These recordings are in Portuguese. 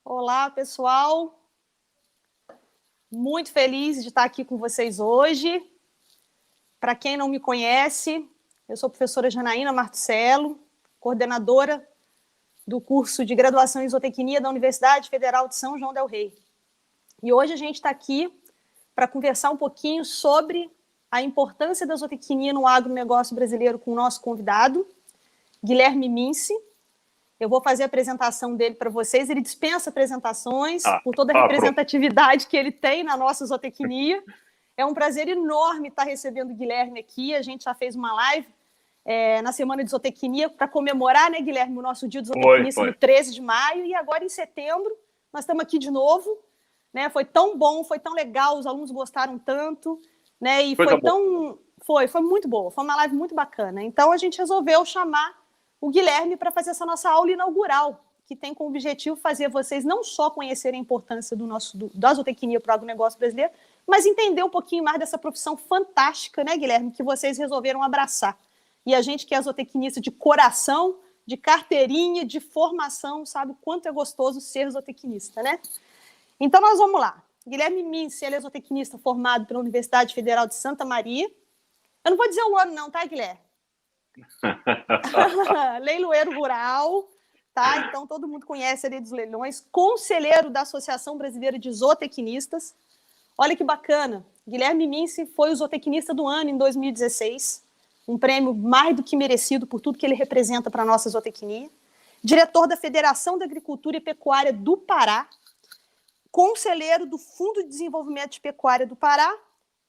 Olá, pessoal. Muito feliz de estar aqui com vocês hoje. Para quem não me conhece, eu sou a professora Janaína Martuccello, coordenadora do curso de graduação em zootecnia da Universidade Federal de São João del Rei. E hoje a gente está aqui para conversar um pouquinho sobre a importância da zootecnia no agronegócio brasileiro com o nosso convidado, Guilherme Minci. Eu vou fazer a apresentação dele para vocês. Ele dispensa apresentações por toda a representatividade que ele tem na nossa zootecnia. É um prazer enorme estar recebendo o Guilherme aqui. A gente já fez uma live na Semana de Zootecnia para comemorar, né, Guilherme, o nosso dia de zootecnia no 13 de maio. E agora, em setembro, nós estamos aqui de novo. Né? Foi tão bom, foi tão legal, os alunos gostaram tanto. Né? E foi muito boa. Foi uma live muito bacana. Então, a gente resolveu chamar o Guilherme para fazer essa nossa aula inaugural, que tem como objetivo fazer vocês não só conhecerem a importância da zootecnia para o agronegócio brasileiro, mas entender um pouquinho mais dessa profissão fantástica, né, Guilherme, que vocês resolveram abraçar. E a gente que é zootecnista de coração, de carteirinha, de formação, sabe o quanto é gostoso ser zootecnista, né? Então, nós vamos lá. Guilherme Minci, ele é zootecnista formado pela Universidade Federal de Santa Maria. Eu não vou dizer o ano não, tá, Guilherme? Leiloeiro rural, tá? Então todo mundo conhece ali dos leilões. Conselheiro da Associação Brasileira de Zootecnistas. Olha que bacana. Guilherme Minci foi o zootecnista do ano em 2016. Um prêmio mais do que merecido por tudo que ele representa para a nossa zootecnia. Diretor da Federação da Agricultura e Pecuária do Pará. Conselheiro do Fundo de Desenvolvimento de Pecuária do Pará.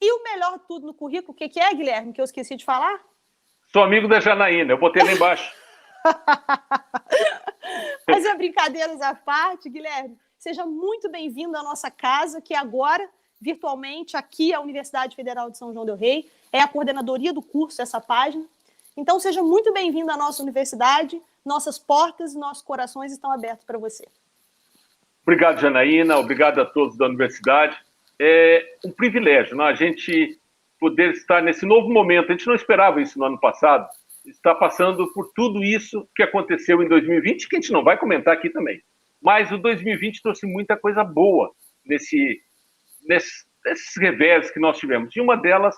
E o melhor de tudo no currículo, o que é, Guilherme, que eu esqueci de falar? Sou amigo da Janaína, eu botei lá embaixo. Mas é brincadeiras à parte, Guilherme. Seja muito bem-vindo à nossa casa, que agora, virtualmente, aqui é a Universidade Federal de São João del Rei, é a coordenadoria do curso, essa página. Então, seja muito bem-vindo à nossa universidade. Nossas portas e nossos corações estão abertos para você. Obrigado, Janaína. Obrigado a todos da universidade. É um privilégio, né? A gente poder estar nesse novo momento. A gente não esperava isso no ano passado. Está passando por tudo isso que aconteceu em 2020, que a gente não vai comentar aqui também. Mas o 2020 trouxe muita coisa boa nesses revés que nós tivemos. E uma delas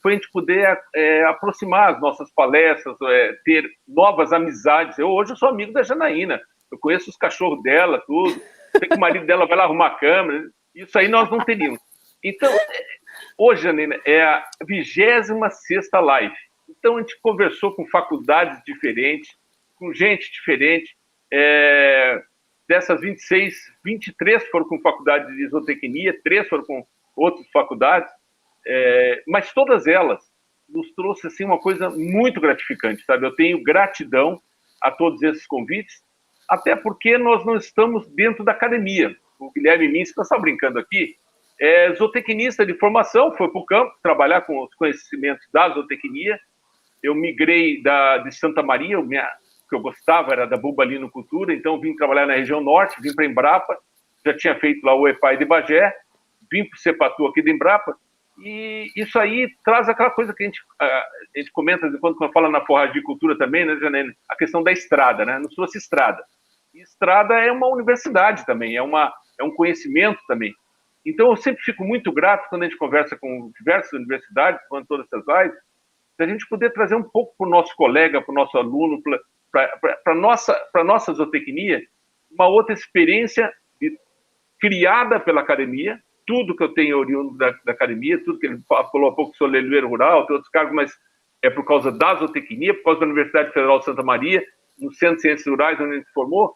foi a gente poder aproximar as nossas palestras, ter novas amizades. Hoje eu sou amigo da Janaína. Eu conheço os cachorros dela, tudo. Sei que o marido dela vai lá arrumar a câmera. Isso aí nós não teríamos. Então, hoje, Janaína, é a 26ª live. Então, a gente conversou com faculdades diferentes, com gente diferente. Dessas 26, 23 foram com faculdade de zootecnia, 3 foram com outras faculdades. Mas todas elas nos trouxe assim, uma coisa muito gratificante, sabe? Eu tenho gratidão a todos esses convites, até porque nós não estamos dentro da academia. O Guilherme Minci, nós estamos brincando aqui, é zootecnista de formação, foi para o campo trabalhar com os conhecimentos da zootecnia. Eu migrei de Santa Maria, o que eu gostava era da bubalinocultura, então vim trabalhar na região norte, vim para a Embrapa, já tinha feito lá o EPAI de Bagé, vim para o Cepatu aqui da Embrapa, e isso aí traz aquela coisa que a gente comenta quando fala na forragicultura também, né, Janaína? A questão da estrada, né? Nos trouxe estrada. E estrada é uma universidade também, é um conhecimento também. Então, eu sempre fico muito grato quando a gente conversa com diversas universidades, com todas essas lives, da gente poder trazer um pouco para o nosso colega, para o nosso aluno, para a nossa zootecnia, uma outra experiência criada pela academia, tudo que eu tenho oriundo da academia, tudo que ele falou há pouco sobre leiloeiro rural, tem outros cargos, mas é por causa da zootecnia, por causa da Universidade Federal de Santa Maria, no Centro de Ciências Rurais, onde a gente se formou,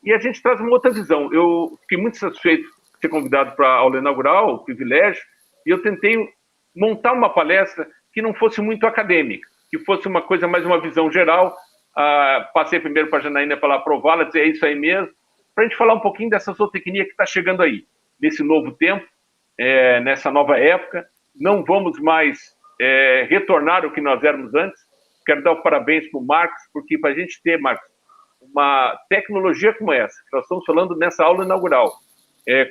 e a gente traz uma outra visão. Eu fiquei muito satisfeito de ser convidado para a aula inaugural, o privilégio, e eu tentei montar uma palestra que não fosse muito acadêmica, que fosse uma coisa mais uma visão geral. Passei primeiro para a Janaína para ela aprová-la, dizer é isso aí mesmo, para a gente falar um pouquinho dessa zootecnia que está chegando aí, nesse novo tempo, nessa nova época. Não vamos mais retornar ao que nós éramos antes. Quero dar os parabéns para o Marcos, porque para a gente ter, Marcos, uma tecnologia como essa, que nós estamos falando nessa aula inaugural,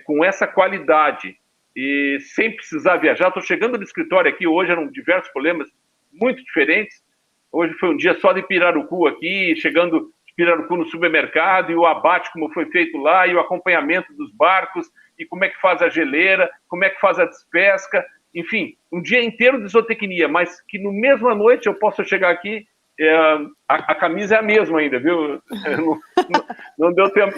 com essa qualidade, e sem precisar viajar. Estou chegando no escritório aqui, hoje eram diversos problemas muito diferentes. Hoje foi um dia só de Pirarucu aqui, chegando pirarucu no supermercado, e o abate como foi feito lá, e o acompanhamento dos barcos, e como é que faz a geleira, como é que faz a despesca, enfim, um dia inteiro de zootecnia, mas que no mesma noite eu posso chegar aqui, a camisa é a mesma ainda, viu? Não deu tempo.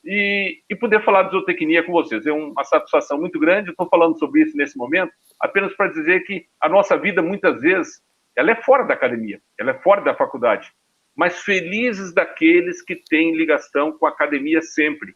E poder falar de zootecnia com vocês é uma satisfação muito grande. Eu estou falando sobre isso nesse momento, apenas para dizer que a nossa vida, muitas vezes, ela é fora da academia, ela é fora da faculdade, mas felizes daqueles que têm ligação com a academia sempre,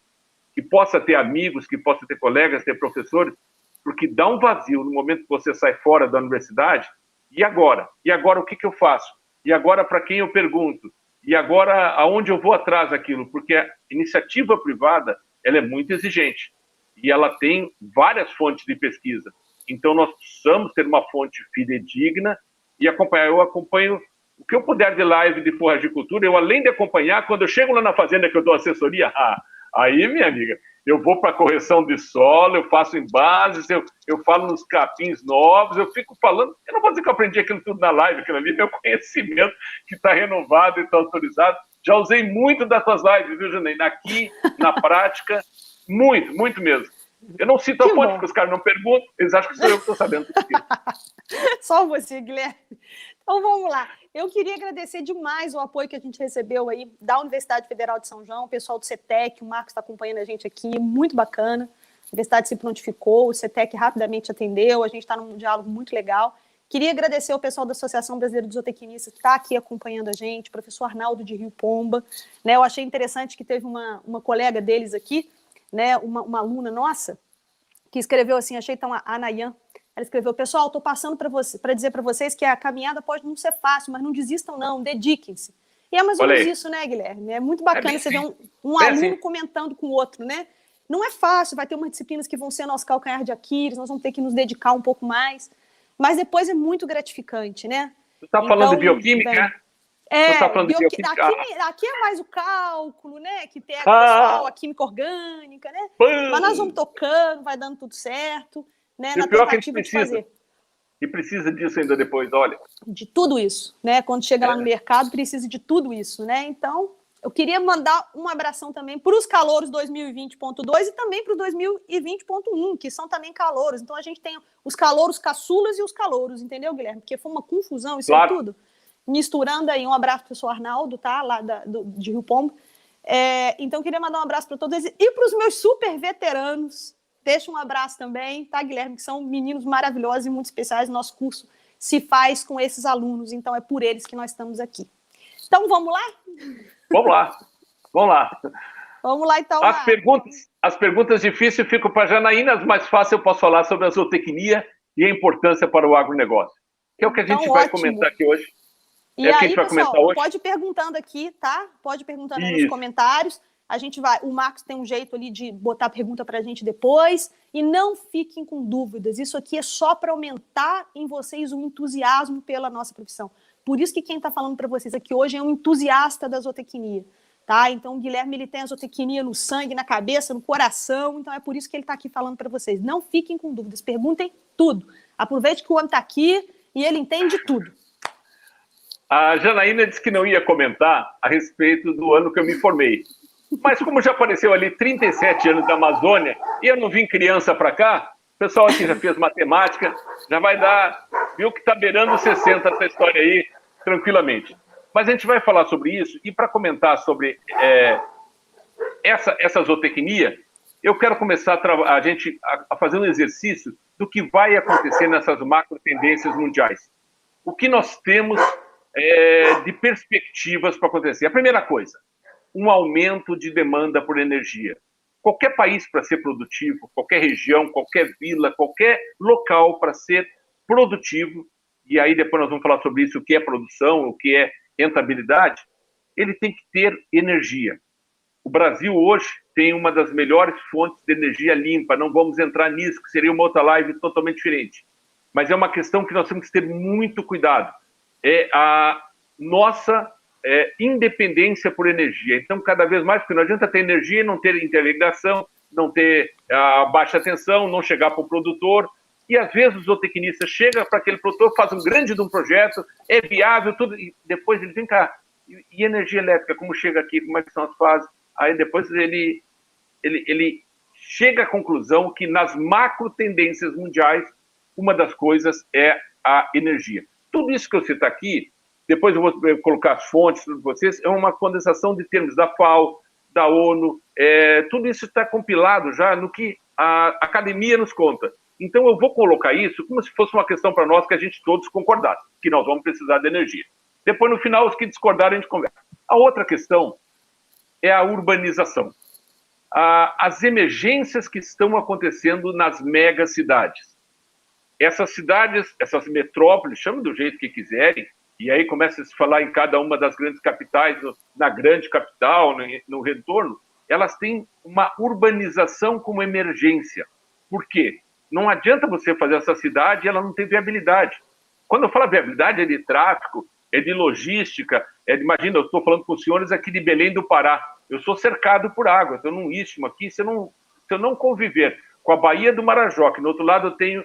que possa ter amigos, que possa ter colegas, ter professores, porque dá um vazio no momento que você sai fora da universidade. E agora? E agora o que eu faço? E agora para quem eu pergunto? E agora aonde eu vou atrás daquilo? Porque a iniciativa privada, ela é muito exigente e ela tem várias fontes de pesquisa. Então nós precisamos ter uma fonte fidedigna e acompanhar. Eu acompanho o que eu puder de live de forragicultura. Eu, além de acompanhar, quando eu chego lá na fazenda que eu dou assessoria, aí, minha amiga, eu vou para correção de solo, eu faço envases, eu falo nos capins novos, eu fico falando. Eu não vou dizer que eu aprendi aquilo tudo na live, aquilo ali é meu conhecimento que está renovado e está autorizado. Já usei muito das tuas lives, viu, Janaína? Aqui, na prática, muito, muito mesmo. Eu não cito a fonte, porque os caras não perguntam, eles acham que sou eu que estou sabendo tudo aquilo. Só você, Guilherme. Então vamos lá. Eu queria agradecer demais o apoio que a gente recebeu aí da Universidade Federal de São João, o pessoal do CETEC, o Marcos está acompanhando a gente aqui, muito bacana. A Universidade se prontificou, o CETEC rapidamente atendeu, a gente está num diálogo muito legal. Queria agradecer ao pessoal da Associação Brasileira de Zootecnistas que está aqui acompanhando a gente, o professor Arnaldo de Rio Pomba. Né, eu achei interessante que teve uma colega deles aqui, né, uma aluna nossa, que escreveu assim, achei tão a Nayan. Ela escreveu: pessoal, estou passando para dizer para vocês que a caminhada pode não ser fácil, mas não desistam não, dediquem-se. E é mais ou menos isso, né, Guilherme? É muito bacana você ver um aluno comentando com o outro, né? Não é fácil, vai ter umas disciplinas que vão ser nosso calcanhar de Aquiles, nós vamos ter que nos dedicar um pouco mais, mas depois é muito gratificante, né? Você está falando de bioquímica? Aqui é mais o cálculo, né? Que pega o pessoal, a química orgânica, né? Mas nós vamos tocando, vai dando tudo certo. Né, na tentativa de fazer. E precisa disso ainda depois, olha. De tudo isso, né? Quando chega lá no mercado, precisa de tudo isso, né? Então, eu queria mandar um abração também para os calouros 2020.2 e também para o 2020.1, que são também calouros. Então, a gente tem os calouros caçulas e os calouros, entendeu, Guilherme? Porque foi uma confusão isso aí tudo. Misturando aí, um abraço para o professor Arnaldo, tá? Lá de Rio Pombo. Então, eu queria mandar um abraço para todos eles e para os meus super veteranos. Deixa um abraço também, tá, Guilherme? Que são meninos maravilhosos e muito especiais. Nosso curso se faz com esses alunos, então é por eles que nós estamos aqui. Então, vamos lá? Vamos lá. Vamos lá, então. As perguntas difíceis ficam para a Janaína, as mais fáceis eu posso falar sobre a zootecnia e a importância para o agronegócio, que é o que a gente vai comentar aqui hoje. E aí, pessoal, pode ir perguntando aqui, tá? Pode ir perguntando aí nos comentários. A gente vai, o Marcos tem um jeito ali de botar a pergunta para a gente depois, e não fiquem com dúvidas, isso aqui é só para aumentar em vocês o entusiasmo pela nossa profissão. Por isso que quem está falando para vocês aqui hoje é um entusiasta da zootecnia, tá? Então o Guilherme, ele tem a zootecnia no sangue, na cabeça, no coração, então é por isso que ele está aqui falando para vocês. Não fiquem com dúvidas, perguntem tudo. Aproveite que o homem está aqui e ele entende tudo. A Janaína disse que não ia comentar a respeito do ano que eu me formei. Mas como já apareceu ali 37 anos da Amazônia e eu não vim criança para cá, o pessoal aqui já fez matemática, já vai dar, viu que está beirando 60 essa história aí, tranquilamente. Mas a gente vai falar sobre isso, e para comentar sobre essa zootecnia, eu quero começar a fazer um exercício do que vai acontecer nessas macro tendências mundiais. O que nós temos de perspectivas para acontecer? A primeira coisa, um aumento de demanda por energia. Qualquer país para ser produtivo, qualquer região, qualquer vila, qualquer local para ser produtivo, e aí depois nós vamos falar sobre isso, o que é produção, o que é rentabilidade, ele tem que ter energia. O Brasil hoje tem uma das melhores fontes de energia limpa, não vamos entrar nisso, que seria uma outra live totalmente diferente. Mas é uma questão que nós temos que ter muito cuidado. É a nossa independência por energia. Então, cada vez mais, porque não adianta ter energia e não ter interligação, não ter baixa tensão, não chegar para o produtor. E, às vezes, o zootecnista chega para aquele produtor, faz um grande de um projeto, é viável, tudo, e depois ele vem cá, E energia elétrica, como chega aqui, como é que são as fases? Aí depois ele chega à conclusão que nas macro tendências mundiais, uma das coisas é a energia. Tudo isso que eu cito aqui, depois eu vou colocar as fontes para vocês, é uma condensação de termos da FAO, da ONU, tudo isso está compilado já no que a academia nos conta. Então eu vou colocar isso como se fosse uma questão para nós que a gente todos concordasse, que nós vamos precisar de energia. Depois, no final, os que discordarem, a gente conversa. A outra questão é a urbanização. As emergências que estão acontecendo nas megacidades. Essas cidades, essas metrópoles, chamem do jeito que quiserem, e aí começa a se falar em cada uma das grandes capitais, na grande capital, no retorno, elas têm uma urbanização como emergência. Por quê? Não adianta você fazer essa cidade e ela não tem viabilidade. Quando eu falo viabilidade, é de tráfego, é de logística, imagina, eu estou falando com os senhores aqui de Belém do Pará, eu sou cercado por água, estou num istmo aqui, se eu não conviver com a Baía do Marajó, que no outro lado eu tenho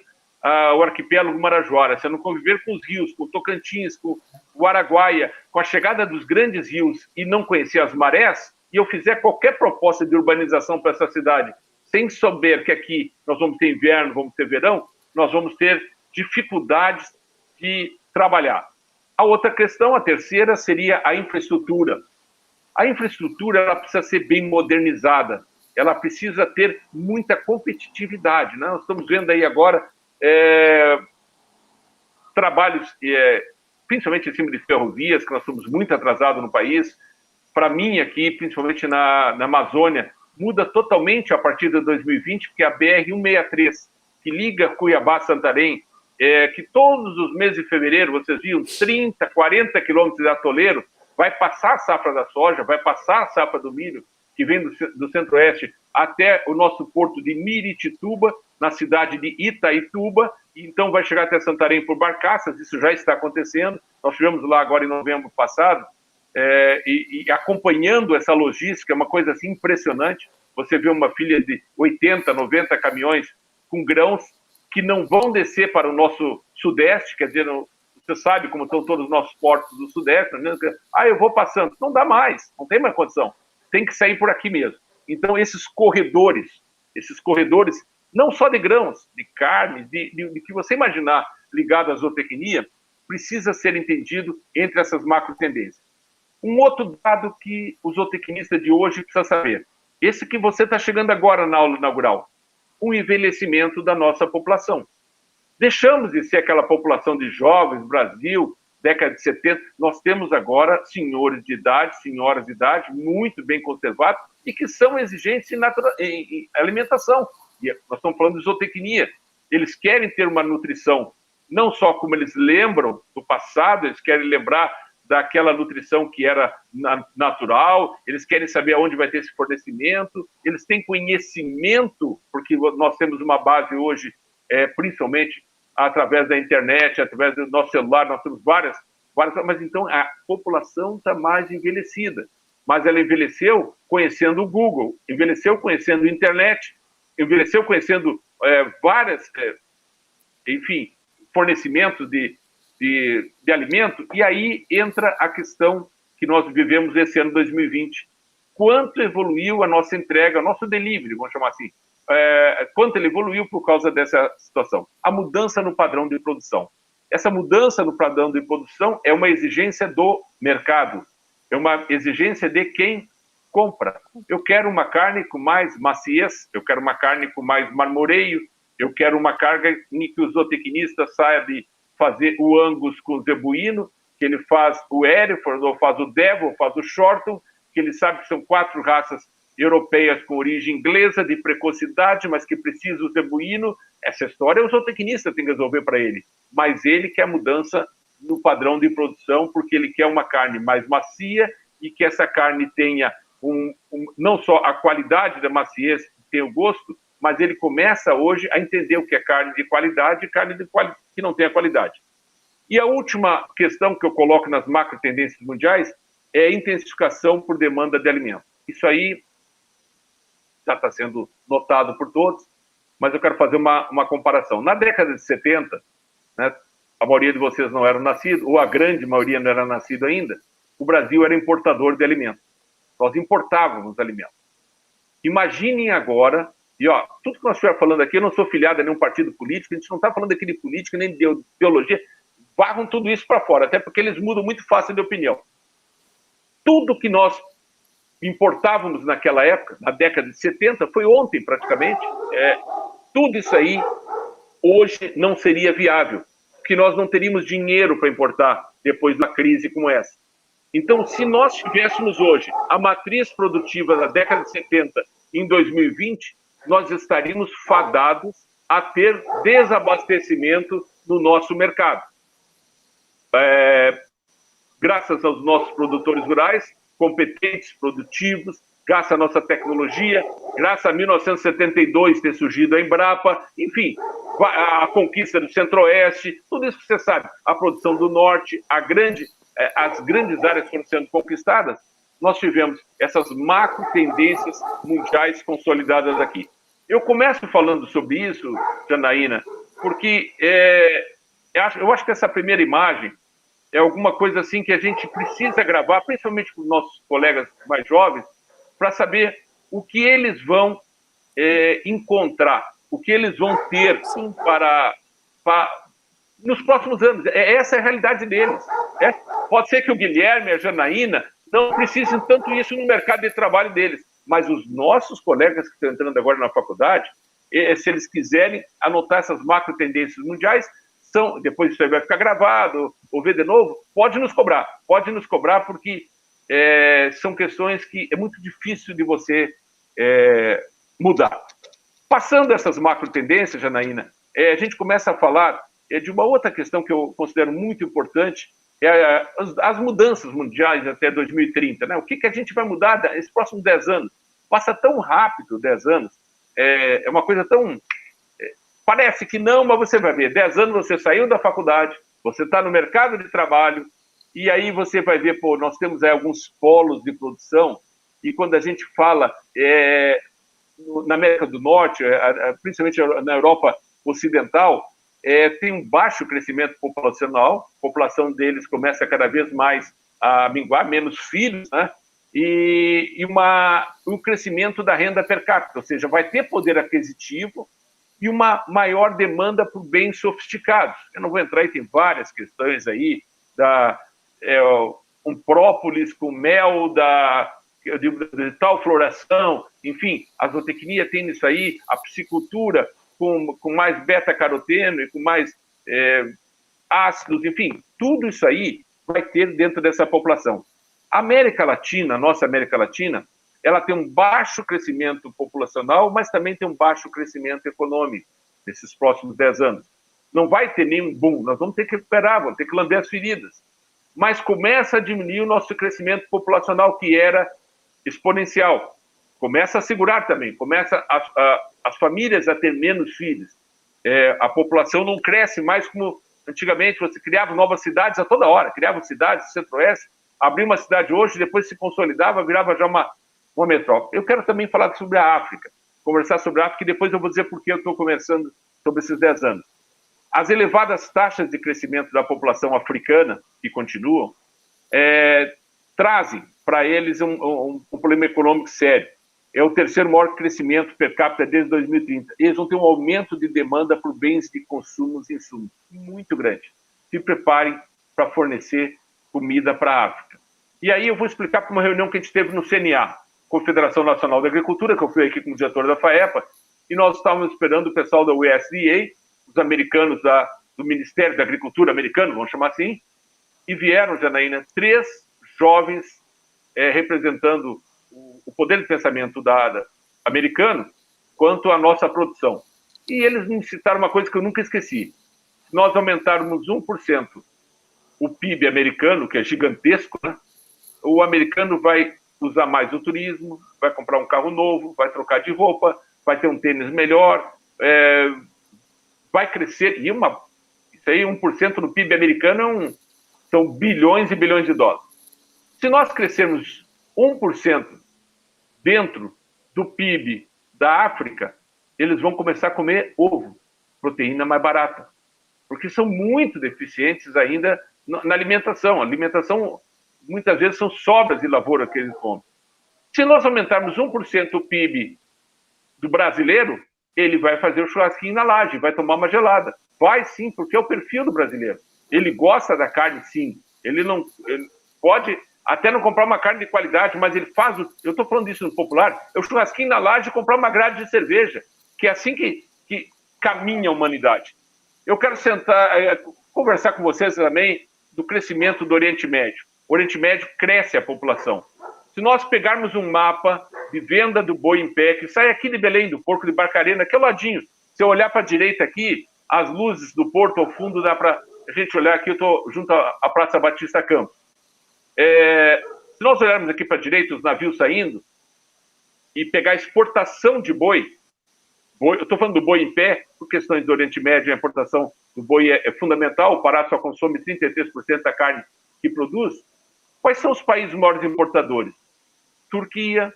o arquipélago Marajoara, se eu não conviver com os rios, com o Tocantins, com o Araguaia, com a chegada dos grandes rios e não conhecer as marés, e eu fizer qualquer proposta de urbanização para essa cidade, sem saber que aqui nós vamos ter inverno, vamos ter verão, nós vamos ter dificuldades de trabalhar. A outra questão, a terceira, seria a infraestrutura. A infraestrutura ela precisa ser bem modernizada, ela precisa ter muita competitividade, né? Nós estamos vendo aí agora trabalhos, principalmente em cima de ferrovias, que nós estamos muito atrasados no país. Para mim, aqui, principalmente na Amazônia, muda totalmente a partir de 2020, porque a BR-163, que liga Cuiabá a Santarém, que todos os meses de fevereiro, vocês viam, 30, 40 quilômetros de atoleiro, vai passar a safra da soja, vai passar a safra do milho, que vem do centro-oeste, até o nosso porto de Miritituba, na cidade de Itaituba, e então vai chegar até Santarém por barcaças, isso já está acontecendo, nós estivemos lá agora em novembro passado, e acompanhando essa logística, é uma coisa assim impressionante, você vê uma fila de 80, 90 caminhões com grãos, que não vão descer para o nosso sudeste, quer dizer, você sabe como estão todos os nossos portos do sudeste, né? Eu vou passando. Não dá mais, não tem mais condição. Tem que sair por aqui mesmo. Então, esses corredores, não só de grãos, de carne, de que você imaginar ligado à zootecnia, precisa ser entendido entre essas macro tendências. Um outro dado que o zootecnista de hoje precisa saber, esse que você está chegando agora na aula inaugural, o envelhecimento da nossa população. Deixamos de ser aquela população de jovens, Brasil, década de 70, nós temos agora senhores de idade, senhoras de idade, muito bem conservados e que são exigentes em alimentação. E nós estamos falando de zootecnia. Eles querem ter uma nutrição, não só como eles lembram do passado, eles querem lembrar daquela nutrição que era natural, eles querem saber aonde vai ter esse fornecimento, eles têm conhecimento, porque nós temos uma base hoje, principalmente através da internet, através do nosso celular, nós temos várias, mas então a população está mais envelhecida, mas ela envelheceu conhecendo o Google, envelheceu conhecendo a internet, envelheceu conhecendo várias, enfim, fornecimentos de alimento, e aí entra a questão que nós vivemos esse ano 2020. Quanto evoluiu a nossa entrega, o nosso delivery, vamos chamar assim, quanto ele evoluiu por causa dessa situação. A mudança no padrão de produção. Essa mudança no padrão de produção é uma exigência do mercado, é uma exigência de quem compra. Eu quero uma carne com mais maciez, eu quero uma carne com mais marmoreio, eu quero uma carne em que o zootecnista saia de fazer o Angus com o zebuíno, que ele faz o Hereford, ou faz o Devon, ou faz o Shorton, que ele sabe que são 4 raças europeias com origem inglesa, de precocidade, mas que precisa o zebuíno. Essa história o zootecnista tem que resolver para ele. Mas ele quer mudança no padrão de produção, porque ele quer uma carne mais macia e que essa carne tenha não só a qualidade da maciez, tenha o gosto, mas ele começa hoje a entender o que é carne de qualidade e carne que não tem a qualidade. E a última questão que eu coloco nas macro tendências mundiais é a intensificação por demanda de alimento. Isso aí já está sendo notado por todos, mas eu quero fazer uma comparação. Na década de 70, né, a maioria de vocês não eram nascidos, ou a grande maioria não era nascido ainda, o Brasil era importador de alimentos. Nós importávamos alimentos. Imaginem agora, e ó, tudo que nós estivermos falando aqui, eu não sou filiado a nenhum partido político, a gente não está falando aqui de política, nem de ideologia, varram tudo isso para fora, até porque eles mudam muito fácil de opinião. Tudo que nós importávamos naquela época, na década de 70, foi ontem praticamente, tudo isso aí hoje não seria viável, porque nós não teríamos dinheiro para importar depois de uma crise como essa. Então, se nós tivéssemos hoje a matriz produtiva da década de 70 em 2020, nós estaríamos fadados a ter desabastecimento no nosso mercado. Graças aos nossos produtores rurais, competentes, produtivos, graças à nossa tecnologia, graças a 1972 ter surgido a Embrapa, enfim, a conquista do Centro-Oeste, tudo isso que você sabe, a produção do Norte, as grandes áreas foram sendo conquistadas, nós tivemos essas macro tendências mundiais consolidadas aqui. Eu começo falando sobre isso, Janaína, porque eu acho que essa primeira imagem é alguma coisa assim que a gente precisa gravar, principalmente para os nossos colegas mais jovens, para saber o que eles vão encontrar, o que eles vão ter para nos próximos anos. Essa é a realidade deles. Pode ser que o Guilherme e a Janaína não precisem tanto isso no mercado de trabalho deles, mas os nossos colegas que estão entrando agora na faculdade, se eles quiserem anotar essas macro tendências mundiais, depois isso aí vai ficar gravado, ou ver de novo, pode nos cobrar, porque são questões que é muito difícil de você mudar. Passando essas macro tendências, Janaína, a gente começa a falar de uma outra questão que eu considero muito importante, as mudanças mundiais até 2030, né? O que a gente vai mudar nesses próximos 10 anos? Passa tão rápido 10 anos, é uma coisa tão... Parece que não, mas você vai ver, 10 anos você saiu da faculdade, você está no mercado de trabalho, e aí você vai ver, pô, nós temos aí alguns polos de produção, e quando a gente fala na América do Norte, principalmente na Europa Ocidental, tem um baixo crescimento populacional, a população deles começa cada vez mais a minguar, menos filhos, né? E um crescimento da renda per capita, ou seja, vai ter poder aquisitivo e uma maior demanda por bens sofisticados. Eu não vou entrar aí, tem várias questões aí, um própolis com mel, de tal floração, enfim, a zootecnia tem isso aí, a piscicultura com mais beta-caroteno e com mais ácidos, enfim, tudo isso aí vai ter dentro dessa população. A América Latina, a nossa América Latina, ela tem um baixo crescimento populacional, mas também tem um baixo crescimento econômico nesses próximos 10 anos. Não vai ter nenhum boom, nós vamos ter que recuperar, vamos ter que lamber as feridas. Mas começa a diminuir o nosso crescimento populacional, que era exponencial. Começa a segurar também, começa as famílias a ter menos filhos. A população não cresce mais como antigamente, você criava novas cidades a toda hora, criava cidades do Centro-Oeste, abria uma cidade hoje, depois se consolidava, virava já uma metrópole. Eu quero também falar sobre a África, conversar sobre a África, e depois eu vou dizer por que eu estou conversando sobre esses 10 anos. As elevadas taxas de crescimento da população africana, que continuam, trazem para eles um problema econômico sério. É o terceiro maior crescimento per capita desde 2030. Eles vão ter um aumento de demanda por bens de consumo e insumos muito grande. Se preparem para fornecer comida para a África. E aí eu vou explicar para uma reunião que a gente teve no CNA, Confederação Nacional da Agricultura, que eu fui aqui como diretor da FAEPA, e nós estávamos esperando o pessoal da USDA, os americanos do Ministério da Agricultura americano, vamos chamar assim, e vieram, Janaína, 3 jovens representando o poder de pensamento americano quanto à nossa produção. E eles me citaram uma coisa que eu nunca esqueci. Se nós aumentarmos 1% o PIB americano, que é gigantesco, né? O americano vai usar mais o turismo, vai comprar um carro novo, vai trocar de roupa, vai ter um tênis melhor, vai crescer. E isso aí, 1% no PIB americano são bilhões e bilhões de dólares. Se nós crescermos 1% dentro do PIB da África, eles vão começar a comer ovo, proteína mais barata, porque são muito deficientes ainda na alimentação. A alimentação muitas vezes são sobras de lavoura que eles compram. Se nós aumentarmos 1% o PIB do brasileiro, ele vai fazer o churrasquinho na laje, vai tomar uma gelada. Vai sim, porque é o perfil do brasileiro. Ele gosta da carne, sim. Ele pode até não comprar uma carne de qualidade, mas ele faz eu estou falando disso no popular, é o churrasquinho na laje e comprar uma grade de cerveja, que é assim que caminha a humanidade. Eu quero conversar com vocês também do crescimento do Oriente Médio. O Oriente Médio cresce a população. Se nós pegarmos um mapa de venda do boi em pé, que sai aqui de Belém, do Porco de Barcarena, que é o ladinho. Se eu olhar para a direita aqui, as luzes do porto ao fundo, dá para a gente olhar aqui, eu estou junto à Praça Batista Campos. Se nós olharmos aqui para a direita, os navios saindo, e pegar a exportação de boi, eu estou falando do boi em pé, por questões do Oriente Médio, a importação do boi é fundamental, o Pará só consome 33% da carne que produz. Quais são os países maiores importadores? Turquia,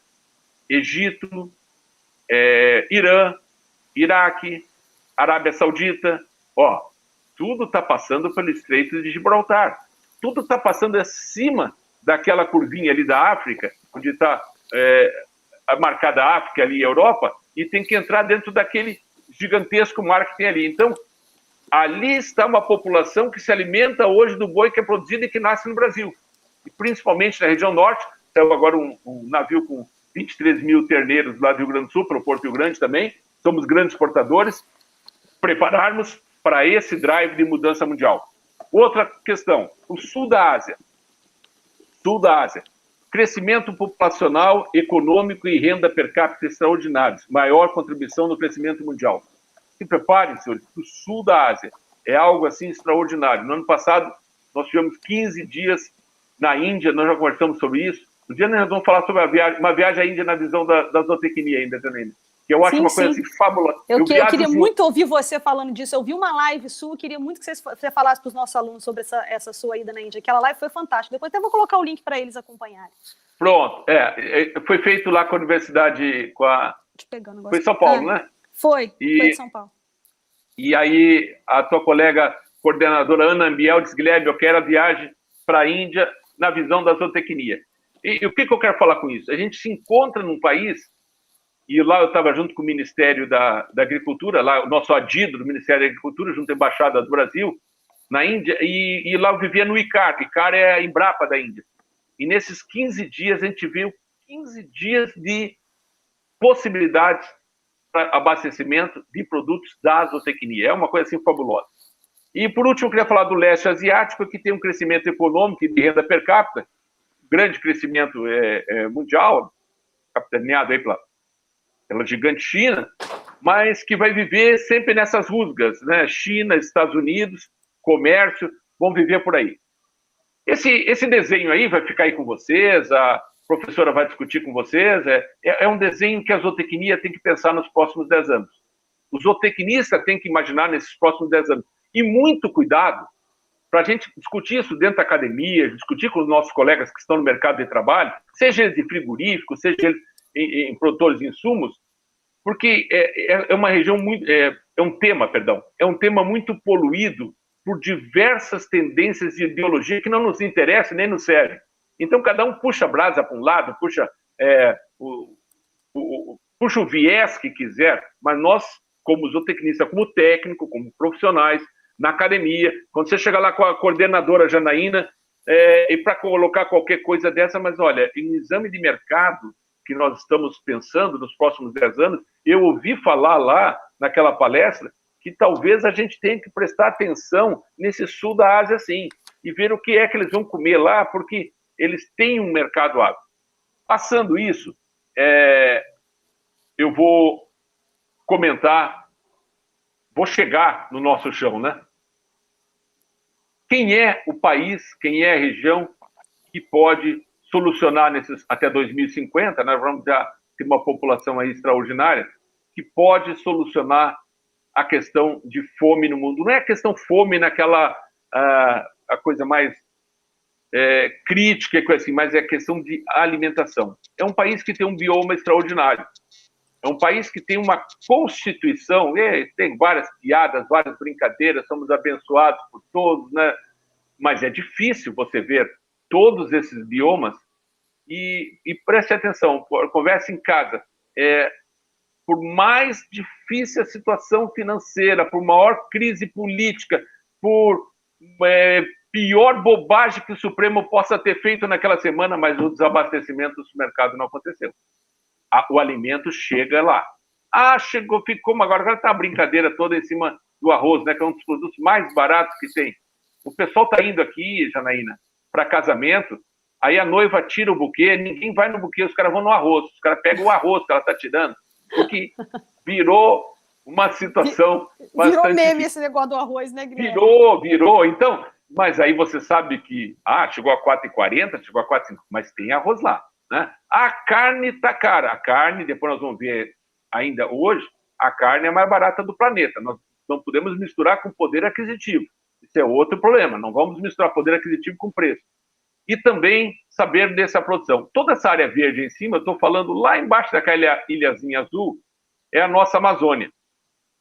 Egito, Irã, Iraque, Arábia Saudita. Tudo está passando pelo Estreito de Gibraltar. Tudo está passando acima daquela curvinha ali da África, onde está marcada a África ali, a Europa, e tem que entrar dentro daquele gigantesco mar que tem ali. Então, ali está uma população que se alimenta hoje do boi que é produzido e que nasce no Brasil. E principalmente na região norte, saiu agora um navio com 23 mil terneiros lá do Rio Grande do Sul, para o Porto Rio Grande também. Somos grandes exportadores. Prepararmos para esse drive de mudança mundial. Outra questão, o sul da Ásia. Sul da Ásia. Crescimento populacional, econômico e renda per capita extraordinários. Maior contribuição no crescimento mundial. Se preparem, senhores, o sul da Ásia é algo assim extraordinário. No ano passado, nós tivemos 15 dias na Índia, nós já conversamos sobre isso. No dia nós vamos falar sobre uma viagem à Índia na visão da zootecnia ainda também. Que eu acho uma coisa assim fabulosa. Eu queria muito ouvir você falando disso. Eu vi uma live sua, queria muito que você falasse para os nossos alunos sobre essa sua ida na Índia. Aquela live foi fantástica. Depois até vou colocar o link para eles acompanharem. Pronto. Foi feito lá com a universidade, foi em São Paulo, né? Foi de São Paulo. E aí a tua colega coordenadora Ana Ambiel disse, Guilherme, eu quero a viagem para a Índia na visão da zootecnia. E o que eu quero falar com isso? A gente se encontra num país, e lá eu estava junto com o Ministério da Agricultura, lá o nosso adido do Ministério da Agricultura, junto à Embaixada do Brasil, na Índia, e lá eu vivia no ICAR. ICAR é a Embrapa da Índia. E nesses 15 dias, a gente viu 15 dias de possibilidades para abastecimento de produtos da zootecnia. É uma coisa assim fabulosa. E, por último, eu queria falar do leste asiático, que tem um crescimento econômico e de renda per capita, grande crescimento mundial, capitaneado aí pela gigante China, mas que vai viver sempre nessas rusgas, né? China, Estados Unidos, comércio, vão viver por aí. Esse desenho aí vai ficar aí com vocês, a professora vai discutir com vocês, é um desenho que a zootecnia tem que pensar nos próximos 10 anos. O zootecnista tem que imaginar nesses próximos 10 anos. E muito cuidado para a gente discutir isso dentro da academia, discutir com os nossos colegas que estão no mercado de trabalho, seja eles de frigorífico, seja eles em produtores de insumos, porque é uma região muito... é um tema muito poluído por diversas tendências de ideologia que não nos interessam nem nos servem. Então, cada um puxa a brasa para um lado, puxa o viés que quiser, mas nós, como zootecnista, como técnico, como profissionais, na academia, quando você chega lá com a coordenadora Janaína, e para colocar qualquer coisa dessa, mas olha, em exame de mercado que nós estamos pensando nos próximos 10 anos, eu ouvi falar lá naquela palestra que talvez a gente tenha que prestar atenção nesse sul da Ásia, sim, e ver o que é que eles vão comer lá, porque eles têm um mercado ágil. Passando isso, eu vou comentar, vou chegar no nosso chão, né? Quem é o país, quem é a região que pode solucionar até 2050, nós vamos já ter uma população aí extraordinária, que pode solucionar a questão de fome no mundo. Não é a questão fome naquela a coisa mais crítica, assim, mas é a questão de alimentação. É um país que tem um bioma extraordinário. É um país que tem uma constituição, tem várias piadas, várias brincadeiras, somos abençoados por todos, né? Mas é difícil você ver todos esses biomas e preste atenção, converse em casa. Por mais difícil a situação financeira, por maior crise política, por pior bobagem que o Supremo possa ter feito naquela semana, mas o desabastecimento do supermercado não aconteceu. O alimento chega lá. Chegou, ficou, agora está a brincadeira toda em cima do arroz, né, que é um dos produtos mais baratos que tem. O pessoal está indo aqui, Janaína, para casamento, aí a noiva tira o buquê, ninguém vai no buquê, os caras vão no arroz, os caras pegam o arroz que ela está tirando, porque virou uma situação bastante... Virou meme esse negócio do arroz, né, Guilherme? Virou. Então, mas aí você sabe que, chegou a 4,40, chegou a 4,50, mas tem arroz lá, né? A carne está cara. A carne, depois nós vamos ver ainda hoje, a carne é a mais barata do planeta. Nós não podemos misturar com poder aquisitivo. Isso é outro problema. Não vamos misturar poder aquisitivo com preço. E também saber dessa produção. Toda essa área verde em cima, eu estou falando lá embaixo daquela ilhazinha azul, é a nossa Amazônia.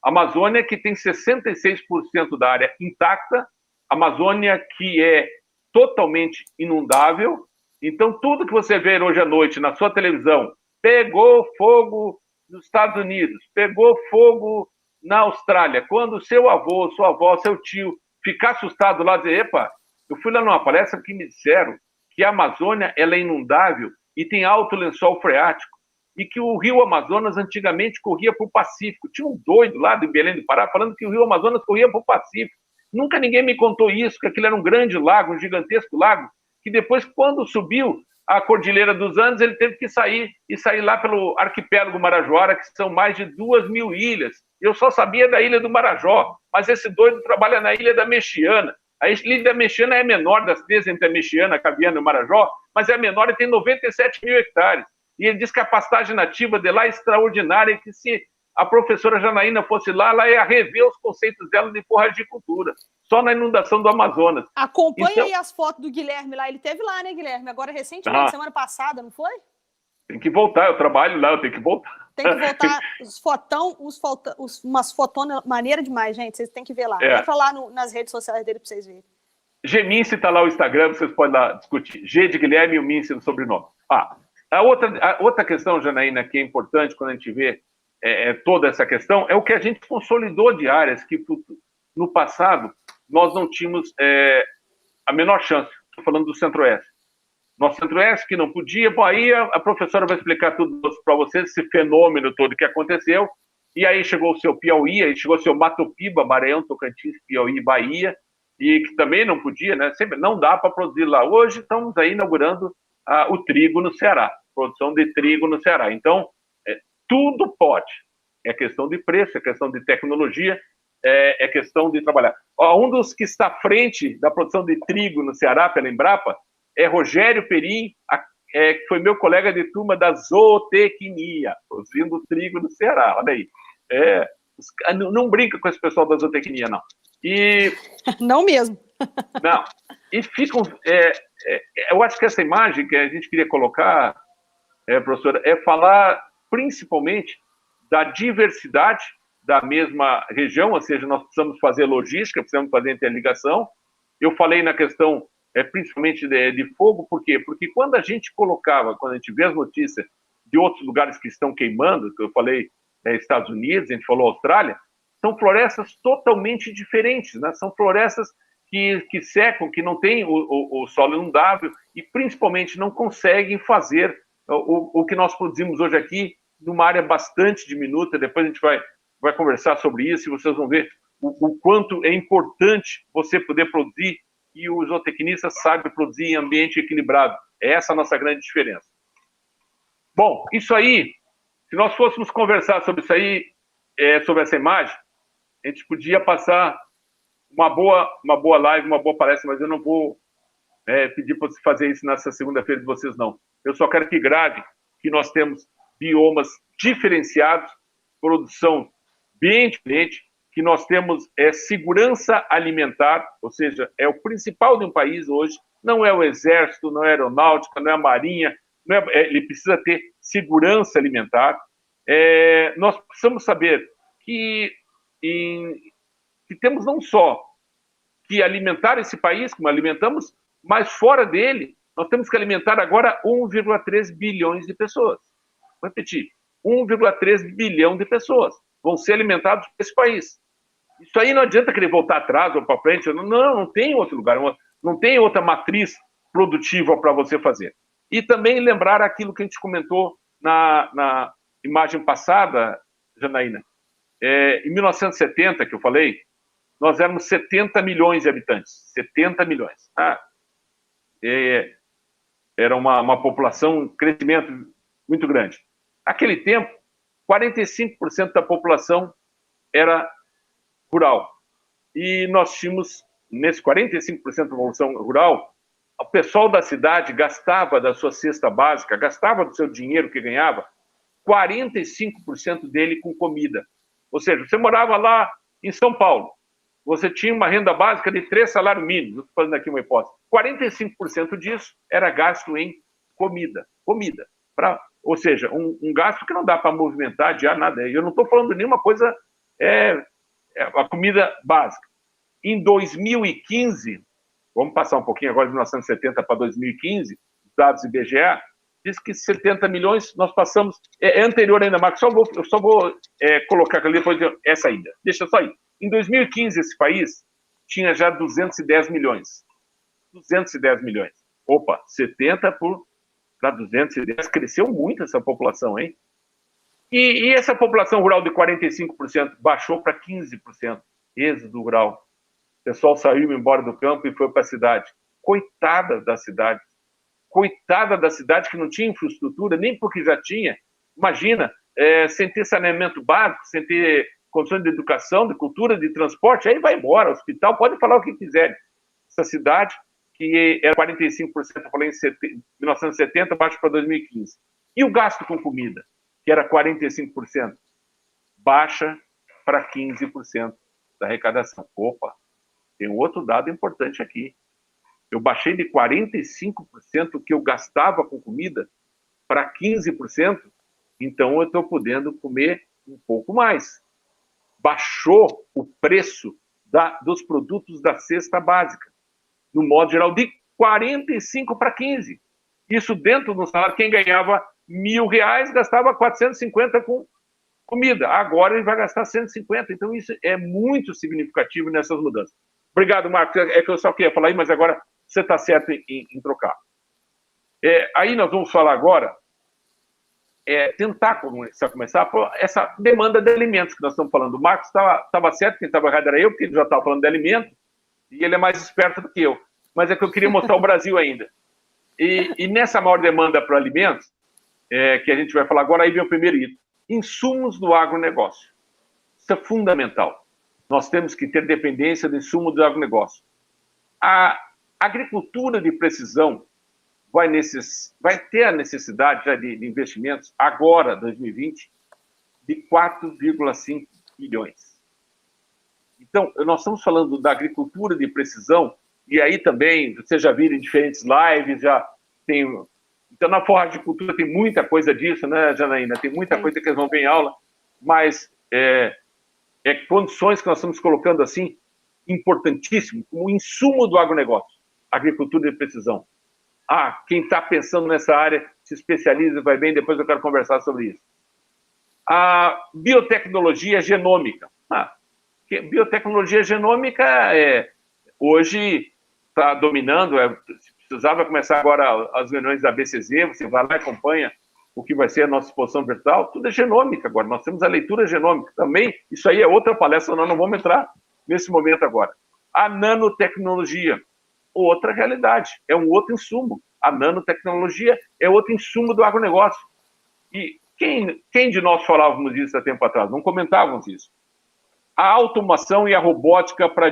A Amazônia que tem 66% da área intacta, Amazônia que é totalmente inundável. Então, tudo que você vê hoje à noite na sua televisão, pegou fogo nos Estados Unidos, pegou fogo na Austrália. Quando seu avô, sua avó, seu tio ficar assustado lá, dizer, epa, eu fui lá numa palestra que me disseram que a Amazônia ela é inundável e tem alto lençol freático e que o rio Amazonas antigamente corria para o Pacífico. Tinha um doido lá de Belém do Pará falando que o rio Amazonas corria para o Pacífico. Nunca ninguém me contou isso, que aquilo era um grande lago, um gigantesco lago, que depois, quando subiu a Cordilheira dos Andes, ele teve que sair lá pelo arquipélago Marajoara, que são mais de 2.000 ilhas. Eu só sabia da ilha do Marajó, mas esse doido trabalha na ilha da Mexiana. A ilha da Mexiana é a menor das três, entre a Mexiana, a Cabiana e o Marajó, mas é a menor e tem 97 mil hectares. E ele diz que a pastagem nativa de lá é extraordinária e que se a professora Janaína fosse lá, ela ia rever os conceitos dela de forragicultura, só na inundação do Amazonas. Acompanha aí as fotos do Guilherme lá. Ele teve lá, né, Guilherme? Agora, recentemente, semana passada, não foi? Tem que voltar, eu trabalho lá, eu tenho que voltar. Tem que voltar, umas fotonas maneira demais, gente. Vocês têm que ver lá. Entra lá nas redes sociais dele para vocês verem. Mince está lá o Instagram, vocês podem lá discutir. G de Guilherme e o Mince no sobrenome. A outra questão, Janaína, que é importante quando a gente vê toda essa questão, é o que a gente consolidou de áreas que no passado nós não tínhamos a menor chance. Estou falando do Centro-Oeste. Nosso Centro-Oeste que não podia, aí a professora vai explicar tudo para vocês, esse fenômeno todo que aconteceu, e aí chegou o seu Piauí, aí chegou o seu Mato Piba, Maranhão, Tocantins, Piauí, Bahia, e que também não podia, né? Sempre não dá para produzir lá. Hoje estamos aí inaugurando o trigo no Ceará, produção de trigo no Ceará. Então, tudo pode. É questão de preço, é questão de tecnologia, é questão de trabalhar. Um dos que está à frente da produção de trigo no Ceará, pela Embrapa, é Rogério Perim, que foi meu colega de turma da zootecnia, produzindo trigo no Ceará. Olha aí. Não brinca com esse pessoal da zootecnia, não. Não mesmo. Não. E ficam... eu acho que essa imagem que a gente queria colocar, professora, é falar principalmente da diversidade da mesma região, ou seja, nós precisamos fazer logística, precisamos fazer interligação. Eu falei na questão principalmente de fogo, por quê? Porque quando a gente vê as notícias de outros lugares que estão queimando, que eu falei Estados Unidos, a gente falou Austrália, são florestas totalmente diferentes, né? São florestas que secam, que não têm o solo inundável e principalmente não conseguem fazer o que nós produzimos hoje aqui numa área bastante diminuta. Depois a gente vai conversar sobre isso e vocês vão ver o quanto é importante você poder produzir e o zootecnista sabe produzir em ambiente equilibrado. É essa a nossa grande diferença. Bom, isso aí, se nós fôssemos conversar sobre isso aí, sobre essa imagem, a gente podia passar uma boa live, uma boa palestra, mas eu não vou pedir para você fazer isso nessa segunda-feira de vocês, não. Eu só quero que grave que nós temos biomas diferenciados, produção bem diferente, que nós temos segurança alimentar, ou seja, é o principal de um país hoje, não é o exército, não é a aeronáutica, não é a marinha, ele precisa ter segurança alimentar. Nós precisamos saber que temos não só que alimentar esse país, como alimentamos, mas fora dele, Nós temos que alimentar agora 1,3 bilhões de pessoas. Vou repetir, 1,3 bilhão de pessoas vão ser alimentados nesse país. Isso aí não adianta querer voltar atrás ou para frente. Não tem outro lugar, não tem outra matriz produtiva para você fazer. E também lembrar aquilo que a gente comentou na imagem passada, Janaína. Em 1970, que eu falei, nós éramos 70 milhões de habitantes. 70 milhões. Era uma população, um crescimento muito grande. Naquele tempo, 45% da população era rural. E nós tínhamos, nesse 45% da população rural, o pessoal da cidade gastava da sua cesta básica, gastava do seu dinheiro que ganhava, 45% dele com comida. Ou seja, você morava lá em São Paulo, você tinha uma renda básica de 3 salários mínimos, estou fazendo aqui uma hipótese, 45% disso era gasto em comida. Ou seja, um gasto que não dá para movimentar, adiar nada. Eu não estou falando de nenhuma coisa, a comida básica. Em 2015, vamos passar um pouquinho agora de 1970 para 2015, dados do IBGE, diz que 70 milhões nós passamos, é anterior ainda, Marcos, eu só vou colocar ali depois essa ainda. Deixa só aí. Em 2015, esse país tinha já 210 milhões. 210 milhões. Opa, 70 para 210, cresceu muito essa população, hein? E essa população rural de 45% baixou para 15%, êxodo rural. O pessoal saiu embora do campo e foi para a cidade. Coitada da cidade. Coitada da cidade que não tinha infraestrutura, nem porque já tinha. Imagina, sem ter saneamento básico, sem ter condições de educação, de cultura, de transporte, aí vai embora, hospital, pode falar o que quiser. Essa cidade, que era 45%, eu falei em 1970, baixo para 2015. E o gasto com comida, que era 45%, baixa para 15% da arrecadação. Opa, tem um outro dado importante aqui. Eu baixei de 45% que eu gastava com comida para 15%, então eu estou podendo comer um pouco mais. Baixou o preço dos produtos da cesta básica, no modo geral, de 45 para 15. Isso dentro do salário, quem ganhava R$1.000 gastava 450 com comida. Agora ele vai gastar 150. Então isso é muito significativo nessas mudanças. Obrigado, Marcos. É que eu só queria falar aí, mas agora você está certo em trocar. Aí nós vamos falar agora, tentar começar por essa demanda de alimentos que nós estamos falando. O Marcos estava certo, quem estava errado era eu, porque ele já estava falando de alimento, e ele é mais esperto do que eu. Mas é que eu queria mostrar o Brasil ainda. E nessa maior demanda para alimentos, que a gente vai falar agora, aí vem o primeiro item. Insumos do agronegócio. Isso é fundamental. Nós temos que ter dependência do insumo do agronegócio. A agricultura de precisão vai ter a necessidade já de investimentos, agora, 2020, de 4,5 bilhões. Então, nós estamos falando da agricultura de precisão, e aí também, vocês já viram em diferentes lives, já tem... Então, na Forragicultura tem muita coisa disso, né, Janaína? Tem muita coisa que eles vão ver em aula, mas condições que nós estamos colocando assim, importantíssimo, como insumo do agronegócio, agricultura de precisão. Quem está pensando nessa área se especializa, vai bem, depois eu quero conversar sobre isso. A biotecnologia genômica. Biotecnologia genômica hoje está dominando, se precisava começar agora as reuniões da BCZ, você vai lá e acompanha o que vai ser a nossa exposição virtual, tudo é genômica agora, nós temos a leitura genômica também, isso aí é outra palestra, nós não vamos entrar nesse momento agora. A nanotecnologia, outra realidade, é um outro insumo. A nanotecnologia é outro insumo do agronegócio. E quem de nós falávamos isso há tempo atrás? Não comentávamos isso. A automação e a robótica para a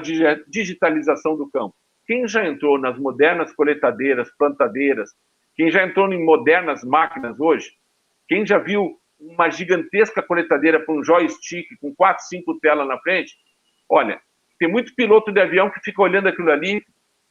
digitalização do campo. Quem já entrou nas modernas coletadeiras, plantadeiras, quem já entrou em modernas máquinas hoje, quem já viu uma gigantesca coletadeira com um joystick, com 4, 5 telas na frente, olha, tem muito piloto de avião que fica olhando aquilo ali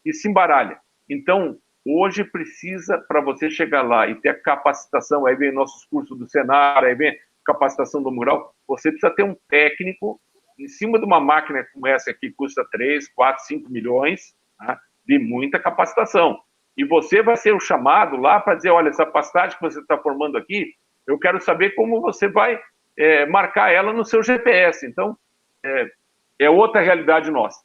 e se embaralha. Então, hoje precisa, para você chegar lá e ter a capacitação, aí vem nossos cursos do Senar, aí vem capacitação do Mural, você precisa ter um técnico em cima de uma máquina como essa aqui, custa 3, 4, 5 milhões, tá? De muita capacitação. E você vai ser o chamado lá para dizer, olha, essa pastagem que você está formando aqui, eu quero saber como você vai marcar ela no seu GPS. Então, é outra realidade nossa.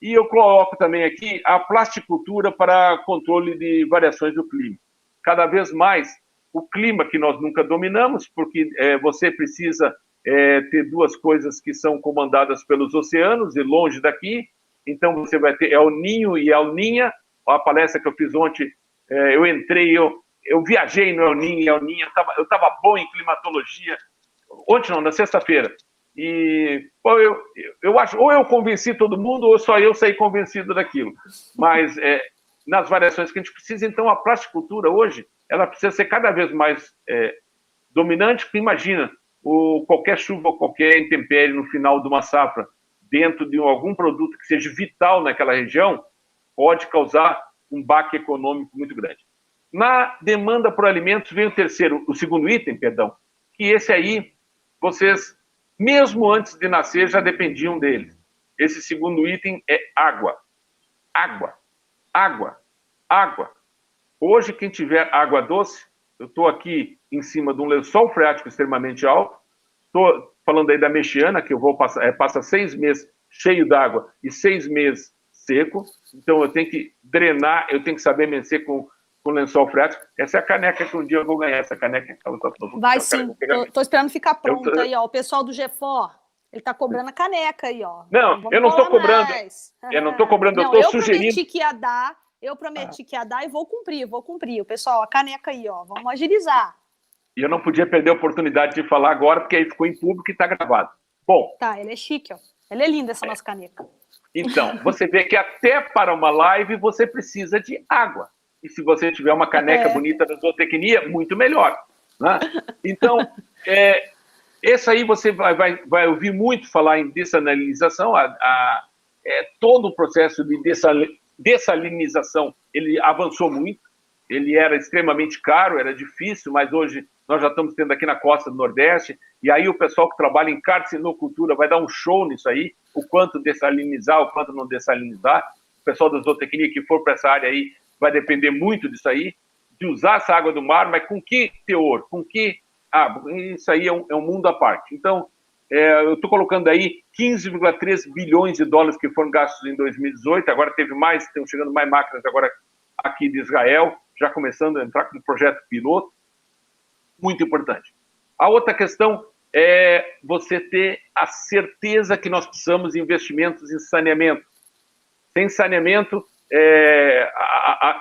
E eu coloco também aqui a plasticultura para controle de variações do clima. Cada vez mais, o clima que nós nunca dominamos, porque você precisa ter duas coisas que são comandadas pelos oceanos e longe daqui. Então, você vai ter El Ninho e El Ninha. A palestra que eu fiz ontem, eu entrei, eu viajei no El Ninho e El Ninha, eu estava bom em climatologia. Ontem não, na sexta-feira. E eu acho, ou eu convenci todo mundo, ou só eu saí convencido daquilo. Mas nas variações que a gente precisa, então a plasticultura hoje, ela precisa ser cada vez mais dominante, porque imagina, qualquer chuva, qualquer intempérie no final de uma safra, dentro de algum produto que seja vital naquela região, pode causar um baque econômico muito grande. Na demanda por alimentos vem o segundo item, perdão, que esse aí, vocês, mesmo antes de nascer, já dependiam deles. Esse segundo item é água. Água. Água. Água. Hoje, quem tiver água doce, eu estou aqui em cima de um lençol freático extremamente alto, estou falando aí da Mexiana, que eu vou passar, passa 6 meses cheio d'água e 6 meses seco, então eu tenho que drenar, eu tenho que saber mexer com lençol freático. Essa é a caneca que um dia eu vou ganhar, essa caneca. Vai sim, tô esperando ficar pronta aí, ó, o pessoal do GFOR, ele tá cobrando a caneca aí, ó. Não, eu não tô cobrando, eu não tô cobrando, eu tô sugerindo. Eu prometi que ia dar e vou cumprir. O pessoal, a caneca aí, ó, vamos agilizar. E eu não podia perder a oportunidade de falar agora, porque aí ficou em público e tá gravado. Bom. Tá, ela é chique, ó. Ela é linda, essa nossa caneca. Então, você vê que até para uma live você precisa de água. E se você tiver uma caneca bonita da zootecnia, muito melhor. Né? Então, esse aí você vai ouvir muito falar em dessalinização. Todo o processo de dessalinização, ele avançou muito. Ele era extremamente caro, era difícil, mas hoje nós já estamos tendo aqui na costa do Nordeste, e aí o pessoal que trabalha em carcinocultura vai dar um show nisso aí, o quanto dessalinizar, o quanto não dessalinizar. O pessoal da zootecnia que for para essa área aí vai depender muito disso aí, de usar essa água do mar, mas com que teor, com que... isso aí é um mundo à parte. Então, eu estou colocando aí 15,3 bilhões de dólares que foram gastos em 2018, agora teve mais, estão chegando mais máquinas agora aqui de Israel, já começando a entrar com um projeto piloto, muito importante. A outra questão é você ter a certeza que nós precisamos de investimentos em saneamento. Sem saneamento,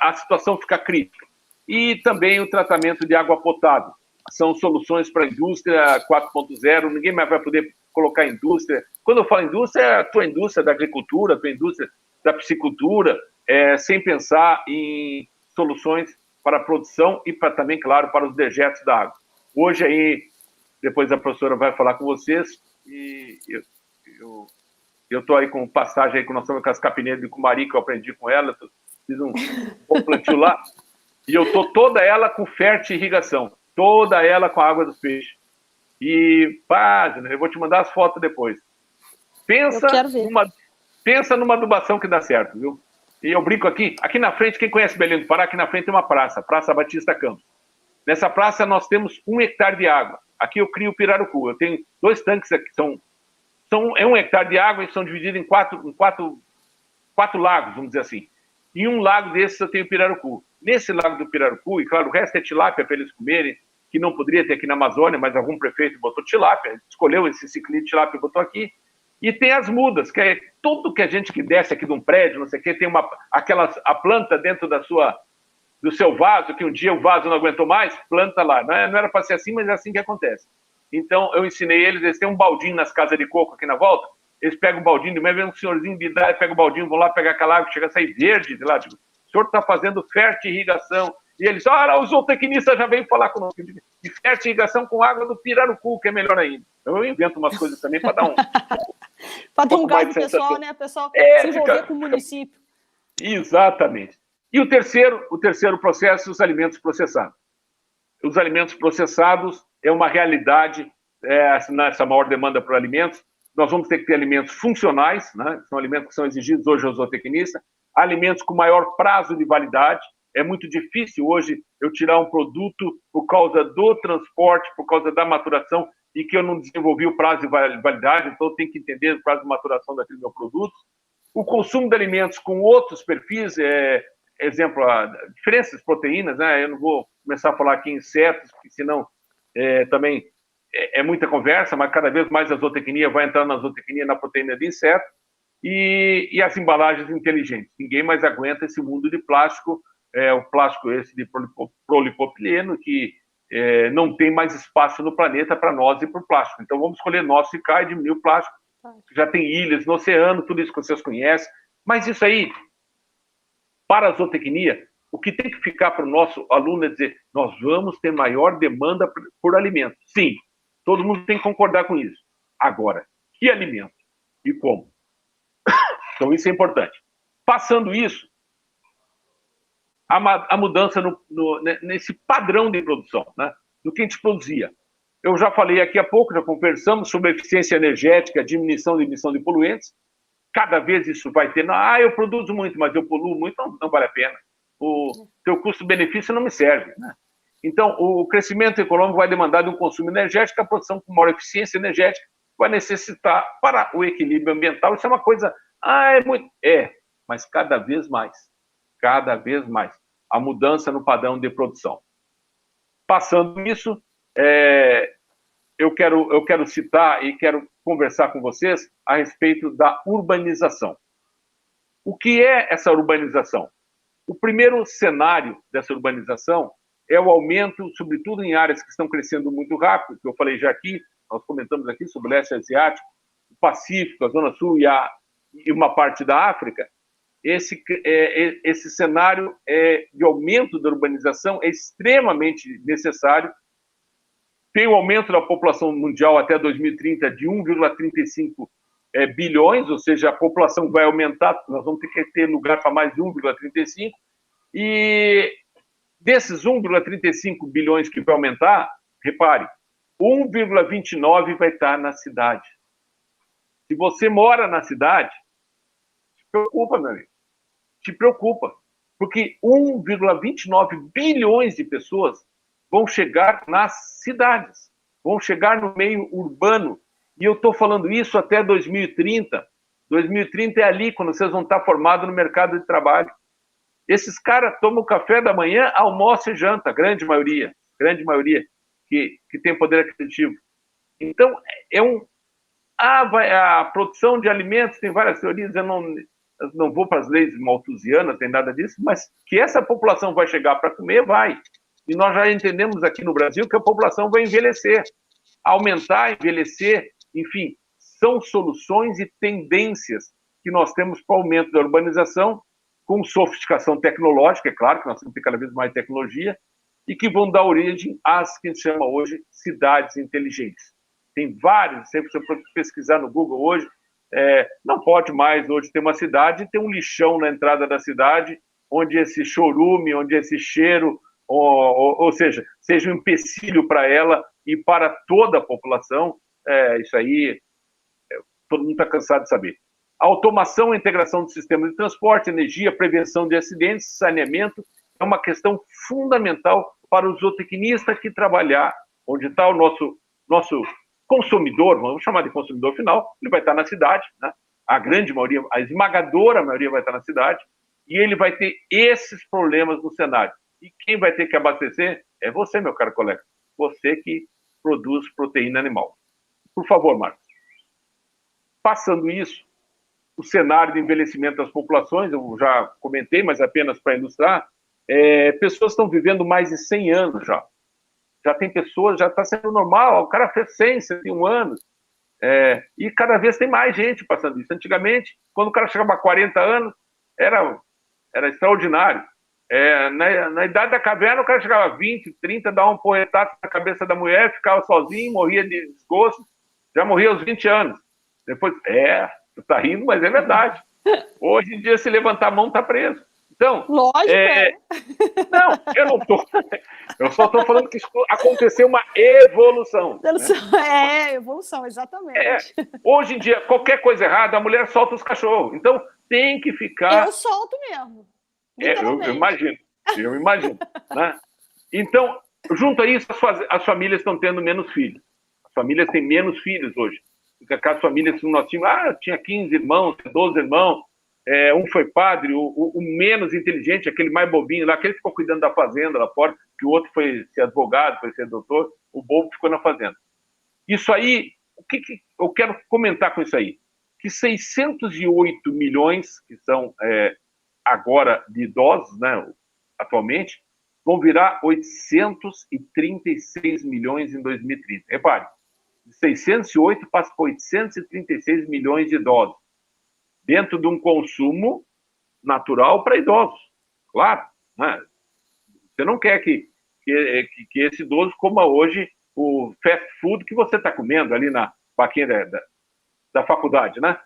a situação fica crítica. E também o tratamento de água potável. São soluções para a indústria 4.0, ninguém mais vai poder colocar indústria. Quando eu falo indústria, é a tua indústria da agricultura, a tua indústria da piscicultura, sem pensar em soluções para a produção e também, claro, para os dejetos da água. Hoje aí, depois a professora vai falar com vocês, e eu estou aí com passagem aí com as capineiras de Cumari, que eu aprendi com ela, fiz um bom plantio lá, e eu estou toda ela com fértil irrigação, toda ela com a água dos peixes. E, eu vou te mandar as fotos depois. Pensa numa adubação que dá certo, viu? E eu brinco aqui na frente, quem conhece Belém do Pará, aqui na frente tem uma praça, Praça Batista Campos. Nessa praça nós temos 1 hectare de água. Aqui eu crio pirarucu. Eu tenho 2 tanques aqui, é 1 hectare de água e são divididos em quatro lagos, vamos dizer assim. Em um lago desses eu tenho pirarucu. Nesse lago do pirarucu, e claro, o resto é tilápia para eles comerem, que não poderia ter aqui na Amazônia, mas algum prefeito botou tilápia, escolheu esse ciclino de tilápia e botou aqui. E tem as mudas, que é tudo que a gente que desce aqui de um prédio, não sei o quê, tem a planta dentro do seu vaso, que um dia o vaso não aguentou mais, planta lá. Não era para ser assim, mas é assim que acontece. Então, eu ensinei eles têm um baldinho nas casas de coco aqui na volta, eles pegam o baldinho, de manhã vem um senhorzinho de idade, pega o baldinho, vão lá pegar aquela água, chega a sair verde de lá. Digo, o senhor está fazendo fértil irrigação. E eles, os zootecnistas já veio falar conosco, de fértil irrigação com água do pirarucu, que é melhor ainda. Eu invento umas coisas também para dar um... para ter um gás do pessoal, né? O pessoal se envolver com o município. Exatamente. E o terceiro processo, os alimentos processados. Os alimentos processados é uma realidade, nessa maior demanda por alimentos. Nós vamos ter que ter alimentos funcionais, né? São alimentos que são exigidos hoje aos zootecnistas, alimentos com maior prazo de validade. É muito difícil hoje eu tirar um produto por causa do transporte, por causa da maturação, e que eu não desenvolvi o prazo de validade, então eu tenho que entender o prazo de maturação daquele meu produto. O consumo de alimentos com outros perfis, exemplo, diferenças de proteínas, né? Eu não vou começar a falar aqui em insetos, porque senão também é muita conversa, mas cada vez mais a zootecnia vai entrar na zootecnia, na proteína de inseto, e as embalagens inteligentes. Ninguém mais aguenta esse mundo de plástico, o plástico esse de polipropileno, que não tem mais espaço no planeta para nós e para o plástico. Então vamos escolher nós ficar e diminuir o plástico. Já tem ilhas no oceano, tudo isso que vocês conhecem. Mas isso aí, para a zootecnia, o que tem que ficar para o nosso aluno é dizer, nós vamos ter maior demanda por alimento. Sim, todo mundo tem que concordar com isso. Agora, que alimento e como? Então isso é importante. Passando isso, a mudança nesse padrão de produção, né? Do que a gente produzia. Eu já falei aqui há pouco, já conversamos sobre eficiência energética, diminuição de emissão de poluentes. Cada vez isso vai ter. Eu produzo muito, mas eu poluo muito, não vale a pena. O teu custo-benefício não me serve, né? Então, o crescimento econômico vai demandar de um consumo energético, a produção com maior eficiência energética vai necessitar, para o equilíbrio ambiental, isso é uma coisa... mas cada vez mais. Cada vez mais. A mudança no padrão de produção. Passando isso, eu quero citar e quero conversar com vocês a respeito da urbanização. O que é essa urbanização? O primeiro cenário dessa urbanização é o aumento, sobretudo em áreas que estão crescendo muito rápido, que eu falei já aqui, nós comentamos aqui sobre o leste asiático, o Pacífico, a Zona Sul e uma parte da África. Esse cenário de aumento da urbanização é extremamente necessário. Tem o aumento da população mundial até 2030 de 1,35 bilhões, ou seja, a população vai aumentar, nós vamos ter que ter lugar para mais de 1,35, e desses 1,35 bilhões que vai aumentar, repare, 1,29 vai estar na cidade. Se você mora na cidade, te preocupa, meu amigo, te preocupa, porque 1,29 bilhões de pessoas vão chegar nas cidades, vão chegar no meio urbano. E eu estou falando isso até 2030. 2030 é ali, quando vocês vão estar formados no mercado de trabalho. Esses caras tomam café da manhã, almoço e janta, grande maioria que tem poder aquisitivo. Então, a produção de alimentos tem várias teorias, eu não vou para as leis malthusianas, tem nada disso, mas que essa população vai chegar para comer, vai. E nós já entendemos aqui no Brasil que a população vai envelhecer. Aumentar, envelhecer, enfim, são soluções e tendências que nós temos para o aumento da urbanização, com sofisticação tecnológica, é claro que nós temos que ter cada vez mais tecnologia, e que vão dar origem às que a gente chama hoje cidades inteligentes. Tem vários, se você pesquisar no Google hoje, não pode mais hoje ter uma cidade e ter um lixão na entrada da cidade, onde esse chorume, onde esse cheiro, ou seja um empecilho para ela e para toda a população. Isso aí, todo mundo está cansado de saber. A automação e integração do sistema de transporte, energia, prevenção de acidentes, saneamento, é uma questão fundamental para o zootecnista que trabalhar, onde está o nosso consumidor, vamos chamar de consumidor final, ele vai estar na cidade, né? A grande maioria, a esmagadora maioria vai estar na cidade, e ele vai ter esses problemas no cenário. E quem vai ter que abastecer é você, meu caro colega, você que produz proteína animal. Por favor, Marcos. Passando isso, o cenário de envelhecimento das populações, eu já comentei, mas apenas para ilustrar, pessoas estão vivendo mais de 100 anos já. Já tem pessoas, já está sendo normal, o cara fez 100, 101 anos, e cada vez tem mais gente passando isso. Antigamente, quando o cara chegava a 40 anos, era extraordinário. Na idade da caverna, o cara chegava a 20, 30, dava um porretaço na cabeça da mulher, ficava sozinho, morria de desgosto, já morria aos 20 anos. Depois, tu tá rindo, mas é verdade. Hoje em dia, se levantar a mão, tá preso. Então, lógico, não, eu não tô. Eu só estou falando que aconteceu uma evolução. Evolução, exatamente. Hoje em dia, qualquer coisa errada, a mulher solta os cachorros. Então, tem que ficar... Eu solto mesmo. Eu imagino. Eu imagino, né? Então, junto a isso, as famílias estão tendo menos filhos. As famílias têm menos filhos hoje. Porque aquelas famílias que nós tínhamos, tinha 15 irmãos, 12 irmãos, um foi padre, o menos inteligente, aquele mais bobinho lá, aquele que ficou cuidando da fazenda lá fora, que o outro foi ser advogado, foi ser doutor, o bobo ficou na fazenda. Isso aí, o que eu quero comentar com isso aí? Que 608 milhões, que são agora de idosos, né, atualmente, vão virar 836 milhões em 2030. Repare, de 608 passa para 836 milhões de idosos, dentro de um consumo natural para idosos. Claro, né? Você não quer que esse idoso coma hoje o fast food que você está comendo ali na vaquinha da faculdade, né?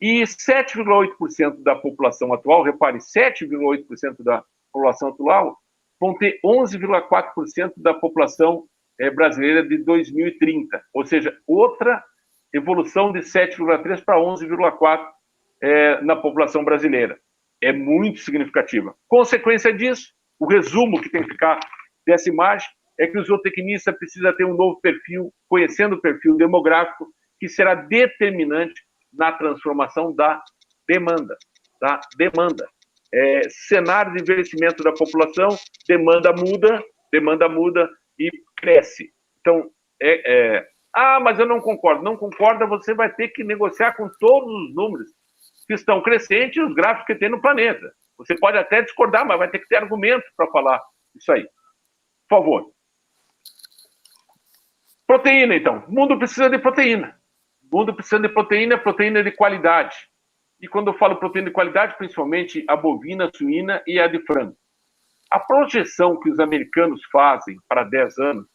E 7,8% da população atual, repare, 7,8% da população atual vão ter 11,4% da população brasileira de 2030. Ou seja, outra evolução de 7,3% para 11,4% na população brasileira. É muito significativa. Consequência disso, o resumo que tem que ficar dessa imagem é que o zootecnista precisa ter um novo perfil, conhecendo o perfil demográfico, que será determinante na transformação da demanda. Cenário de envelhecimento da população, demanda muda e cresce. Então, mas eu não concordo. Não concorda, você vai ter que negociar com todos os números que estão crescentes e os gráficos que tem no planeta. Você pode até discordar, mas vai ter que ter argumento para falar isso aí. Por favor. Proteína, então. O mundo precisa de proteína. O mundo precisa de proteína de qualidade. E quando eu falo proteína de qualidade, principalmente a bovina, a suína e a de frango. A projeção que os americanos fazem para 10 anos,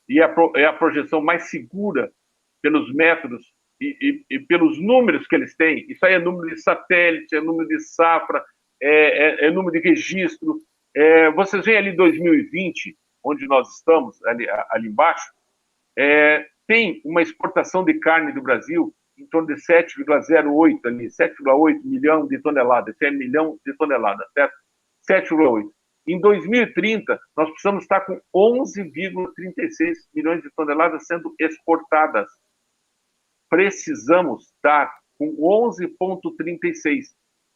e é a projeção mais segura pelos métodos e pelos números que eles têm, isso aí é número de satélite, é número de safra, é número de registro. Vocês veem ali 2020, onde nós estamos, ali embaixo, tem uma exportação de carne do Brasil em torno de 7,8 milhão de toneladas, esse é milhão de toneladas, certo? 7,8. Em 2030, nós precisamos estar com 11,36 milhões de toneladas sendo exportadas. Precisamos estar com 11,36.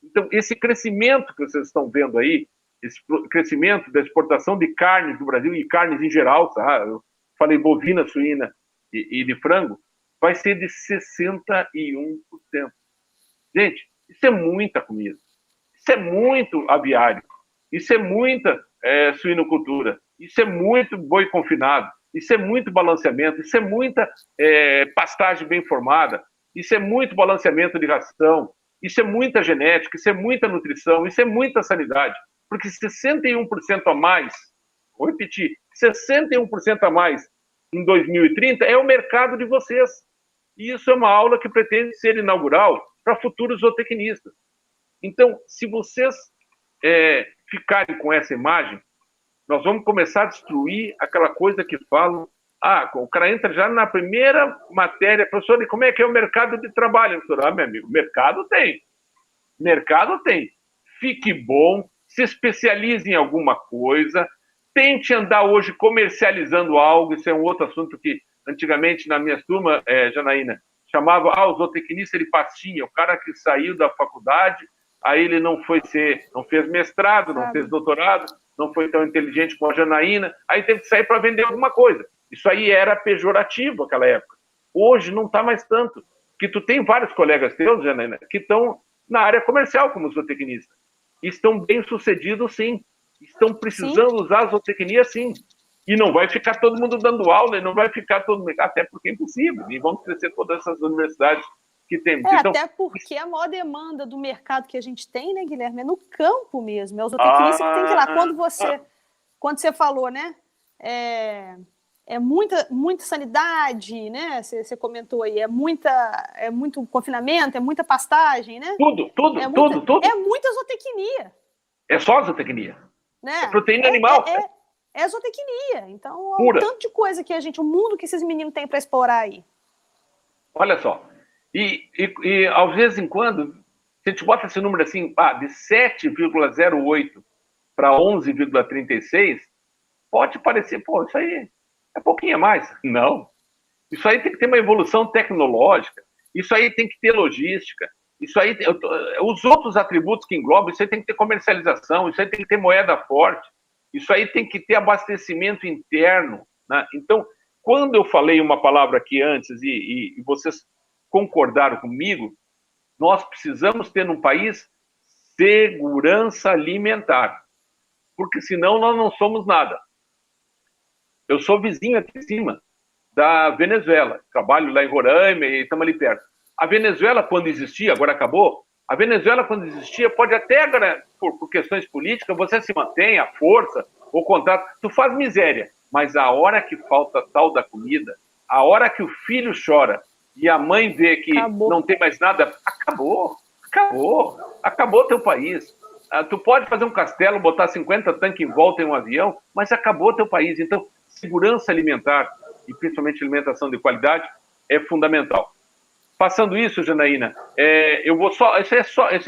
Então, esse crescimento que vocês estão vendo aí, esse crescimento da exportação de carnes do Brasil, e carnes em geral, tá? Eu falei bovina, suína e de frango, vai ser de 61%. Gente, isso é muita comida. Isso é muito aviário. Isso é muita suinocultura. Isso é muito boi confinado. Isso é muito balanceamento. Isso é muita pastagem bem formada. Isso é muito balanceamento de ração. Isso é muita genética. Isso é muita nutrição. Isso é muita sanidade. Porque 61% a mais, vou repetir, 61% a mais em 2030 é o mercado de vocês. E isso é uma aula que pretende ser inaugural para futuros zootecnistas. Então, se vocês ficarem com essa imagem, nós vamos começar a destruir aquela coisa que falam. O cara entra já na primeira matéria. Professor, como é que é o mercado de trabalho? Professor, meu amigo, mercado tem. Mercado tem. Fique bom, se especialize em alguma coisa, tente andar hoje comercializando algo. Isso é um outro assunto que antigamente na minha turma, Janaína, chamava o zootecnista de pastinha, o cara que saiu da faculdade, aí ele não fez mestrado, não fez doutorado, não foi tão inteligente como a Janaína, aí teve que sair para vender alguma coisa. Isso aí era pejorativo naquela época. Hoje não está mais tanto. Que tu tem vários colegas teus, Janaína, que estão na área comercial como zootecnista. E estão bem sucedidos, sim. Estão precisando usar a zootecnia, sim. E não vai ficar todo mundo dando aula, e não vai ficar todo mundo... Até porque é impossível. E vão crescer todas essas universidades que temos. Então, até porque a maior demanda do mercado que a gente tem, né, Guilherme, é no campo mesmo. É o zootecnista que tem que ir lá. Quando você falou, né? Muita sanidade, né? Você comentou aí, é muito confinamento, é muita pastagem, né? Tudo. É muita zootecnia. É só zootecnia. Né? É proteína animal. É zootecnia. Então, é um tanto de coisa que o mundo que esses meninos têm para explorar aí. Olha só. E às vezes em quando, se a gente bota esse número assim, de 7,08 para 11,36, pode parecer, pô, isso aí é pouquinho a mais. Não. Isso aí tem que ter uma evolução tecnológica, isso aí tem que ter logística, isso aí, os outros atributos que englobam, isso aí tem que ter comercialização, isso aí tem que ter moeda forte, isso aí tem que ter abastecimento interno, né? Então, quando eu falei uma palavra aqui antes e vocês concordaram comigo, nós precisamos ter num país segurança alimentar, porque senão nós não somos nada. Eu sou vizinho aqui em cima da Venezuela, trabalho lá em Roraima e estamos ali perto. A Venezuela, quando existia, agora acabou, a Venezuela, quando existia, pode até, por questões políticas, você se mantém, a força, o contrato, tu faz miséria, mas a hora que falta tal da comida, a hora que o filho chora e a mãe vê que não tem mais nada, acabou teu país. Tu pode fazer um castelo, botar 50 tanques em volta em um avião, mas acabou teu país. Então, segurança alimentar, e principalmente alimentação de qualidade, é fundamental. Passando isso, Janaína, eu vou só, isso é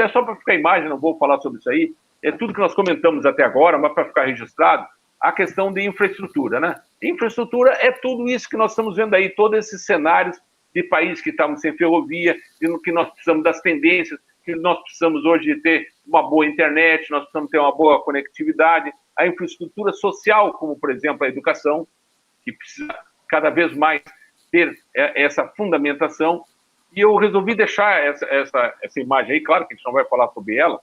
só para ficar imagem, não vou falar sobre isso aí, é tudo que nós comentamos até agora, mas para ficar registrado, a questão de infraestrutura, né? Infraestrutura é tudo isso que nós estamos vendo aí, todos esses cenários de países que estavam sem ferrovia, que nós precisamos das tendências, que nós precisamos hoje de ter uma boa internet, nós precisamos ter uma boa conectividade, a infraestrutura social, como, por exemplo, a educação, que precisa cada vez mais ter essa fundamentação. E eu resolvi deixar essa imagem aí, claro que a gente não vai falar sobre ela,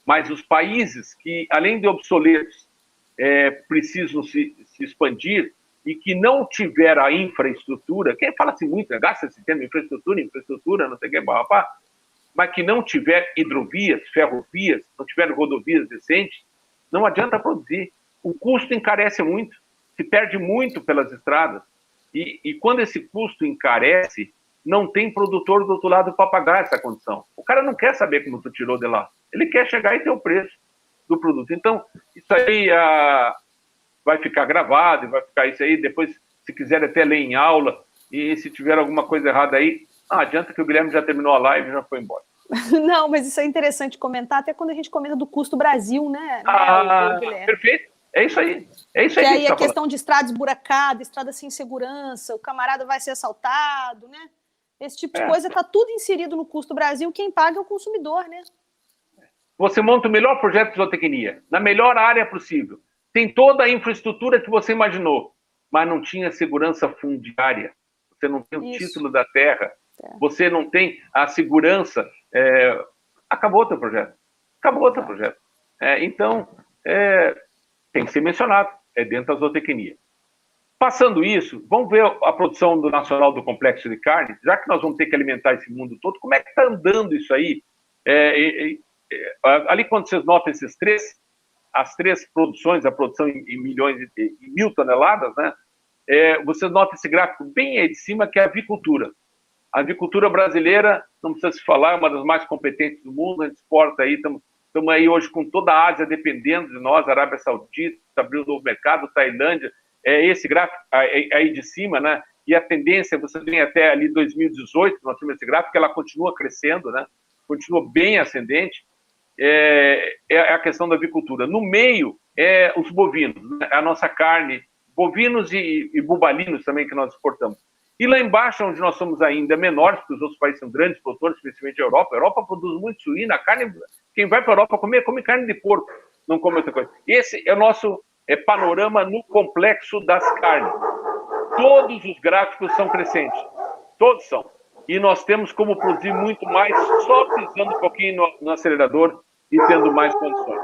mas os países que, além de obsoletos, precisam se expandir e que não tiver a infraestrutura, quem fala-se muito, né? Gasta esse termo, infraestrutura, não sei o que, mas que não tiver hidrovias, ferrovias, não tiver rodovias decentes, não adianta produzir. O custo encarece muito, se perde muito pelas estradas. E quando esse custo encarece, não tem produtor do outro lado para pagar essa condição. O cara não quer saber como tu tirou de lá. Ele quer chegar e ter o preço do produto. Então, isso aí vai ficar gravado, vai ficar isso aí. Depois, se quiser até ler em aula, e se tiver alguma coisa errada aí, não adianta que o Guilherme já terminou a live e já foi embora. Não, mas isso é interessante comentar, até quando a gente comenta do custo Brasil, né? Guilherme? Perfeito. É isso aí. É isso aí. Que aí a questão de estrada esburacada, estrada sem segurança, o camarada vai ser assaltado, né? Esse tipo de coisa está tudo inserido no custo Brasil, quem paga é o consumidor, né? Você monta o melhor projeto de zootecnia, na melhor área possível. Tem toda a infraestrutura que você imaginou, mas não tinha segurança fundiária. Você não tem o título da terra, você não tem a segurança. Acabou o teu projeto. Acabou o teu projeto. Então, tem que ser mencionado. É dentro da zootecnia. Passando isso, vamos ver a produção do Nacional do Complexo de Carne, já que nós vamos ter que alimentar esse mundo todo, como é que está andando isso aí? Ali, quando vocês notam as três produções, a produção em milhões e 1.000 toneladas, né? Vocês notam esse gráfico bem aí de cima, que é a avicultura. A avicultura brasileira, não precisa se falar, é uma das mais competentes do mundo, a gente exporta aí, estamos aí hoje com toda a Ásia dependendo de nós, Arábia Saudita, abriu um novo mercado, Tailândia, esse gráfico aí de cima, né? E a tendência, você vem até ali 2018, nós temos esse gráfico, ela continua crescendo, né? Continua bem ascendente, a questão da avicultura. No meio, os bovinos, né? A nossa carne, bovinos e bubalinos também que nós exportamos. E lá embaixo, onde nós somos ainda menores, porque os outros países são grandes produtores, especialmente a Europa. A Europa produz muito suína, carne. Quem vai para a Europa comer, come carne de porco, não come outra coisa. Esse é o nosso panorama no complexo das carnes. Todos os gráficos são crescentes. Todos são. E nós temos como produzir muito mais, só pisando um pouquinho no acelerador e tendo mais condições.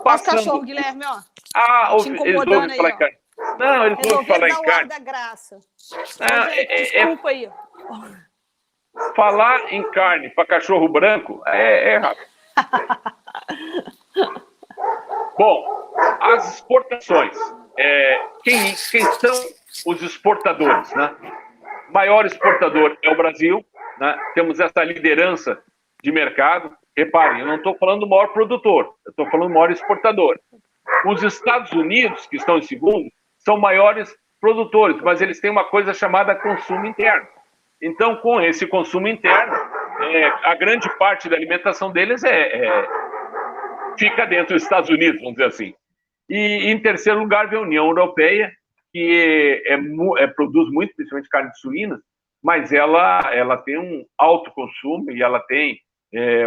Os cachorros, Guilherme, ó. Te incomodando aí, falar em carne. Não, eles vão falar em carne. Da graça. Desculpa aí. Falar em carne para cachorro branco é rápido. Bom, as exportações. Quem são os exportadores, né? O maior exportador é o Brasil, né? Temos essa liderança de mercado. Reparem, eu não estou falando do maior produtor, eu estou falando do maior exportador. Os Estados Unidos, que estão em segundo, são maiores produtores, mas eles têm uma coisa chamada consumo interno. Então, com esse consumo interno, a grande parte da alimentação deles fica dentro dos Estados Unidos, vamos dizer assim. E em terceiro lugar vem a União Europeia, que produz muito, principalmente carne de suína, mas ela tem um alto consumo e ela tem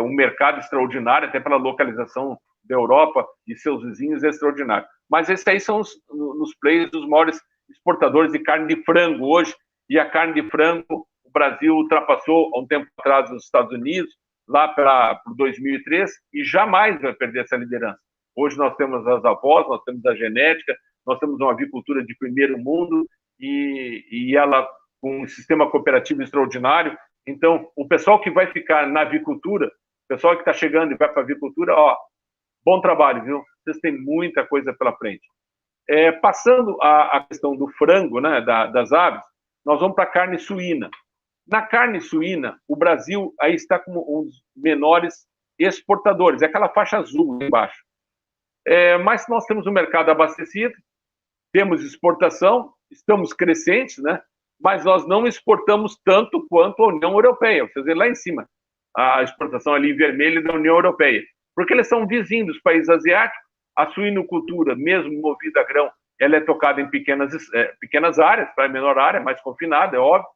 um mercado extraordinário, até pela localização da Europa e seus vizinhos, é extraordinário. Mas esses aí são os players dos maiores exportadores de carne de frango hoje, e a carne de frango, o Brasil ultrapassou há um tempo atrás os Estados Unidos, lá para 2003, e jamais vai perder essa liderança. Hoje nós temos as avós, nós temos a genética, nós temos uma avicultura de primeiro mundo, e ela com um sistema cooperativo extraordinário. Então, o pessoal que vai ficar na avicultura, o pessoal que está chegando e vai para a avicultura, bom trabalho, viu? Vocês têm muita coisa pela frente. Passando a questão do frango, né, das aves, nós vamos para a carne suína. Na carne suína, o Brasil aí está como um dos menores exportadores, é aquela faixa azul embaixo. Mas nós temos um mercado abastecido, temos exportação, estamos crescentes, né? Mas nós não exportamos tanto quanto a União Europeia. Vocês veem lá em cima, a exportação ali em vermelho da União Europeia. Porque eles são vizinhos dos países asiáticos. A suinocultura, mesmo movida a grão, ela é tocada em pequenas áreas, para menor área, mais confinada, é óbvio.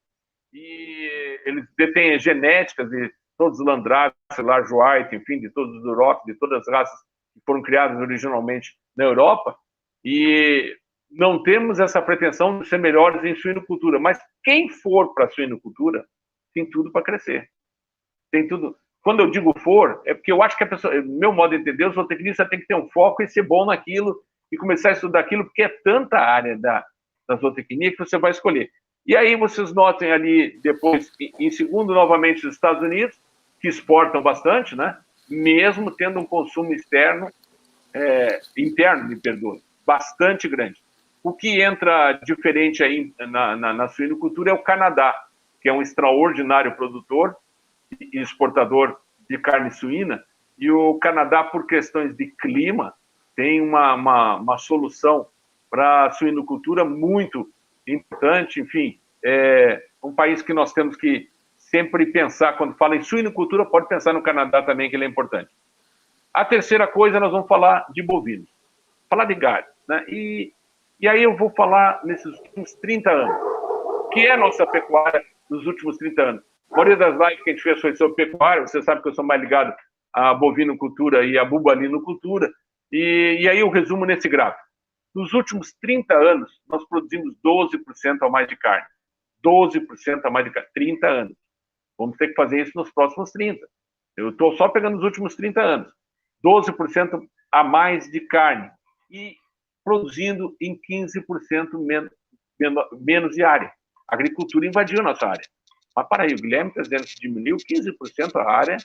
E eles detêm genéticas de todos os Landrace, Large White, enfim, de todos os Duroc, de todas as raças que foram criadas originalmente na Europa. E não temos essa pretensão de ser melhores em suinocultura, mas quem for para a suinocultura tem tudo para crescer. Tem tudo. Quando eu digo for, é porque eu acho que a pessoa, meu modo de entender, o zootecnista tem que ter um foco e ser bom naquilo e começar a estudar aquilo, porque é tanta área da zootecnia que você vai escolher. E aí vocês notem ali, depois, em segundo, novamente, os Estados Unidos, que exportam bastante, né? Mesmo tendo um consumo interno, me perdoe, bastante grande. O que entra diferente aí na suinocultura é o Canadá, que é um extraordinário produtor e exportador de carne suína, e o Canadá, por questões de clima, tem uma solução para a suinocultura muito importante. Enfim, é um país que nós temos que sempre pensar, quando fala em suinocultura, pode pensar no Canadá também, que ele é importante. A terceira coisa, nós vamos falar de bovinos, falar de gado, né? E aí eu vou falar nesses últimos 30 anos, que é a nossa pecuária nos últimos 30 anos. A maioria das lives que a gente fez foi sobre pecuária, você sabe que eu sou mais ligado à bovinocultura e à bubalinocultura, e aí eu resumo nesse gráfico. Nos últimos 30 anos, nós produzimos 12% a mais de carne. 12% a mais de carne, 30 anos. Vamos ter que fazer isso nos próximos 30. Eu estou só pegando os últimos 30 anos. 12% a mais de carne e produzindo em 15% menos de área. A agricultura invadiu a nossa área. Mas para aí, o Guilherme está dizendo que diminuiu 15% a área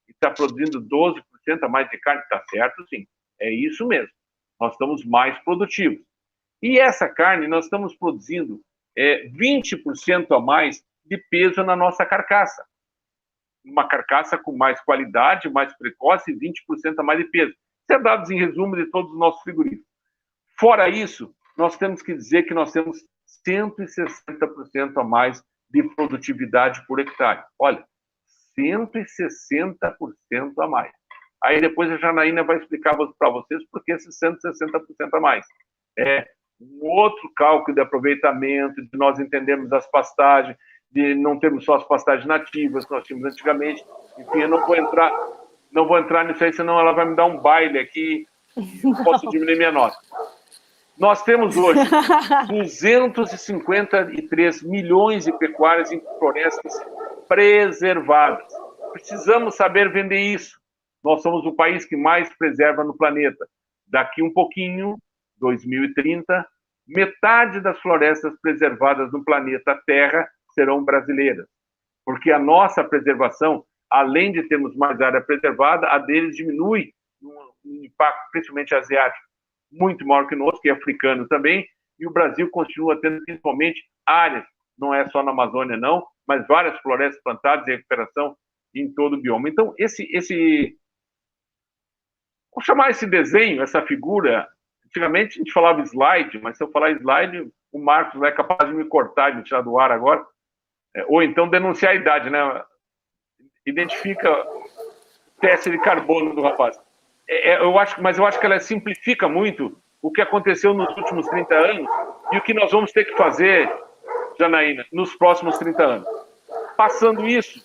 e está produzindo 12% a mais de carne. Está certo, sim. É isso mesmo. Nós estamos mais produtivos. E essa carne, nós estamos produzindo 20% a mais de peso na nossa carcaça. Uma carcaça com mais qualidade, mais precoce, e 20% a mais de peso. Isso é dados em resumo de todos os nossos frigoríficos. Fora isso, nós temos que dizer que nós temos 160% a mais de produtividade por hectare. Olha, 160% a mais. Aí depois a Janaína vai explicar para vocês por que esses 160% a mais. É um outro cálculo de aproveitamento, de nós entendermos as pastagens, de não termos só as pastagens nativas que nós tínhamos antigamente. Enfim, eu não vou entrar nisso aí, senão ela vai me dar um baile aqui e não posso diminuir minha nota. Nós temos hoje 253 milhões de pecuárias em florestas preservadas. Precisamos saber vender isso. Nós somos o país que mais preserva no planeta. Daqui um pouquinho, 2030, metade das florestas preservadas no planeta Terra serão brasileiras. Porque a nossa preservação, além de termos mais área preservada, a deles diminui um impacto, principalmente asiático, muito maior que o nosso, que é africano também, e o Brasil continua tendo principalmente áreas, não é só na Amazônia não, mas várias florestas plantadas e recuperação em todo o bioma. Então, vou chamar esse desenho, essa figura, antigamente a gente falava slide, mas se eu falar slide, o Marcos é capaz de me cortar e me tirar do ar agora, ou então denunciar a idade, né? Identifica o teste de carbono do rapaz. mas eu acho que ela simplifica muito o que aconteceu nos últimos 30 anos e o que nós vamos ter que fazer, Janaína, nos próximos 30 anos. Passando isso,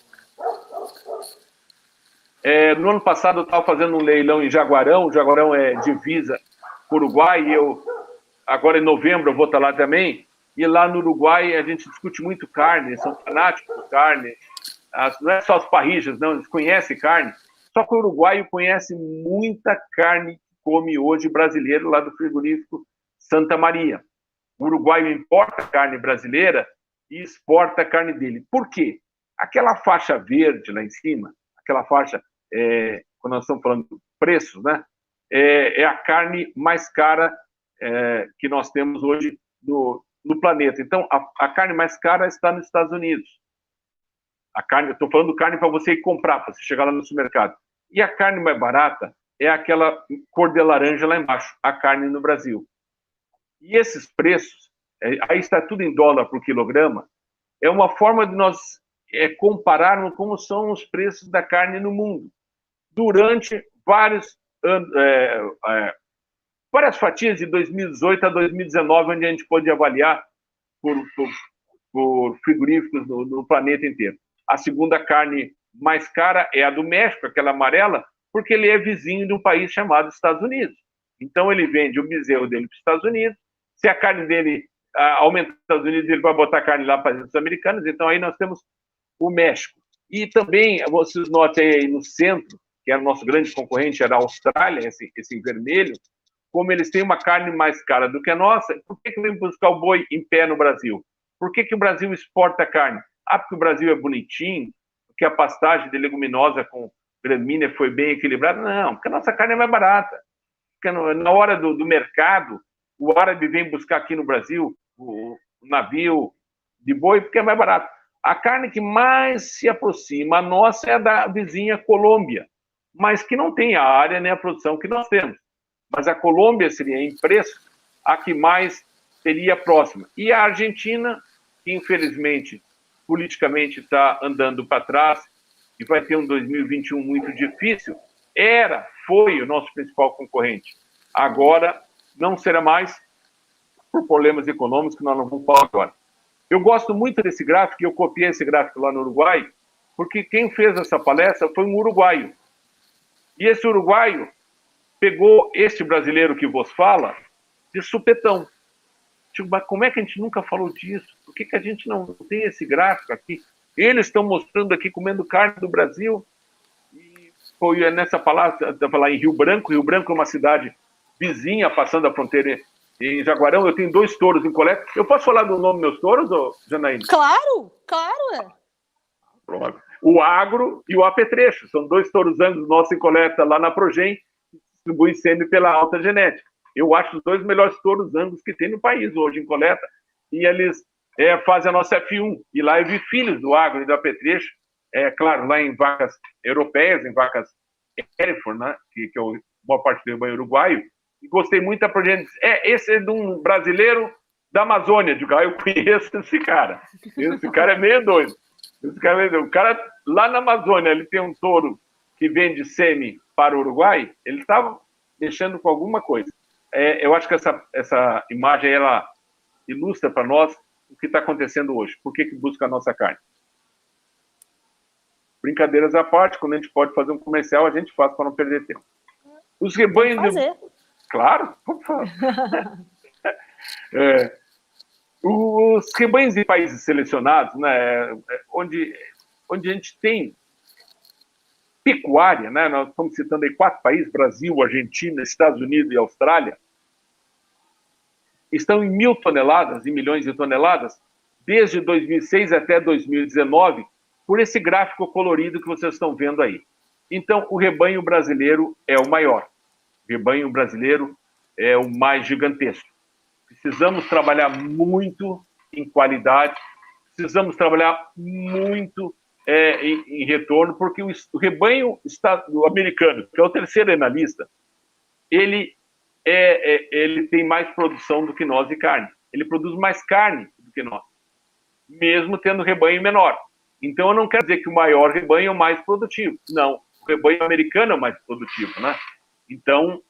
no ano passado eu estava fazendo um leilão em Jaguarão. Jaguarão é divisa com o Uruguai, e agora em novembro eu vou estar lá também. E lá no Uruguai a gente discute muito carne, são fanáticos por carne. Não é só os parrillas, não, eles conhecem carne. Só que o uruguaio conhece muita carne que come hoje brasileiro lá do frigorífico Santa Maria. O uruguaio importa carne brasileira e exporta a carne dele. Por quê? Aquela faixa verde lá em cima, aquela faixa, quando nós estamos falando de preços, né? É a carne mais cara que nós temos hoje no planeta. Então, a carne mais cara está nos Estados Unidos. A carne, eu estou falando carne para você ir comprar, para você chegar lá no supermercado. E a carne mais barata é aquela cor de laranja lá embaixo, a carne no Brasil. E esses preços, aí está tudo em dólar por quilograma, é uma forma de nós compararmos como são os preços da carne no mundo. Durante vários anos, várias fatias de 2018 a 2019, onde a gente pôde avaliar por frigoríficos no planeta inteiro. A segunda carne mais cara é a do México, aquela amarela, porque ele é vizinho de um país chamado Estados Unidos. Então, ele vende o bezerro dele para os Estados Unidos. Se a carne dele aumenta nos Estados Unidos, ele vai botar a carne lá para os americanos. Então, aí nós temos o México. E também, vocês notem aí no centro, que era o nosso grande concorrente, era a Austrália, esse vermelho, como eles têm uma carne mais cara do que a nossa. Por que vem buscar o boi em pé no Brasil? Por que o Brasil exporta carne? Porque o Brasil é bonitinho, porque a pastagem de leguminosa com gramínea foi bem equilibrada? Não, porque a nossa carne é mais barata. Porque na hora do mercado, o árabe vem buscar aqui no Brasil o navio de boi porque é mais barato. A carne que mais se aproxima a nossa é a da vizinha Colômbia, mas que não tem a área nem a produção que nós temos. Mas a Colômbia seria, em preço, a que mais seria próxima. E a Argentina, que infelizmente politicamente está andando para trás e vai ter um 2021 muito difícil, foi o nosso principal concorrente. Agora não será mais por problemas econômicos que nós não vamos falar agora. Eu gosto muito desse gráfico, e eu copiei esse gráfico lá no Uruguai, porque quem fez essa palestra foi um uruguaio. E esse uruguaio pegou este brasileiro que vos fala de supetão. Tipo, mas como é que a gente nunca falou disso? Por que a gente não tem esse gráfico aqui? Eles estão mostrando aqui comendo carne do Brasil. E foi nessa palavra, falar em Rio Branco. Rio Branco é uma cidade vizinha, passando a fronteira em Jaguarão. Eu tenho 2 touros em coleta. Eu posso falar do nome dos meus touros, Janaína? Claro, claro. Pronto. O Agro e o Apetrecho. São 2 touros angus nossos em coleta lá na Progem, que distribuem sêmen pela alta genética. Eu acho os 2 melhores touros angus que tem no país hoje em coleta, e eles fazem a nossa F1. E lá eu vi filhos do Agro e do Apetrecho, claro, lá em vacas europeias, em vacas Hereford, né, que é a maior parte do rebanho uruguaio, e gostei muito da progênie. Esse é de um brasileiro da Amazônia, de eu conheço esse cara. Esse cara é meio doido. O cara, lá na Amazônia, ele tem um touro que vende sêmen para o Uruguai, ele estava mexendo com alguma coisa. Eu acho que essa imagem ela ilustra para nós o que está acontecendo hoje. Por que busca a nossa carne? Brincadeiras à parte, quando a gente pode fazer um comercial, a gente faz para não perder tempo. Os rebanhos... Claro, por favor. Os rebanhos de países selecionados, né, onde a gente tem pecuária, né, nós estamos citando aí 4 países, Brasil, Argentina, Estados Unidos e Austrália, estão em 1.000 toneladas, em milhões de toneladas, desde 2006 até 2019, por esse gráfico colorido que vocês estão vendo aí. Então, o rebanho brasileiro é o maior. O rebanho brasileiro é o mais gigantesco. Precisamos trabalhar muito em qualidade, precisamos trabalhar muito em retorno, porque o rebanho americano, que é o terceiro na lista, ele tem mais produção do que nós de carne. Ele produz mais carne do que nós, mesmo tendo rebanho menor. Então, eu não quero dizer que o maior rebanho é o mais produtivo. Não, o rebanho americano é o mais produtivo, né? Então,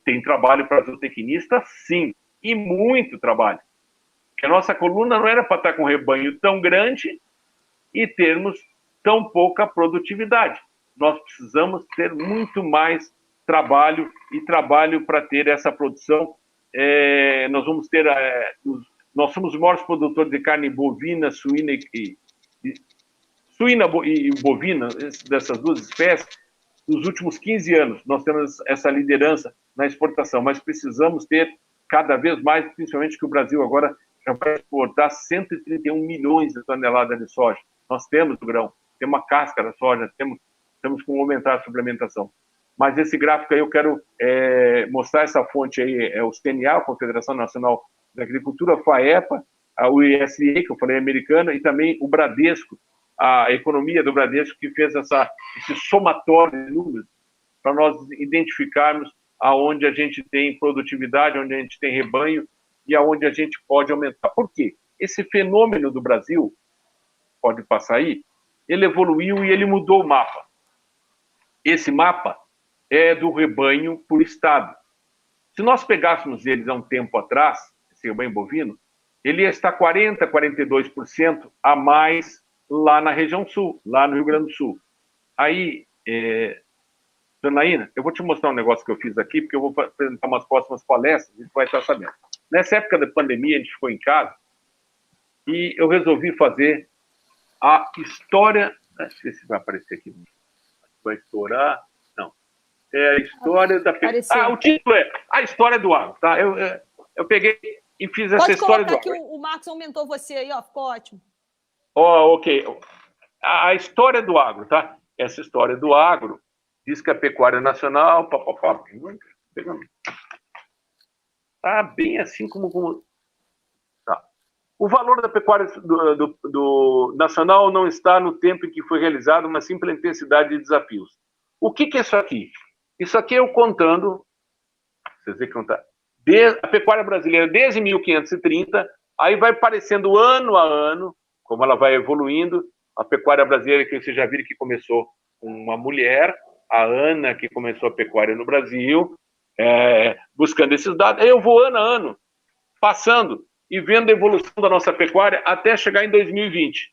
tem trabalho para zootecnista, sim, e muito trabalho. Porque a nossa coluna não era para estar com um rebanho tão grande e termos tão pouca produtividade. Nós precisamos ter muito mais trabalho e trabalho para ter essa produção. Nós somos os maiores produtores de carne bovina, suína e bovina, dessas duas espécies, nos últimos 15 anos. Nós temos essa liderança na exportação, mas precisamos ter cada vez mais, principalmente que o Brasil agora já vai exportar 131 milhões de toneladas de soja. Nós temos o grão, temos uma casca da soja, temos como aumentar a suplementação. Mas esse gráfico aí eu quero mostrar essa fonte aí, é o CNA, a Confederação Nacional da Agricultura, a FAEPA, a USDA, que eu falei americana, e também o Bradesco, a economia do Bradesco, que fez esse somatório de números para nós identificarmos aonde a gente tem produtividade, onde a gente tem rebanho e aonde a gente pode aumentar. Por quê? Esse fenômeno do Brasil, pode passar aí, ele evoluiu e ele mudou o mapa. Esse mapa é do rebanho por estado. Se nós pegássemos eles há um tempo atrás, esse rebanho bovino, ele ia estar 40%, 42% a mais lá na região sul, lá no Rio Grande do Sul. Aí, Janaína, eu vou te mostrar um negócio que eu fiz aqui, porque eu vou apresentar umas próximas palestras, a gente vai estar sabendo. Nessa época da pandemia, a gente ficou em casa e eu resolvi fazer a história... Deixa eu ver se vai aparecer aqui. Vai estourar... Não. É a história da... o título é A História do Agro, tá? Eu peguei e fiz essa história do agro. Pode colocar que o Marcos aumentou você aí, ó, ficou ótimo. Ok. A história do agro, tá? Essa história do agro diz que a pecuária nacional... Tá bem assim como... Tá. O valor da pecuária do nacional não está no tempo em que foi realizado, mas sim pela intensidade de desafios. O que é isso aqui? Isso aqui é eu contando... Vocês veem que não tá... A pecuária brasileira desde 1530, aí vai aparecendo ano a ano, como ela vai evoluindo. A pecuária brasileira, que vocês já viram que começou com uma mulher, a Ana, que começou a pecuária no Brasil, buscando esses dados. Aí eu vou ano a ano, passando e vendo a evolução da nossa pecuária até chegar em 2020.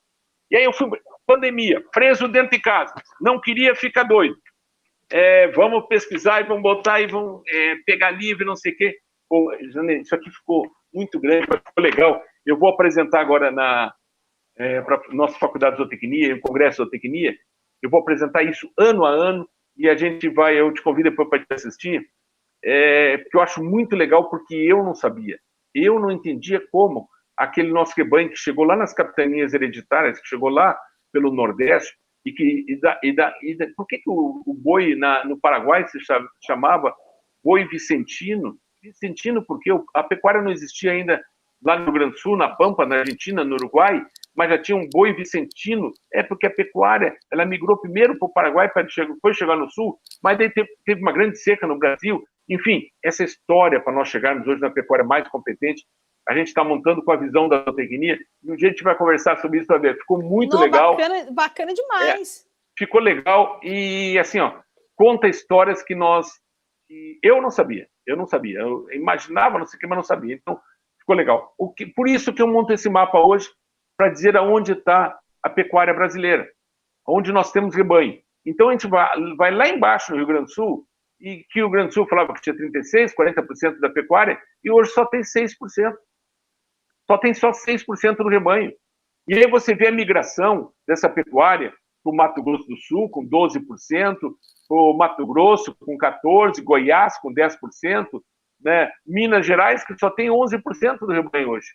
E aí eu fui, pandemia, preso dentro de casa, não queria ficar doido. Vamos pesquisar e vamos botar e vamos pegar livre, não sei o quê. Pô, isso aqui ficou muito grande, ficou legal. Eu vou apresentar agora para a nossa faculdade de zootecnia, o Congresso de Zootecnia, eu vou apresentar isso ano a ano e eu te convido depois para te assistir, porque eu acho muito legal, porque eu não sabia. Eu não entendia como aquele nosso rebanho que chegou lá nas capitanias hereditárias, que chegou lá pelo Nordeste, por que o boi no Paraguai se chamava boi vicentino? Vicentino porque a pecuária não existia ainda lá no Rio Grande do Sul, na Pampa, na Argentina, no Uruguai, mas já tinha um boi vicentino, porque a pecuária ela migrou primeiro para o Paraguai, depois chegar no Sul, mas daí teve uma grande seca no Brasil. Enfim, essa história para nós chegarmos hoje na pecuária mais competente, a gente está montando com a visão da zootecnia, e um dia a gente vai conversar sobre isso, ficou muito legal. Bacana demais. Ficou legal e, assim, conta histórias que eu não sabia. Eu imaginava, não sei o que, mas não sabia. Então, ficou legal. Por isso que eu monto esse mapa hoje, para dizer aonde está a pecuária brasileira, onde nós temos rebanho. Então, a gente vai lá embaixo no Rio Grande do Sul, e que o Rio Grande do Sul falava que tinha 36%, 40% da pecuária, e hoje só tem 6%. Só tem 6% do rebanho. E aí você vê a migração dessa pecuária para o Mato Grosso do Sul, com 12%, o Mato Grosso com 14%, Goiás com 10%, né? Minas Gerais, que só tem 11% do rebanho hoje.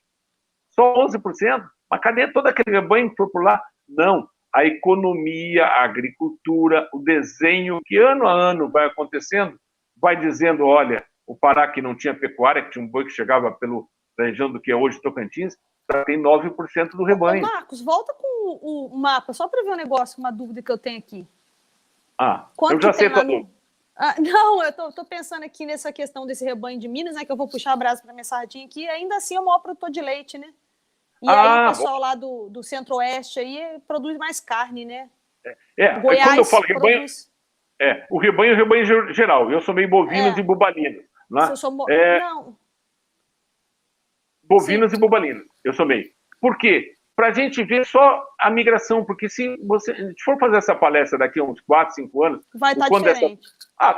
Só 11%. Mas cadê todo aquele rebanho que foi por lá? Não. A economia, a agricultura, o desenho que ano a ano vai acontecendo, vai dizendo, olha, o Pará que não tinha pecuária, que tinha um boi que chegava pela região do que é hoje Tocantins, já tem 9% do rebanho. Ô, Marcos, volta com o mapa, só para ver um negócio, uma dúvida que eu tenho aqui. Eu já sei tudo. Não, eu tô pensando aqui nessa questão desse rebanho de Minas, né, que eu vou puxar a brasa para minha sardinha aqui, ainda assim é o maior produtor de leite, né? E aí o pessoal lá do Centro-Oeste aí produz mais carne, né? Goiás quando eu falo rebanho, produz... O rebanho geral. Eu sou meio bovinos e bubalinos. Né? Não. Bovinos e bubalinos. Eu sou meio. Por quê? Para a gente ver só a migração, porque se a gente for fazer essa palestra daqui a uns 4, 5 anos... Vai estar diferente.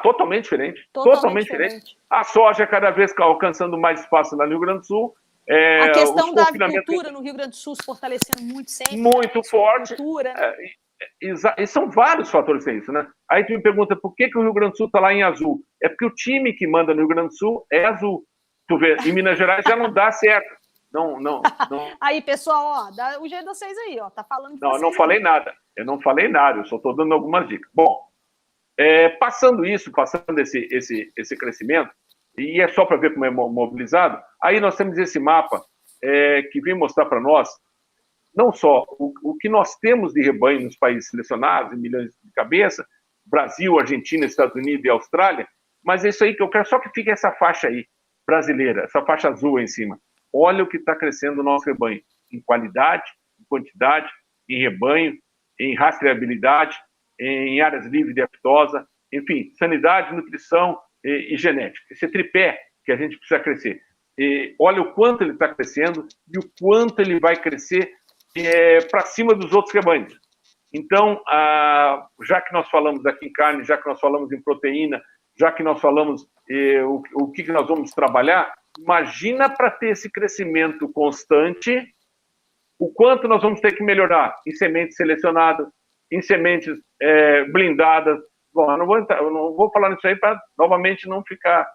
Totalmente diferente. Totalmente diferente. A soja cada vez alcançando mais espaço no Rio Grande do Sul. A questão da avicultura no Rio Grande do Sul se fortalecendo muito sempre. Muito forte. Cultura, né? E são vários fatores que isso, né? Aí tu me pergunta por que o Rio Grande do Sul está lá em azul. É porque o time que manda no Rio Grande do Sul é azul. Tu vê, em Minas Gerais já não dá certo. Não. Aí, pessoal, ó, dá o jeito de vocês aí, ó. Tá falando de vocês. Eu não falei nada. Eu não falei nada, eu só estou dando algumas dicas. Bom, passando esse crescimento, e é só para ver como é mobilizado, aí nós temos esse mapa que vem mostrar para nós não só o que nós temos de rebanho nos países selecionados, em milhões de cabeça, Brasil, Argentina, Estados Unidos e Austrália, mas é isso aí que eu quero, só que fique essa faixa aí, brasileira, essa faixa azul aí em cima. Olha o que está crescendo o nosso rebanho, em qualidade, em quantidade, em rebanho, em rastreabilidade, em áreas livres de aftosa, enfim, sanidade, nutrição e genética. Esse tripé que a gente precisa crescer. Olha o quanto ele está crescendo e o quanto ele vai crescer para cima dos outros rebanhos. Então, já que nós falamos aqui em carne, já que nós falamos em proteína, já que nós falamos o que nós vamos trabalhar, imagina para ter esse crescimento constante, o quanto nós vamos ter que melhorar em sementes selecionadas, em sementes blindadas. Bom, eu não vou falar nisso aí para novamente não ficar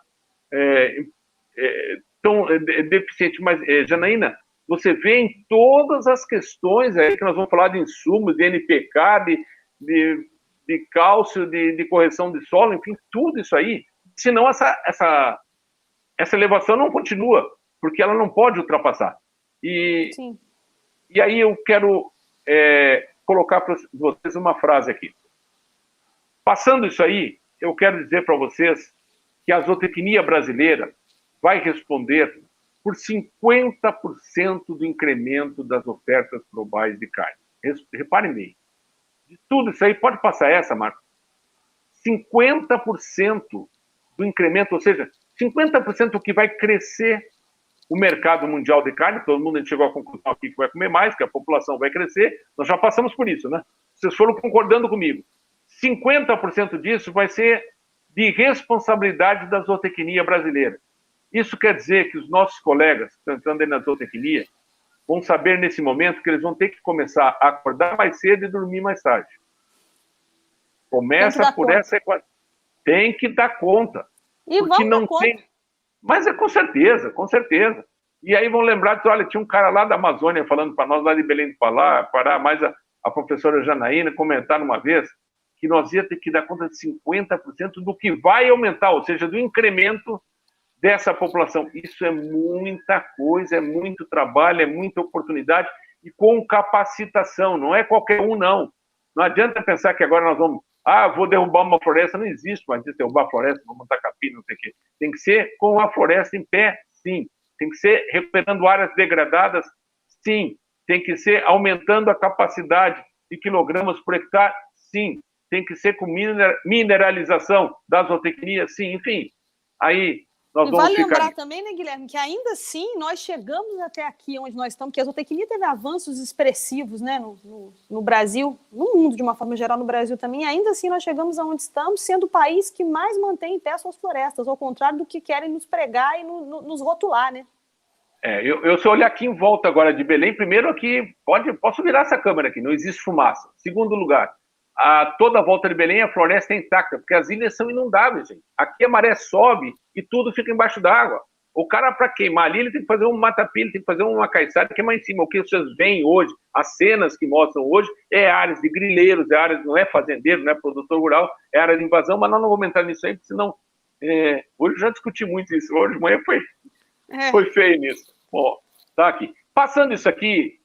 tão deficiente, mas, Janaína, você vê em todas as questões aí que nós vamos falar de insumos, de NPK, de cálcio, de correção de solo, enfim, tudo isso aí, senão essa elevação não continua, porque ela não pode ultrapassar. E aí eu quero colocar para vocês uma frase aqui. Passando isso aí, eu quero dizer para vocês que a zootecnia brasileira vai responder por 50% do incremento das ofertas globais de carne. Reparem bem. De tudo isso aí, pode passar essa, Marcos? 50% do incremento, ou seja, 50% que vai crescer o mercado mundial de carne, todo mundo chegou à conclusão aqui que vai comer mais, que a população vai crescer, nós já passamos por isso, né? Vocês foram concordando comigo. 50% disso vai ser de responsabilidade da zootecnia brasileira. Isso quer dizer que os nossos colegas que estão entrando aí na zootecnia vão saber nesse momento que eles vão ter que começar a acordar mais cedo e dormir mais tarde. Começa por essa equação. Tem que dar conta. E porque não tem. Mas com certeza, com certeza. E aí vão lembrar que, olha, tinha um cara lá da Amazônia falando para nós, lá de Belém do Pará, mais a professora Janaína, comentaram uma vez que nós ia ter que dar conta de 50% do que vai aumentar, ou seja, do incremento dessa população. Isso é muita coisa, é muito trabalho, é muita oportunidade e com capacitação. Não é qualquer um, não. Não adianta pensar que agora nós vamos... vou derrubar uma floresta. Não existe mais isso, derrubar a floresta, vou montar capim, não sei o quê. Tem que ser com a floresta em pé, sim. Tem que ser recuperando áreas degradadas, sim. Tem que ser aumentando a capacidade de quilogramas por hectare, sim. Tem que ser com mineralização da zootecnia, sim. Enfim, aí nós vamos vale ficar... lembrar também, né, Guilherme, que ainda assim nós chegamos até aqui onde nós estamos, porque a zootecnia teve avanços expressivos, né, no Brasil, no mundo de uma forma geral, no Brasil também, ainda assim nós chegamos aonde estamos, sendo o país que mais mantém em pé suas florestas, ao contrário do que querem nos pregar e nos rotular, né? Eu se olhar aqui em volta agora de Belém, primeiro aqui, posso virar essa câmera aqui, não existe fumaça. Segundo lugar, toda a volta de Belém a floresta é intacta, porque as ilhas são inundáveis, gente. Aqui a maré sobe e tudo fica embaixo d'água. O cara, para queimar ali, ele tem que fazer um matapilha, tem que fazer uma caiçara e queimar em cima. O que vocês veem hoje, as cenas que mostram hoje, é áreas de grileiros, não é fazendeiro, não é produtor rural, é área de invasão, mas nós não vamos entrar nisso aí, porque senão... hoje eu já discuti muito isso, hoje de manhã foi feio nisso. Bom, tá aqui. Passando isso aqui,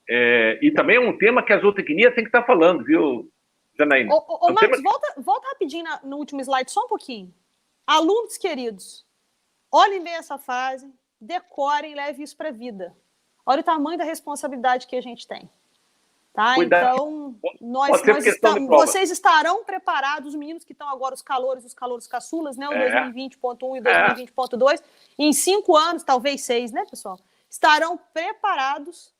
e também é um tema que a zootecnia tem que estar falando, viu, Janaína? Marcos, volta rapidinho no último slide, só um pouquinho. Alunos queridos, olhem bem essa frase, decorem e levem isso para a vida. Olha o tamanho da responsabilidade que a gente tem. Tá? Cuidado. Então, vocês estarão preparados, os meninos que estão agora, os calouros caçulas, né? O 2020.1 e 2020.2, em 5 anos, talvez 6, né, pessoal? Estarão preparados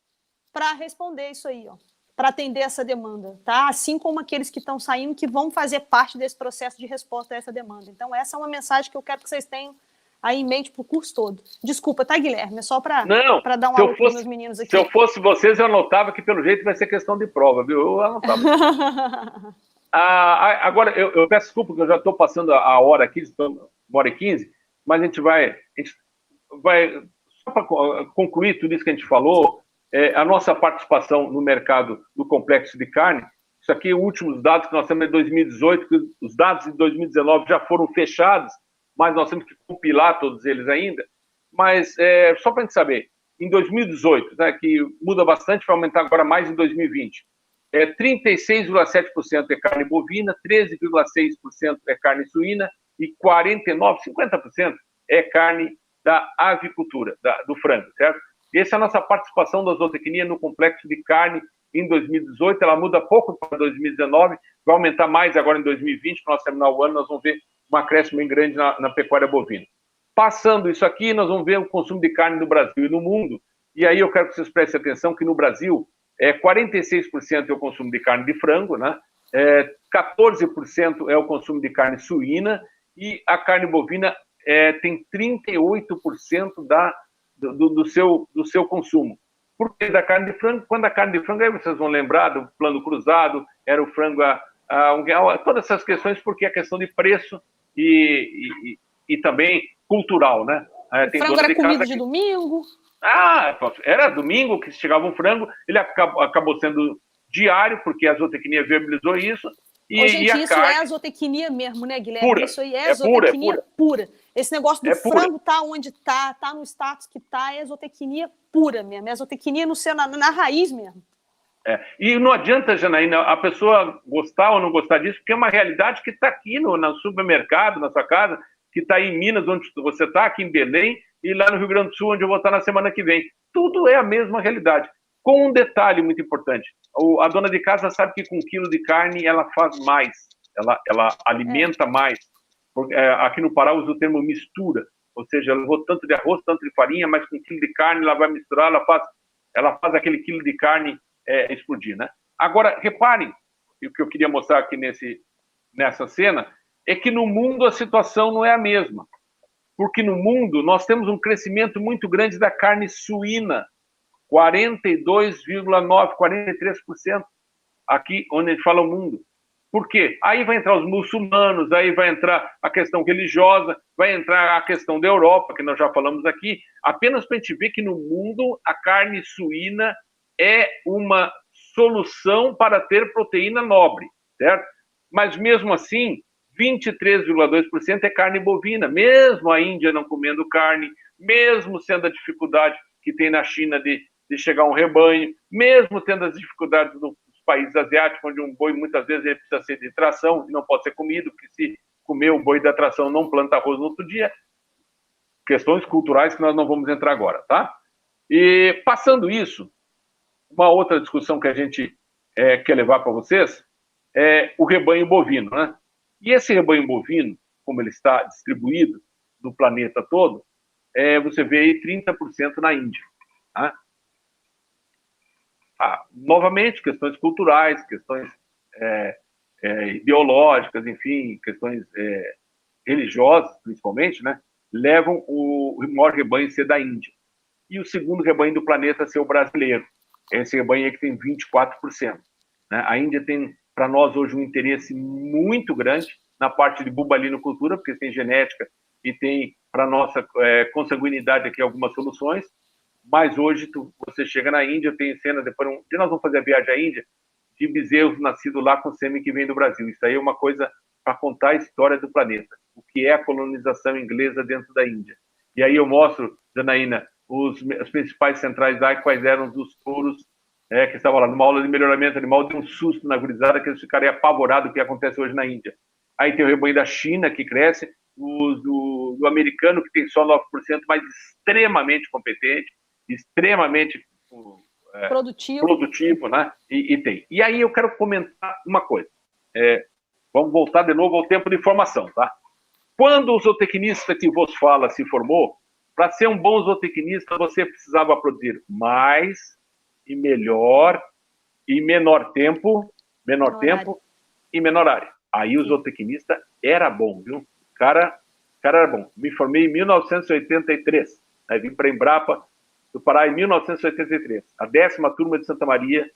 para responder isso aí, ó, para atender essa demanda, tá? Assim como aqueles que estão saindo, que vão fazer parte desse processo de resposta a essa demanda. Então, essa é uma mensagem que eu quero que vocês tenham aí em mente para o curso todo. Desculpa, tá, Guilherme? É só para dar um alô para os meus meninos aqui. Se eu fosse vocês, eu anotava que, pelo jeito, vai ser questão de prova, viu? Eu anotava. Agora, eu peço desculpa, que eu já estou passando a hora aqui, 1h15, mas a gente vai só para concluir tudo isso que a gente falou, a nossa participação no mercado do complexo de carne, isso aqui, os últimos dados que nós temos em 2018, que os dados de 2019 já foram fechados, mas nós temos que compilar todos eles ainda. Mas, só para a gente saber, em 2018, né, que muda bastante, vai aumentar agora mais em 2020, 36,7% é carne bovina, 13,6% é carne suína e 50% é carne da avicultura, do frango, certo? Essa é a nossa participação da zootecnia no complexo de carne em 2018, ela muda pouco para 2019, vai aumentar mais agora em 2020, para nós terminar o ano, nós vamos ver um acréscimo bem grande na pecuária bovina. Passando isso aqui, nós vamos ver o consumo de carne no Brasil e no mundo, e aí eu quero que vocês prestem atenção que no Brasil, 46% é o consumo de carne de frango, né? 14% é o consumo de carne suína, e a carne bovina tem 38% do seu consumo. Por que da carne de frango? Quando a carne de frango, aí vocês vão lembrar do plano cruzado, era o frango a R$1, todas essas questões, porque é questão de preço e também cultural, né? Tem frango era comida de domingo. Era domingo que chegava um frango, ele acabou sendo diário, porque a zootecnia viabilizou isso. Gente, isso é a zootecnia mesmo, né, Guilherme? Pura, isso aí é zootecnia pura. Esse negócio do frango tá onde tá no status que tá, é zootecnia pura mesmo, é zootecnia na raiz mesmo. E não adianta, Janaína, a pessoa gostar ou não gostar disso, porque é uma realidade que está aqui no supermercado, na sua casa, que está em Minas, onde você está, aqui em Belém, e lá no Rio Grande do Sul, onde eu vou estar na semana que vem. Tudo é a mesma realidade. Com um detalhe muito importante. A dona de casa sabe que com 1 quilo de carne ela faz mais, ela alimenta mais. Aqui no Pará usa o termo mistura, ou seja, ela levou tanto de arroz, tanto de farinha, mas com 1 quilo de carne ela vai misturar, ela faz aquele quilo de carne explodir, né? Agora, reparem, o que eu queria mostrar aqui nessa cena, é que no mundo a situação não é a mesma. Porque no mundo nós temos um crescimento muito grande da carne suína, 42,9%, 43%, aqui onde a gente fala o mundo. Por quê? Aí vai entrar os muçulmanos, aí vai entrar a questão religiosa, vai entrar a questão da Europa, que nós já falamos aqui, apenas para a gente ver que no mundo a carne suína é uma solução para ter proteína nobre, certo? Mas mesmo assim, 23,2% é carne bovina, mesmo a Índia não comendo carne, mesmo sendo a dificuldade que tem na China de chegar um rebanho, mesmo tendo as dificuldades dos países asiáticos, onde um boi muitas vezes ele precisa ser de tração e não pode ser comido, porque se comer o boi da tração não planta arroz no outro dia. Questões culturais que nós não vamos entrar agora, tá? E passando isso, uma outra discussão que a gente quer levar para vocês é o rebanho bovino, né? E esse rebanho bovino, como ele está distribuído no planeta todo, você vê aí 30% na Índia. Tá? Novamente, questões culturais, questões ideológicas, enfim, questões religiosas, principalmente, né? Levam o maior rebanho a ser da Índia. E o segundo rebanho do planeta a ser o brasileiro. Esse rebanho aí que tem 24%. Né? A Índia tem, para nós, hoje, um interesse muito grande na parte de bubalinocultura, porque tem genética e tem, para nossa consanguinidade aqui, algumas soluções. Mas hoje, você chega na Índia, tem cena, depois nós vamos fazer a viagem à Índia, de bezerros nascidos lá com sêmen que vem do Brasil. Isso aí é uma coisa para contar a história do planeta, o que é a colonização inglesa dentro da Índia. E aí eu mostro, Janaína, as principais centrais lá, quais eram os touros que estavam lá. Numa aula de melhoramento animal, deu um susto na gurizada, que eles ficaram apavorados do que acontece hoje na Índia. Aí tem o rebanho da China, que cresce, do americano, que tem só 9%, mas extremamente competente, extremamente produtivo, né? E tem. E aí eu quero comentar uma coisa. Vamos voltar de novo ao tempo de formação, tá? Quando o zootecnista que vos fala se formou, para ser um bom zootecnista, você precisava produzir mais e melhor e menor tempo e menor área. Aí o zootecnista era bom, viu? O cara era bom. Me formei em 1983. Aí vim para a Embrapa do Pará em 1983. A 10ª turma de Santa Maria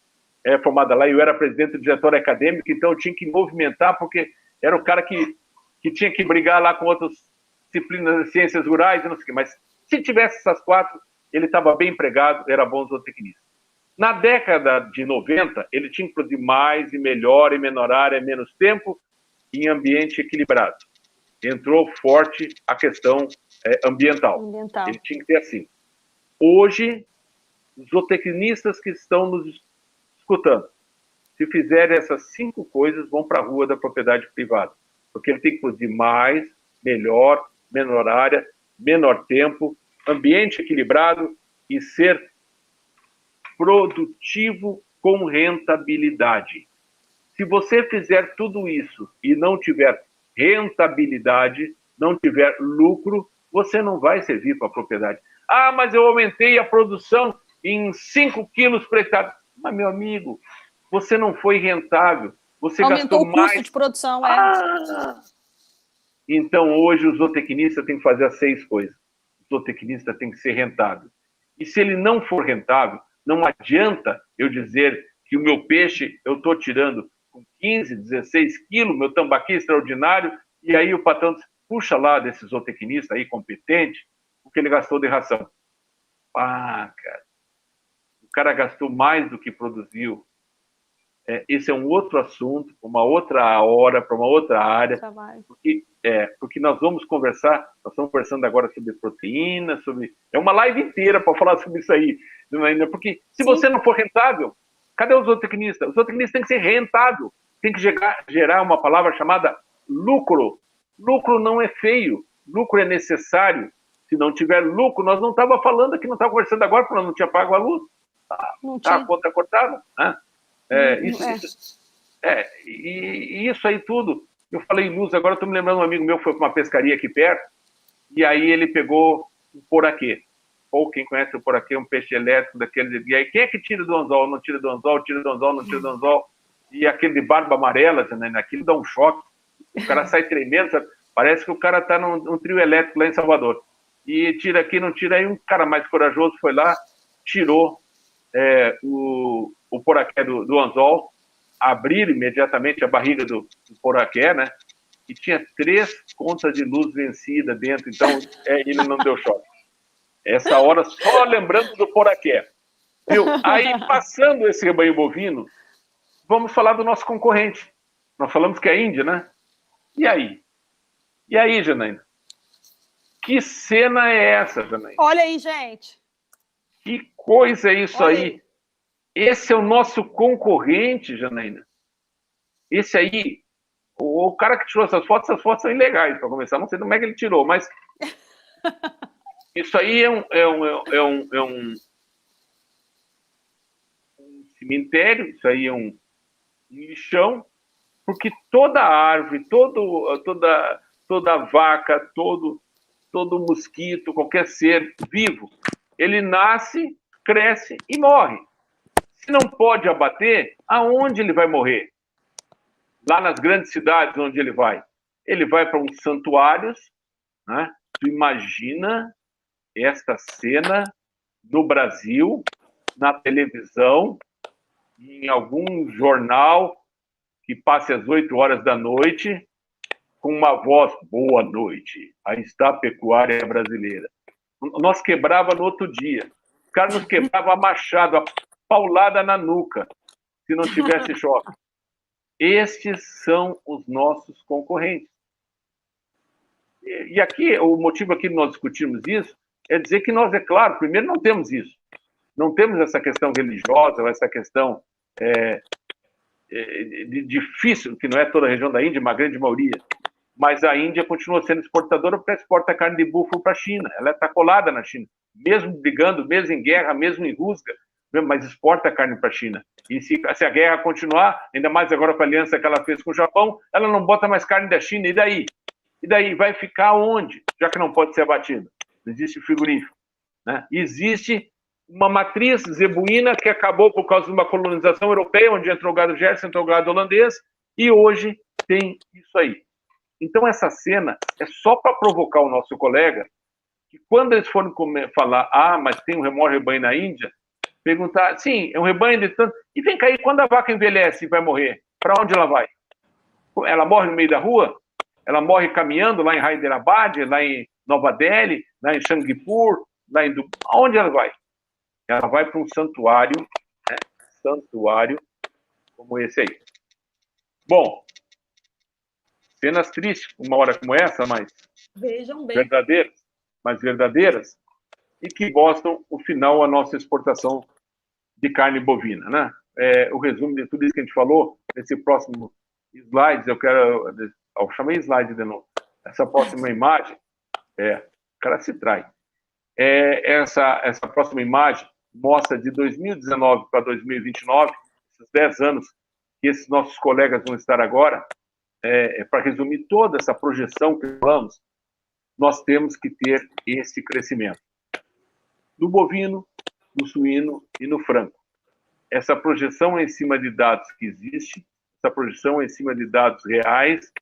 é formada lá. Eu era presidente do diretório acadêmico, então eu tinha que movimentar, porque era o cara que tinha que brigar lá com outras disciplinas de ciências rurais e não sei o quê. Mas se tivesse essas 4, ele estava bem empregado, era bom zootecnista. Na década de 90, ele tinha que produzir mais e melhor e menor área, menos tempo, em ambiente equilibrado. Entrou forte a questão ambiental. Ele tinha que ter assim. Hoje, os zootecnistas que estão nos escutando, se fizerem essas 5 coisas, vão para a rua da propriedade privada. Porque ele tem que produzir mais, melhor, menor área, menor tempo, ambiente equilibrado e ser produtivo com rentabilidade. Se você fizer tudo isso e não tiver rentabilidade, não tiver lucro, você não vai servir para a propriedade. Ah, mas eu aumentei a produção em 5 quilos por hectare. Mas, meu amigo, você não foi rentável. Você aumentou gastou o custo mais de produção. Então, hoje, o zootecnista tem que fazer as 6 coisas. O zootecnista tem que ser rentável. E se ele não for rentável, não adianta eu dizer que o meu peixe eu estou tirando com 15, 16 quilos, meu tambaqui extraordinário, e aí o patrão diz, puxa lá desse zootecnista aí competente, o que ele gastou de ração. Ah, cara, o cara gastou mais do que produziu. Esse é um outro assunto, uma outra hora, para uma outra área, porque nós vamos conversar, nós estamos conversando agora sobre proteína, é uma live inteira para falar sobre isso aí, porque se você não for rentável, cadê o zootecnista? O zootecnista tem que ser rentável, tem que gerar uma palavra chamada lucro. Lucro não é feio, lucro é necessário. Se não tiver lucro, nós não estávamos falando aqui, não estávamos conversando agora, porque nós não tinha pago a luz, a conta cortada, né? E isso aí tudo. Eu falei luz, agora estou me lembrando um amigo meu que foi para uma pescaria aqui perto, e aí ele pegou um poraquê. Ou quem conhece o poraquê, um peixe elétrico daquele. E aí, quem é que tira do anzol? Não tira do anzol, tira do anzol, não tira do anzol. E aquele de barba amarela, né? Aquilo dá um choque. O cara sai tremendo, sabe? Parece que o cara está num trio elétrico lá em Salvador. E tira aqui, não tira. Aí um cara mais corajoso foi lá, tirou o poraqué do anzol, abrir imediatamente a barriga do poraqué, né? E tinha 3 contas de luz vencida dentro, então ele não deu choque. Essa hora, só lembrando do poraqué. Viu? Aí, passando esse rebanho bovino, vamos falar do nosso concorrente. Nós falamos que é a Índia, né? E aí? E aí, Janaína? Que cena é essa, Janaína? Olha aí, gente. Que coisa é isso aí? Esse é o nosso concorrente, Janaína. Esse aí, o cara que tirou essas fotos são ilegais, para começar. Não sei como é que ele tirou, mas isso aí é um cemitério, isso aí é um lixão, porque toda árvore, toda vaca, todo mosquito, qualquer ser vivo, ele nasce, cresce e morre. Se não pode abater, aonde ele vai morrer? Lá nas grandes cidades onde ele vai? Ele vai para uns santuários, né? Tu imagina esta cena no Brasil, na televisão, em algum jornal que passe às 8 horas da noite, com uma voz, boa noite, aí está a pecuária brasileira. Nós quebrava no outro dia. O cara nos quebrava a machado, a paulada na nuca, se não tivesse choque. Estes são os nossos concorrentes. E aqui, o motivo aqui de nós discutirmos isso é dizer que nós, é claro, primeiro não temos isso. Não temos essa questão religiosa, essa questão difícil, que não é toda a região da Índia, uma grande maioria. Mas a Índia continua sendo exportadora porque exporta carne de búfalo para a China. Ela está colada na China. Mesmo brigando, mesmo em guerra, mesmo em rusga, mas exporta carne para a China. E se a guerra continuar, ainda mais agora com a aliança que ela fez com o Japão, ela não bota mais carne da China, e daí? E daí? Vai ficar onde? Já que não pode ser abatido. Não existe frigorífico, né? Existe uma matriz zebuína que acabou por causa de uma colonização europeia, onde entrou o gado Jersey, entrou o gado holandês, e hoje tem isso aí. Então, essa cena é só para provocar o nosso colega, que quando eles forem falar, mas tem um maior rebanho na Índia, perguntar, sim, é um rebanho de tanto... E vem cá, e quando a vaca envelhece e vai morrer, para onde ela vai? Ela morre no meio da rua? Ela morre caminhando lá em Hyderabad, lá em Nova Delhi, lá em Shangipur, lá em Dubai? Aonde ela vai? Ela vai para um santuário, né? Santuário como esse aí. Bom, cenas tristes, uma hora como essa, mas vejam bem, verdadeiras, e que mostram o final a nossa exportação de carne bovina, né? O resumo de tudo isso que a gente falou, nesse próximo slide, eu chamei slide de novo, essa próxima imagem, o cara se trai. Essa próxima imagem mostra de 2019 para 2029, esses 10 anos que esses nossos colegas vão estar agora, para resumir toda essa projeção que falamos, nós temos que ter esse crescimento. No bovino, no suíno e no frango. Essa projeção é em cima de dados que existem, essa projeção é em cima de dados reais,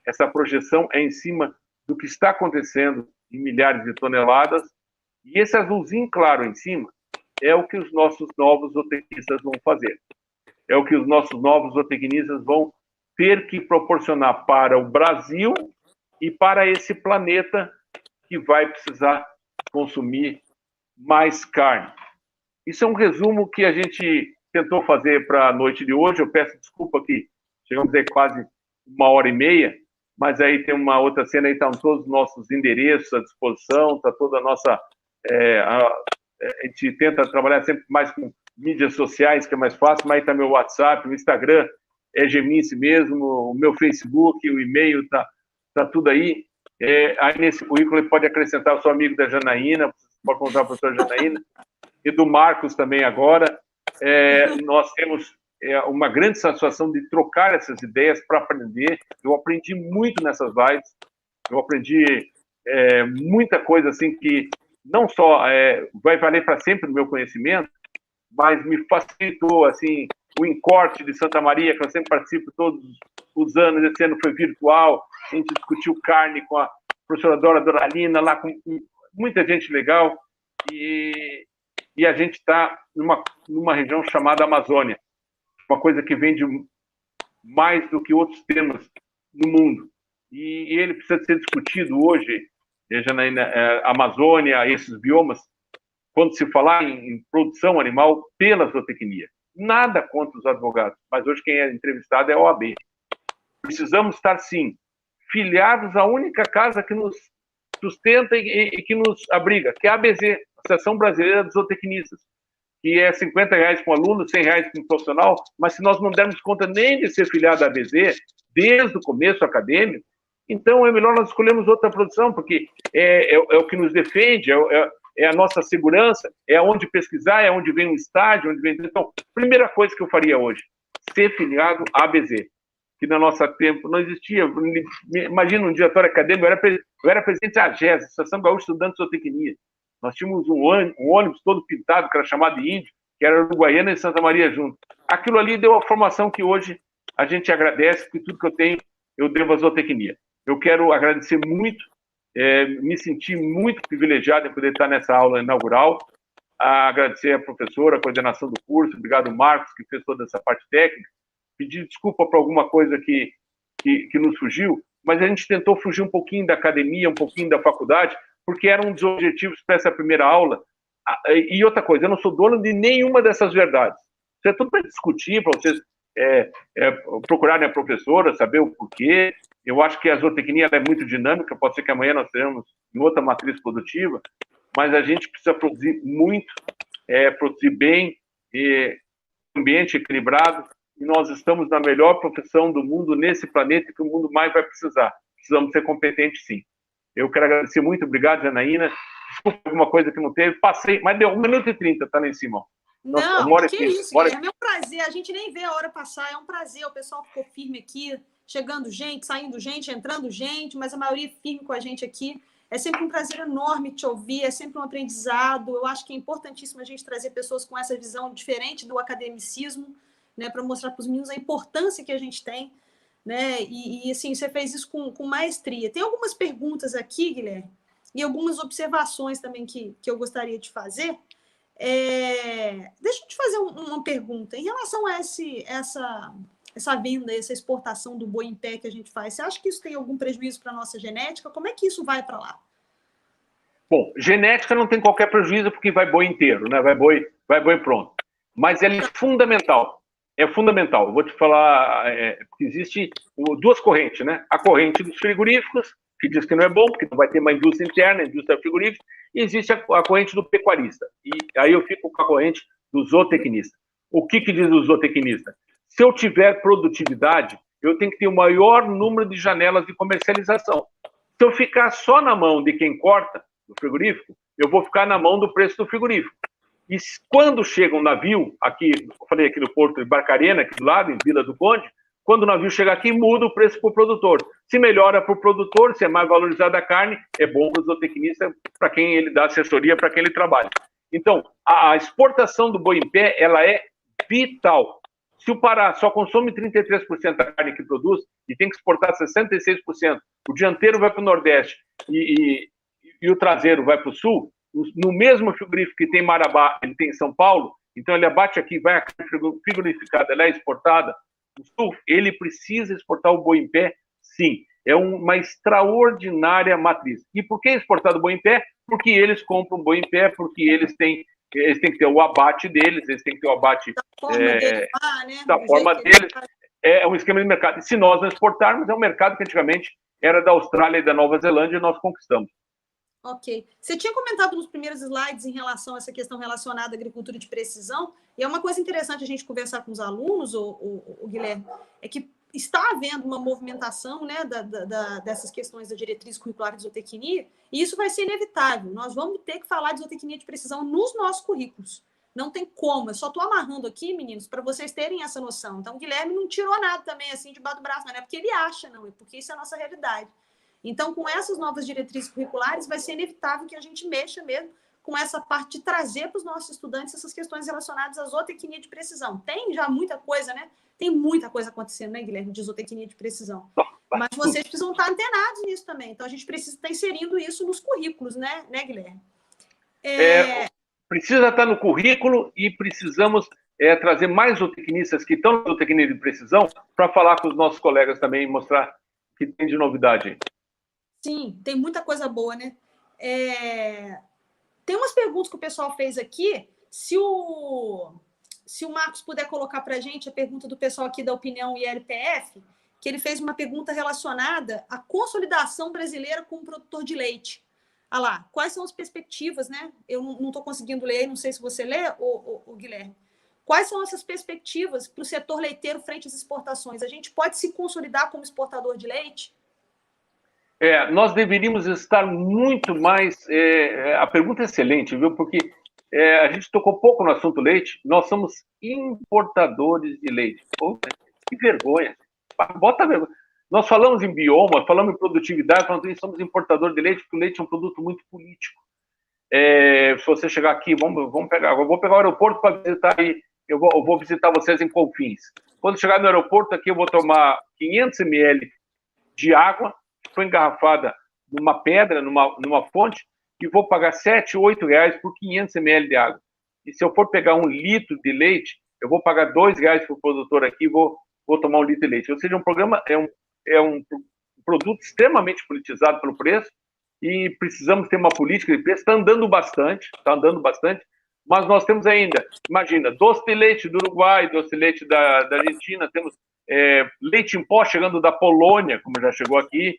essa projeção é em cima do que está acontecendo em milhares de toneladas, e esse azulzinho claro em cima é o que os nossos novos zootecnistas vão fazer. É o que os nossos novos zootecnistas vão ter que proporcionar para o Brasil e para esse planeta que vai precisar consumir mais carne. Isso é um resumo que a gente tentou fazer para a noite de hoje. Eu peço desculpa que chegamos aí quase 1h30, mas aí tem uma outra cena, aí estão todos os nossos endereços à disposição, está toda a nossa... a gente tenta trabalhar sempre mais com mídias sociais, que é mais fácil, mas aí está meu WhatsApp, o Instagram, é Gemince mesmo, o meu Facebook, o e-mail, tá tudo aí. Aí nesse currículo ele pode acrescentar o seu amigo da Janaína, pode contar para a professora Janaína, e do Marcos também agora. Nós temos uma grande satisfação de trocar essas ideias para aprender. Eu aprendi muito nessas lives, eu aprendi muita coisa assim que não só vai valer para sempre no meu conhecimento, mas me facilitou assim o Encorte de Santa Maria, que eu sempre participo todos os anos. Esse ano foi virtual, a gente discutiu carne com a professora Dora Doralina, lá com muita gente legal, e a gente está numa região chamada Amazônia, uma coisa que vende mais do que outros temas no mundo, e ele precisa ser discutido hoje, Janaína, Amazônia, esses biomas, quando se falar em produção animal pela zootecnia. Nada contra os advogados, mas hoje quem é entrevistado é a OAB. Precisamos estar, sim, filiados à única casa que nos sustenta e que nos abriga, que é a ABZ, Associação Brasileira dos Zootecnistas, que é R$50 com aluno, R$100 com profissional, mas se nós não dermos conta nem de ser filiado à ABZ, desde o começo acadêmico, então é melhor nós escolhermos outra produção, porque é o que nos defende, é a nossa segurança, é onde pesquisar, é onde vem um estádio, onde vem... Então, primeira coisa que eu faria hoje, ser filiado à ABZ, que no nosso tempo não existia. Imagina um diretório acadêmico, eu era presidente da AGES, Associação Gaúcha de Estudantes de Zootecnia. Nós tínhamos um ônibus todo pintado, que era chamado de Índio, que era Uruguaiana e Santa Maria junto. Aquilo ali deu a formação que hoje a gente agradece, porque tudo que eu tenho, eu devo à zootecnia. Eu quero agradecer muito, me senti muito privilegiado em poder estar nessa aula inaugural, agradecer a professora, a coordenação do curso, obrigado Marcos, que fez toda essa parte técnica, pedir desculpa por alguma coisa que nos fugiu, mas a gente tentou fugir um pouquinho da academia, um pouquinho da faculdade, porque era um dos objetivos para essa primeira aula. E outra coisa, eu não sou dono de nenhuma dessas verdades. Isso é tudo para discutir, para vocês procurarem a professora, saber o porquê. Eu acho que a zootecnia é muito dinâmica, pode ser que amanhã nós tenhamos em outra matriz produtiva, mas a gente precisa produzir muito, produzir bem, ambiente equilibrado, e nós estamos na melhor profissão do mundo nesse planeta que o mundo mais vai precisar. Precisamos ser competentes, sim. Eu quero agradecer muito, obrigado, Janaína. Desculpa alguma coisa que não teve, passei, mas deu 1 minuto e 30, tá lá em cima. Não, moro que aqui, isso, Guilherme, é um prazer. A gente nem vê a hora passar, é um prazer. O pessoal ficou firme aqui, chegando gente, saindo gente, entrando gente, mas a maioria firme com a gente aqui. É sempre um prazer enorme te ouvir, é sempre um aprendizado. Eu acho que é importantíssimo a gente trazer pessoas com essa visão diferente do academicismo, né, para mostrar para os meninos a importância que a gente tem, né? E assim, você fez isso com maestria. Tem algumas perguntas aqui, Guilherme, e algumas observações também que eu gostaria de fazer. Deixa eu te fazer uma pergunta. Em relação a essa venda, essa exportação do boi em pé que a gente faz, você acha que isso tem algum prejuízo para a nossa genética? Como é que isso vai para lá? Bom, genética não tem qualquer prejuízo porque vai boi inteiro, né? Vai boi pronto. Mas ela é fundamental. É fundamental. Eu vou te falar, porque existe duas correntes, né? A corrente dos frigoríficos, que diz que não é bom, porque não vai ter uma indústria interna, a indústria frigorífica, e existe a corrente do pecuarista. E aí eu fico com a corrente do zootecnista. O que diz o zootecnista? Se eu tiver produtividade, eu tenho que ter o maior número de janelas de comercialização. Se eu ficar só na mão de quem corta, do frigorífico, eu vou ficar na mão do preço do frigorífico. E quando chega um navio, aqui, eu falei aqui no Porto de Barcarena, aqui do lado, em Vila do Conde, quando o navio chega aqui, muda o preço para o produtor. Se melhora para o produtor, se é mais valorizada a carne, é bom para o zootecnista, para quem ele dá assessoria, para quem ele trabalha. Então, a exportação do boi em pé, ela é vital. Se o Pará só consome 33% da carne que produz e tem que exportar 66%, o dianteiro vai para o Nordeste e o traseiro vai para o Sul, no mesmo frigorífico que tem Marabá, ele tem em São Paulo, então ele abate aqui, vai a carne frigorificada, ela é exportada no Sul, ele precisa exportar o boi em pé, sim. É uma extraordinária matriz. E por que exportar o boi em pé? Porque eles compram boi em pé, porque eles têm que ter o abate deles, eles têm que ter o abate da forma deles. É um esquema de mercado. E se nós não exportarmos, é um mercado que antigamente era da Austrália e da Nova Zelândia e nós conquistamos. Ok. Você tinha comentado nos primeiros slides em relação a essa questão relacionada à agricultura de precisão, e é uma coisa interessante a gente conversar com os alunos, o Guilherme, é que está havendo uma movimentação, né, dessas questões da diretriz curricular de zootecnia, e isso vai ser inevitável. Nós vamos ter que falar de zootecnia de precisão nos nossos currículos. Não tem como. Eu só estou amarrando aqui, meninos, para vocês terem essa noção. Então, o Guilherme não tirou nada também, assim, debaixo do braço, não é porque ele acha, não, é porque isso é a nossa realidade. Então, com essas novas diretrizes curriculares, vai ser inevitável que a gente mexa mesmo com essa parte de trazer para os nossos estudantes essas questões relacionadas à zootecnia de precisão. Tem já muita coisa, né? Tem muita coisa acontecendo, né, Guilherme, de zootecnia de precisão. Mas vocês precisam estar antenados nisso também. Então, a gente precisa estar inserindo isso nos currículos, né Guilherme? Precisa estar no currículo e precisamos trazer mais zootecnistas que estão na zootecnia de precisão para falar com os nossos colegas também e mostrar o que tem de novidade aí. Sim, tem muita coisa boa, né? Tem umas perguntas que o pessoal fez aqui. Se o Marcos puder colocar para a gente a pergunta do pessoal aqui da Opinião ILPF, que ele fez uma pergunta relacionada à consolidação brasileira com o produtor de leite. Ah lá, quais são as perspectivas, né? Eu não estou conseguindo ler, não sei se você lê, o Guilherme. Quais são essas perspectivas para o setor leiteiro frente às exportações? A gente pode se consolidar como exportador de leite? Nós deveríamos estar muito mais... a pergunta é excelente, viu? Porque a gente tocou pouco no assunto leite. Nós somos importadores de leite. Pô, que vergonha. Bota vergonha. Nós falamos em bioma, falamos em produtividade, falamos que somos importadores de leite, porque o leite é um produto muito político. Se você chegar aqui, vamos pegar... Eu vou pegar o aeroporto para visitar aí. Eu vou visitar vocês em Confins. Quando chegar no aeroporto aqui, eu vou tomar 500 ml de água, foi engarrafada numa pedra, numa fonte, e vou pagar 7, 8 reais por 500 ml de água. E se eu for pegar 1 litro de leite, eu vou pagar 2 reais para o produtor aqui e vou tomar 1 litro de leite. Ou seja, é um produto extremamente politizado pelo preço e precisamos ter uma política de preço. Está andando bastante, mas nós temos ainda, imagina, doce de leite do Uruguai, doce de leite da Argentina, temos leite em pó chegando da Polônia, como já chegou aqui,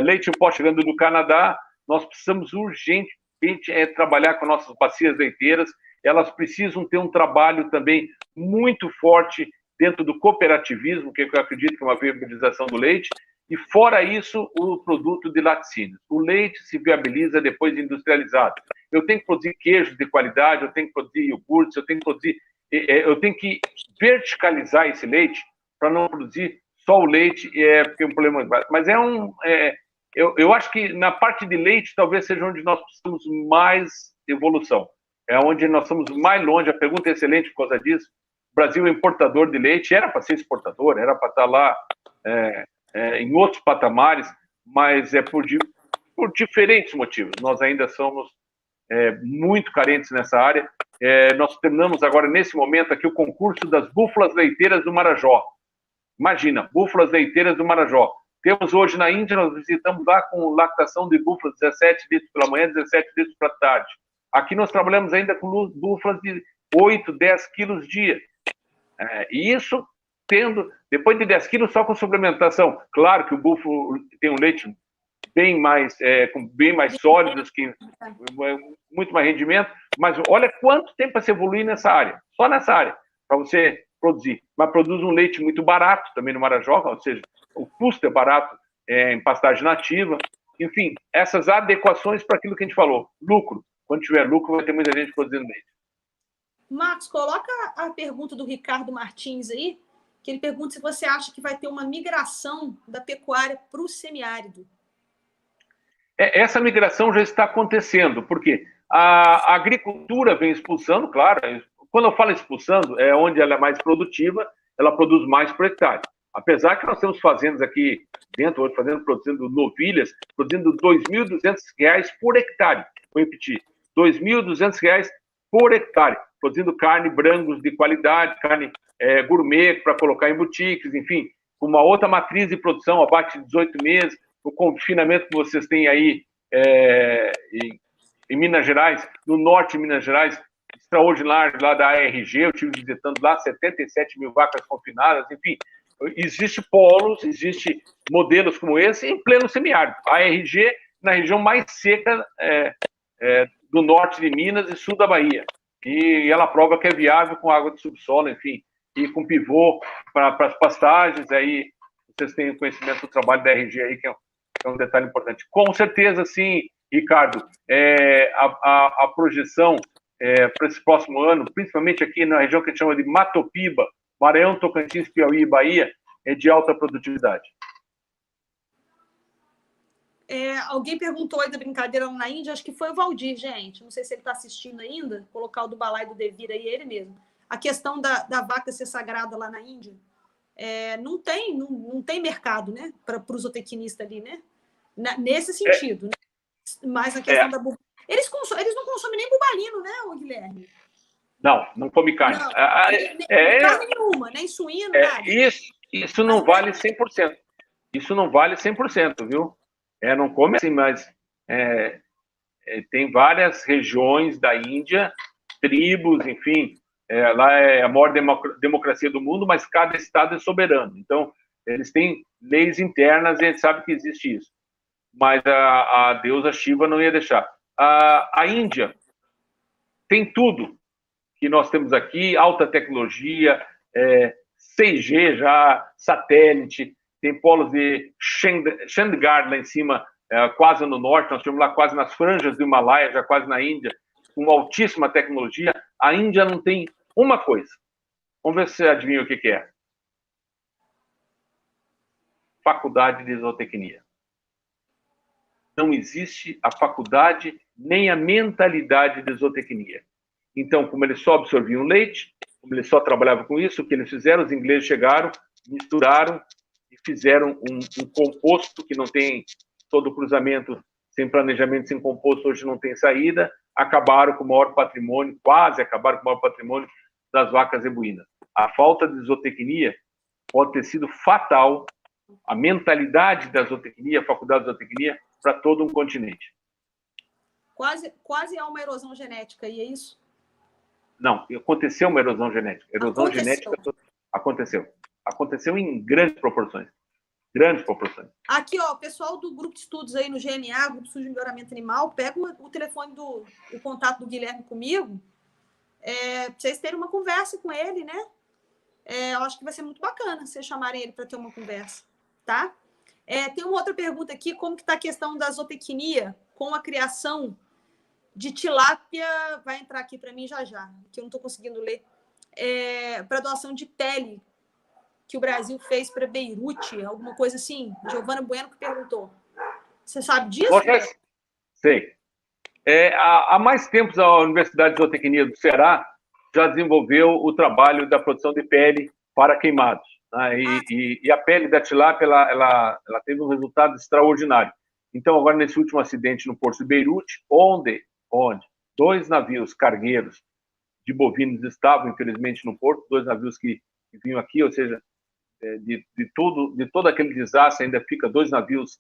leite em pó chegando do Canadá. Nós precisamos urgentemente trabalhar com nossas bacias leiteiras. Elas precisam ter um trabalho também muito forte dentro do cooperativismo, que eu acredito que é uma viabilização do leite, E fora isso, o produto de laticínios. O leite se viabiliza depois de industrializado. Eu tenho que produzir queijos de qualidade, eu tenho que produzir iogurtes, eu tenho que verticalizar esse leite para não produzir só o leite, porque é um problema. Mas eu acho que na parte de leite talvez seja onde nós precisamos mais evolução. É onde nós estamos mais longe. A pergunta é excelente por causa disso. O Brasil é importador de leite, era para ser exportador, era para estar lá em outros patamares, mas é por diferentes motivos. Nós ainda somos muito carentes nessa área. Nós terminamos agora, nesse momento, aqui o concurso das búfalas leiteiras do Marajó. Imagina, búfalas leiteiras do Marajó. Temos hoje na Índia, nós visitamos lá com lactação de búfalas, 17 litros pela manhã, 17 litros para tarde. Aqui nós trabalhamos ainda com búfalas de 8, 10 quilos dia. E isso depois de 10 quilos, só com suplementação. Claro que o búfalo tem um leite bem mais sólidos, muito mais rendimento, mas olha quanto tempo para se evoluir nessa área, só nessa área, para você produzir. Mas produz um leite muito barato também no Marajó, ou seja, o custo é barato em pastagem nativa. Enfim, essas adequações para aquilo que a gente falou. Lucro. Quando tiver lucro, vai ter muita gente produzindo leite. Marcos, coloca a pergunta do Ricardo Martins aí, que ele pergunta se você acha que vai ter uma migração da pecuária para o semiárido. Essa migração já está acontecendo, porque a agricultura vem expulsando, claro, quando eu falo expulsando, é onde ela é mais produtiva, ela produz mais por hectare. Apesar que nós temos fazendas aqui dentro, hoje produzindo novilhas, produzindo R$ 2.200 por hectare. Vou repetir, R$ 2.200 por hectare, produzindo carne brancos de qualidade, carne gourmet para colocar em boutiques, enfim, com uma outra matriz de produção, abaixo de 18 meses, o confinamento que vocês têm aí em Minas Gerais, no norte de Minas Gerais, extraordinário lá da ARG, eu estive visitando lá 77 mil vacas confinadas, enfim, existe polos, existe modelos como esse em pleno semiárido. A ARG na região mais seca do norte de Minas e sul da Bahia. E ela prova que é viável com água de subsolo, enfim, e com pivô para as pastagens. Aí vocês têm conhecimento do trabalho da RG aí, que é um detalhe importante. Com certeza, sim, Ricardo, a projeção para esse próximo ano, principalmente aqui na região que a gente chama de Matopiba, Maranhão, Tocantins, Piauí e Bahia, é de alta produtividade. Alguém perguntou aí da brincadeira lá na Índia, acho que foi o Valdir, gente. Não sei se ele está assistindo ainda. Colocar o do Balai do Devir aí, ele mesmo. A questão da vaca ser sagrada lá na Índia, não tem mercado, né, para o zootecnista ali, né? Nesse sentido. Né? Mas a questão da bubina. Eles não consomem nem bubalino, né, Guilherme? Não come carne. Não, carne nenhuma, nem suíno, nada. Isso não vale 100%. Isso não vale 100%, viu? Não come assim, mas tem várias regiões da Índia, tribos, enfim, lá é a maior democracia do mundo, mas cada estado é soberano. Então, eles têm leis internas e a gente sabe que existe isso. Mas a deusa Shiva não ia deixar. A Índia tem tudo que nós temos aqui, alta tecnologia, 6G já, satélite, tem polos de Chandigarh lá em cima, quase no norte, nós temos lá quase nas franjas do Himalaia, já quase na Índia, com altíssima tecnologia. A Índia não tem uma coisa. Vamos ver se você adivinha o que é. Faculdade de zootecnia. Não existe a faculdade nem a mentalidade de zootecnia. Então, como eles só absorviam leite, como eles só trabalhavam com isso, o que eles fizeram? Os ingleses chegaram, misturaram e fizeram um composto que não tem todo o cruzamento, sem planejamento, sem composto, hoje não tem saída, acabaram com o maior patrimônio, quase acabaram com o maior patrimônio das vacas ebuínas. A falta de zootecnia pode ter sido fatal, a mentalidade da zootecnia, a faculdade de zootecnia, para todo um continente. Quase há uma erosão genética, e é isso? Não, aconteceu uma erosão genética. Erosão genética aconteceu. Aconteceu em grandes proporções. Grandes proporções. Aqui, ó, o pessoal do grupo de estudos aí no GMA, Grupo de Estudos de Melhoramento Animal, pega o telefone o contato do Guilherme comigo, para vocês terem uma conversa com ele, né? Eu acho que vai ser muito bacana vocês chamarem ele para ter uma conversa, tá? Tem uma outra pergunta aqui, como que está a questão da zootecnia com a criação de tilápia? Vai entrar aqui para mim já, que eu não estou conseguindo ler. Para doação de pele, que o Brasil fez para Beirute, alguma coisa assim. Giovana Bueno que perguntou. Você sabe disso? Sei. Há mais tempos, a Universidade de Zootecnia do Ceará já desenvolveu o trabalho da produção de pele para queimados. Né? E a pele da tilápia ela teve um resultado extraordinário. Então, agora, nesse último acidente no Porto de Beirute, onde 2 navios cargueiros de bovinos estavam, infelizmente, no porto, 2 navios que vinham aqui, ou seja, de todo aquele desastre, ainda fica 2 navios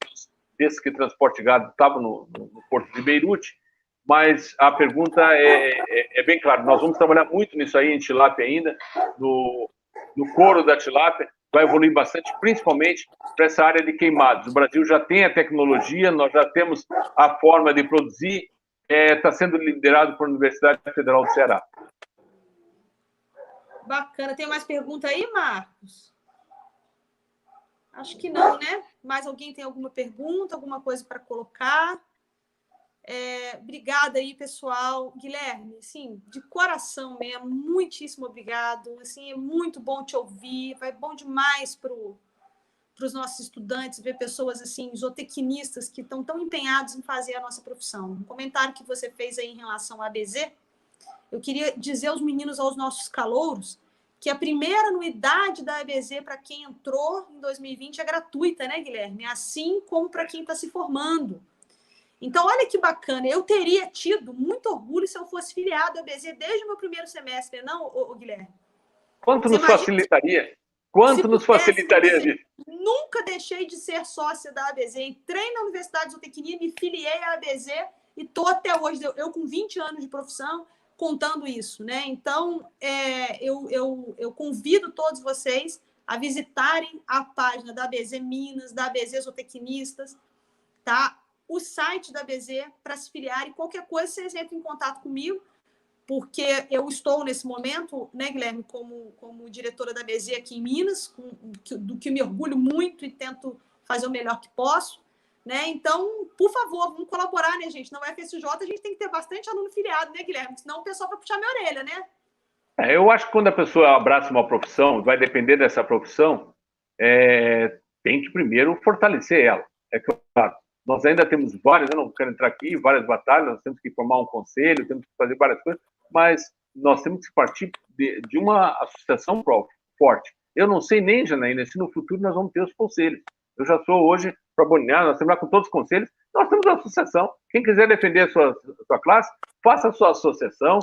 desses que transporte gado estavam no Porto de Beirute. Mas a pergunta é bem clara. Nós vamos trabalhar muito nisso aí, em tilápia ainda, no couro da tilápia, vai evoluir bastante, principalmente para essa área de queimados. O Brasil já tem a tecnologia, nós já temos a forma de produzir, está sendo liderado por Universidade Federal do Ceará. Bacana. Tem mais pergunta aí, Marcos? Acho que não, né? Mais alguém tem alguma pergunta, alguma coisa para colocar? Obrigada aí, pessoal. Guilherme, assim, de coração mesmo, muitíssimo obrigado. Assim, é muito bom te ouvir, vai bom demais para os nossos estudantes ver pessoas assim, zootecnistas que estão tão empenhados em fazer a nossa profissão. Um comentário que você fez aí em relação à ABZ, eu queria dizer aos meninos, aos nossos calouros, que a primeira anuidade da ABZ para quem entrou em 2020 é gratuita, né, Guilherme? Assim como para quem está se formando. Então, olha que bacana. Eu teria tido muito orgulho se eu fosse filiado à ABZ desde o meu primeiro semestre, não, Guilherme? Quanto nos facilitaria? Quanto nos facilitaria disso? Nunca deixei de ser sócia da ABZ. Entrei na Universidade de Zootecnia, me filiei à ABZ e estou até hoje, eu com 20 anos de profissão, contando isso, né? Então, eu convido todos vocês a visitarem a página da ABZ Minas, da ABZ Zootecnistas, tá? O site da ABZ para se filiar, e qualquer coisa vocês entrem em contato comigo, porque eu estou nesse momento, né, Guilherme, como diretora da ABZ aqui em Minas, do que me orgulho muito e tento fazer o melhor que posso, né? Então, por favor, vamos colaborar, né, gente? Na UFSJ a gente tem que ter bastante aluno filiado, né, Guilherme? Senão o pessoal vai puxar minha orelha, né? Eu acho que quando a pessoa abraça uma profissão, vai depender dessa profissão, tem que primeiro fortalecer ela. É claro. Nós ainda temos várias, eu não quero entrar aqui, várias batalhas, nós temos que formar um conselho, temos que fazer várias coisas, mas nós temos que partir de uma associação forte. Eu não sei nem, Janaína, se no futuro nós vamos ter os conselhos. Eu já sou hoje para Boniar, nós temos lá com todos os conselhos, nós temos a associação. Quem quiser defender a sua classe, faça a sua associação,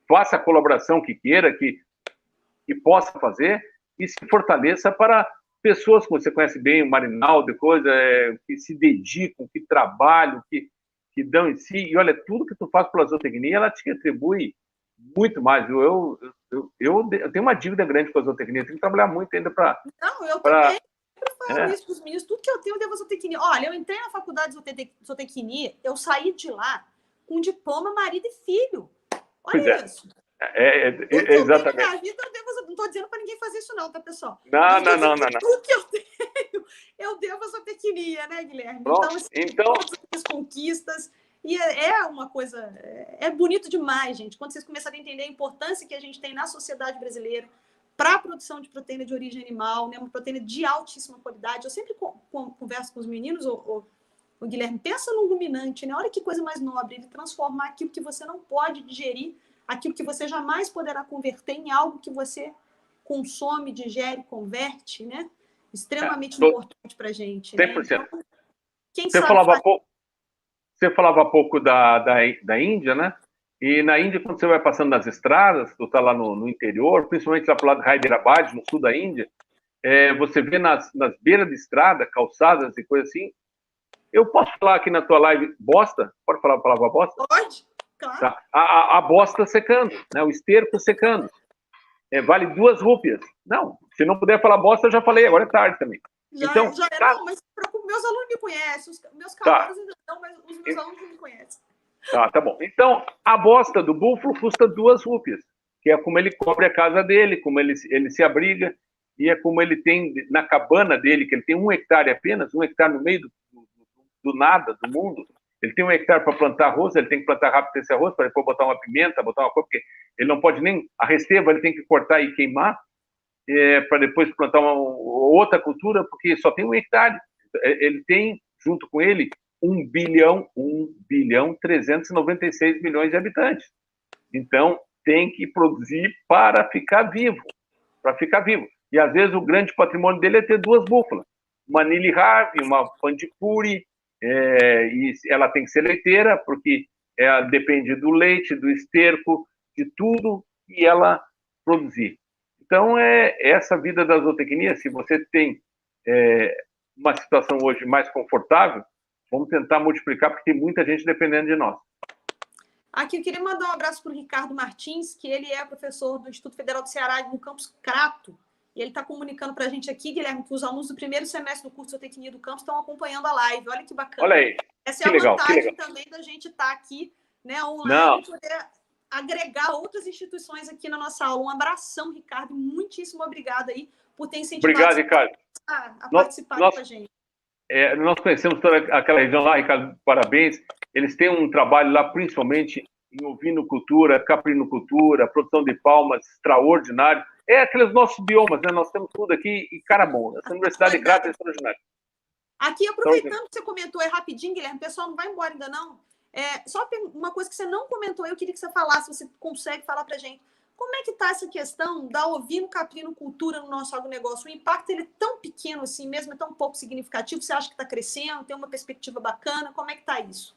faça a colaboração que queira, que possa fazer, e se fortaleça para pessoas que você conhece bem, o Marinaldo, que se dedicam, que trabalham, que dão em si. E olha, tudo que tu faz pela zootecnia, ela te retribui muito mais. Eu tenho uma dívida grande com a zootecnia, tenho que trabalhar muito ainda para... Não, eu também. Eu falo isso para os meninos, tudo que eu tenho eu devo à zootecnia. Olha, eu entrei na faculdade de zootecnia, eu saí de lá com diploma marido e filho. Olha isso. Exatamente. Minha vida, não estou dizendo para ninguém fazer isso não, tá, pessoal? Não. Tudo que eu tenho, eu devo à zootecnia, né, Guilherme? Pronto, então... todas as conquistas, e é uma coisa... É bonito demais, gente, quando vocês começarem a entender a importância que a gente tem na sociedade brasileira para a produção de proteína de origem animal, né, uma proteína de altíssima qualidade. Eu sempre converso com os meninos, o Guilherme, pensa no ruminante, né? Olha que coisa mais nobre, ele transformar aquilo que você não pode digerir, aquilo que você jamais poderá converter em algo que você consome, digere, converte, né? Extremamente importante para a gente. 100%. Né? Então, quem você sabe falava há pouco da Índia, né? E na Índia, quando você vai passando nas estradas, tu está lá no interior, principalmente lá para o lado de Hyderabad, no sul da Índia, você vê nas beiras de estrada, calçadas e coisa assim. Eu posso falar aqui na tua live bosta? Pode falar a palavra bosta? Pode, claro. Tá. A bosta secando, né? O esterco secando. Vale 2 rúpias. Não, se não puder falar bosta, eu já falei, agora é tarde também. Então, não, mas meus alunos me conhecem, os meus calouros ainda não, mas os meus alunos não me conhecem. Tá bom. Então, a bosta do búfalo custa 2 rúpias, que é como ele cobre a casa dele, como ele se abriga. e é como ele tem na cabana dele, que ele tem 1 hectare apenas, 1 hectare no meio do nada, do mundo. Ele tem 1 hectare para plantar arroz, ele tem que plantar rápido esse arroz, para depois botar uma pimenta, botar uma coisa, porque ele não pode nem... A resteva ele tem que cortar e queimar, para depois plantar uma outra cultura, porque só tem 1 hectare. Ele tem, junto com ele, 1 bilhão 396 milhões de habitantes. Então, tem que produzir para ficar vivo. E, às vezes, o grande patrimônio dele é ter 2 búfalas. Uma Nili Harvey, uma Pandipuri, e ela tem que ser leiteira, porque ela depende do leite, do esterco, de tudo que ela produzir. Então, essa vida da zootecnia. Se você tem uma situação hoje mais confortável, vamos tentar multiplicar, porque tem muita gente dependendo de nós. Aqui eu queria mandar um abraço para o Ricardo Martins, que ele é professor do Instituto Federal do Ceará, no campus Crato. E ele está comunicando para a gente aqui, Guilherme, que os alunos do primeiro semestre do curso de zootecnia do campus estão acompanhando a live. Olha que bacana. Olha aí. Essa é a vantagem também da gente estar aqui, né, online, e poder agregar outras instituições aqui na nossa aula. Um abração, Ricardo. Muitíssimo obrigado aí por ter incentivado Obrigado, Ricardo. a participar com a gente. Nós conhecemos toda aquela região lá, Ricardo, parabéns. Eles têm um trabalho lá, principalmente em ovinocultura, caprinocultura, produção de palmas, extraordinário. Aqueles nossos biomas, né? Nós temos tudo aqui e cara bom. Essa Universidade de Crato é extraordinária. Aqui, aproveitando que você comentou rapidinho, Guilherme, o pessoal não vai embora ainda não. Só uma coisa que você não comentou, eu queria que você falasse, se você consegue falar para a gente. Como é que está essa questão da ovino-caprinocultura no nosso agronegócio? O impacto ele é tão pequeno assim mesmo, é tão pouco significativo? Você acha que está crescendo? Tem uma perspectiva bacana? Como é que está isso?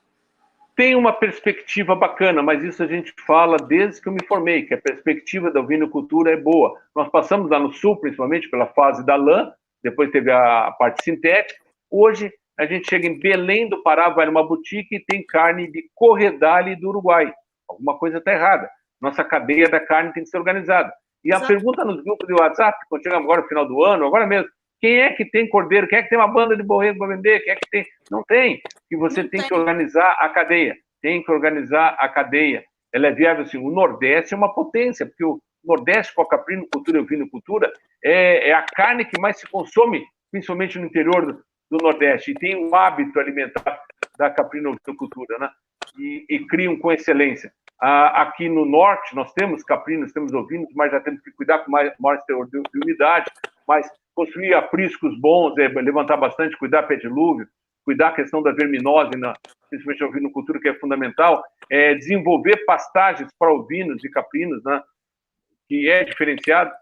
Tem uma perspectiva bacana, mas isso a gente fala desde que eu me formei, que a perspectiva da ovinocultura é boa. Nós passamos lá no sul, principalmente pela fase da lã, depois teve a parte sintética. Hoje, a gente chega em Belém do Pará, vai numa boutique e tem carne de Corredale do Uruguai. Alguma coisa está errada. Nossa cadeia da carne tem que ser organizada. E a pergunta nos grupos de WhatsApp, quando chegamos agora no final do ano, agora mesmo, quem é que tem cordeiro? Quem é que tem uma banda de borrego para vender? Quem é que tem? Não tem. E você tem que organizar a cadeia. Tem que organizar a cadeia. Ela é viável, assim. O Nordeste é uma potência, porque o Nordeste, com a caprinocultura e ovinocultura, é a carne que mais se consome, principalmente no interior do Nordeste. E tem um hábito alimentar da caprinocultura, né? E criam com excelência. Aqui no Norte, nós temos caprinos, temos ovinos, mas já temos que cuidar com maior teor de umidade, mas construir apriscos bons, levantar bastante, cuidar pé dilúvio, cuidar a questão da verminose, principalmente a ovinocultura, que é fundamental, desenvolver pastagens para ovinos e caprinos, né, que é diferenciado.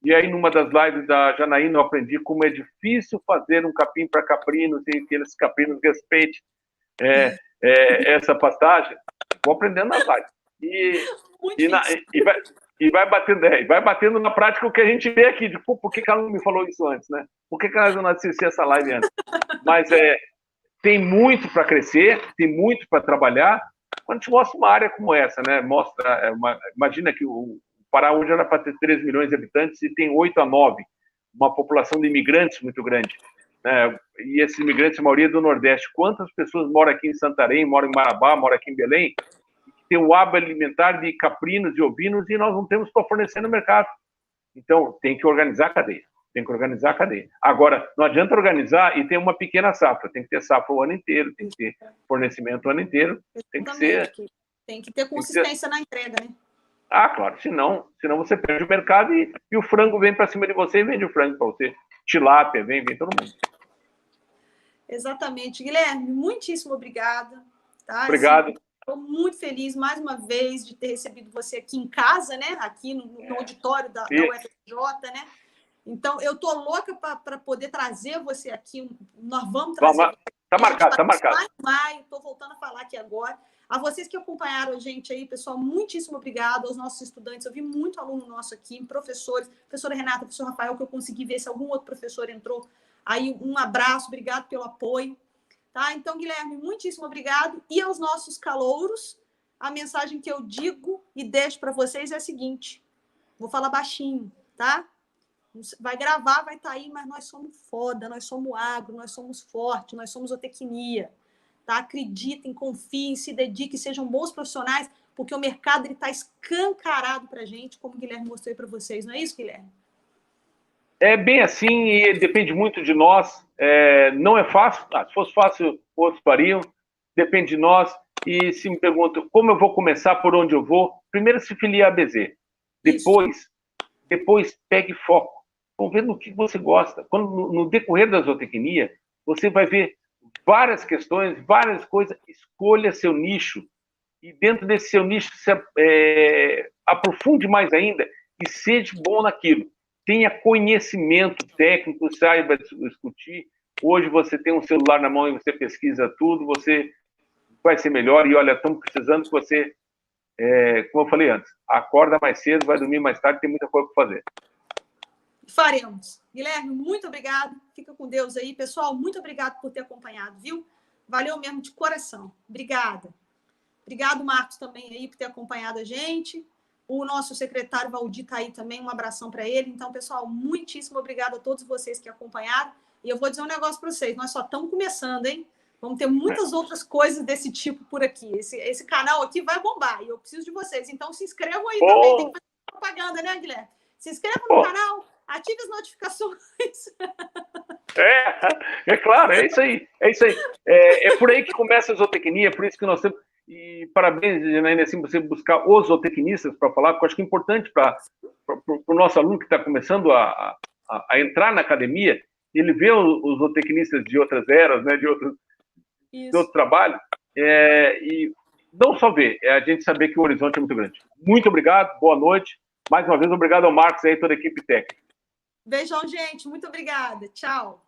E aí, numa das lives da Janaína, eu aprendi como é difícil fazer um capim para caprinos e que esses caprinos respeitem essa pastagem. Vou aprendendo nas lives. E vai batendo na prática o que a gente vê aqui. De, por que ela não me falou isso antes, né? Por que ela não assistiu essa live antes? Mas tem muito para crescer, tem muito para trabalhar. Quando a gente mostra uma área como essa, né? Imagina que o Pará hoje era para ter 3 milhões de habitantes e tem 8 a 9. Uma população de imigrantes muito grande. Né? E esses imigrantes, a maioria do Nordeste. Quantas pessoas moram aqui em Santarém, moram em Marabá, moram aqui em Belém, que tem o hábito alimentar de caprinos e ovinos e nós não temos para fornecer no mercado. Então, tem que organizar a cadeia. Agora, não adianta organizar e ter uma pequena safra. Tem que ter safra o ano inteiro, tem que ter fornecimento o ano inteiro. Tem que ter consistência na entrega, né? Claro. Senão você perde o mercado e o frango vem para cima de você e vende o frango para você. Tilápia, vem todo mundo. Exatamente. Guilherme, muitíssimo obrigada. Tá? Obrigado. Estou muito feliz, mais uma vez, de ter recebido você aqui em casa, né? Aqui no auditório da UFRJ, né? Então, eu estou louca para poder trazer você aqui. Nós vamos trazer. Está marcado. Lá em maio, estou voltando a falar aqui agora. A vocês que acompanharam a gente aí, pessoal, muitíssimo obrigado aos nossos estudantes. Eu vi muito aluno nosso aqui, professores, professora Renata, professor Rafael, que eu consegui ver se algum outro professor entrou. Aí, um abraço, obrigado pelo apoio. Tá? Então, Guilherme, muitíssimo obrigado. E aos nossos calouros, a mensagem que eu digo e deixo para vocês é a seguinte. Vou falar baixinho, tá? Vai gravar, vai estar aí, mas nós somos foda, nós somos agro, nós somos forte, nós somos zootecnia. Tá? Acreditem, confiem, se dediquem, sejam bons profissionais, porque o mercado está escancarado para a gente, como o Guilherme mostrou para vocês. Não é isso, Guilherme? É bem assim e depende muito de nós. Não é fácil. Se fosse fácil, outros fariam. Depende de nós. E se me perguntam como eu vou começar, por onde eu vou, primeiro se filie a ABZ. Depois pegue foco. Vamos ver no que você gosta. Quando, no decorrer da zootecnia, você vai ver várias questões, várias coisas. Escolha seu nicho. E dentro desse seu nicho, aprofunde mais ainda e seja bom naquilo. Tenha conhecimento técnico, saiba discutir. Hoje você tem um celular na mão e você pesquisa tudo, você vai ser melhor. E olha, estamos precisando que você, como eu falei antes, acorda mais cedo, vai dormir mais tarde, tem muita coisa para fazer. Faremos. Guilherme, muito obrigado. Fica com Deus aí. Pessoal, muito obrigado por ter acompanhado, viu? Valeu mesmo de coração. Obrigada. Obrigado, Marcos, também aí por ter acompanhado a gente. O nosso secretário Valdir está aí também, um abração para ele. Então, pessoal, muitíssimo obrigado a todos vocês que acompanharam. E eu vou dizer um negócio para vocês, nós só estamos começando, hein? Vamos ter muitas outras coisas desse tipo por aqui. Esse canal aqui vai bombar e eu preciso de vocês. Então, se inscrevam aí também. Tem que fazer propaganda, né, Guilherme? Se inscrevam no canal, ative as notificações. É claro, é isso aí. É por aí que começa a zootecnia, é por isso que nós temos... E parabéns, Janaína, assim, você buscar os zootecnistas para falar, porque eu acho que é importante para o nosso aluno que está começando a entrar na academia, ele vê os zootecnistas de outras eras, né, de outros trabalhos, e não só ver, é a gente saber que o horizonte é muito grande. Muito obrigado, boa noite. Mais uma vez, obrigado ao Marcos e a toda a equipe técnica. Beijão, gente. Muito obrigada. Tchau.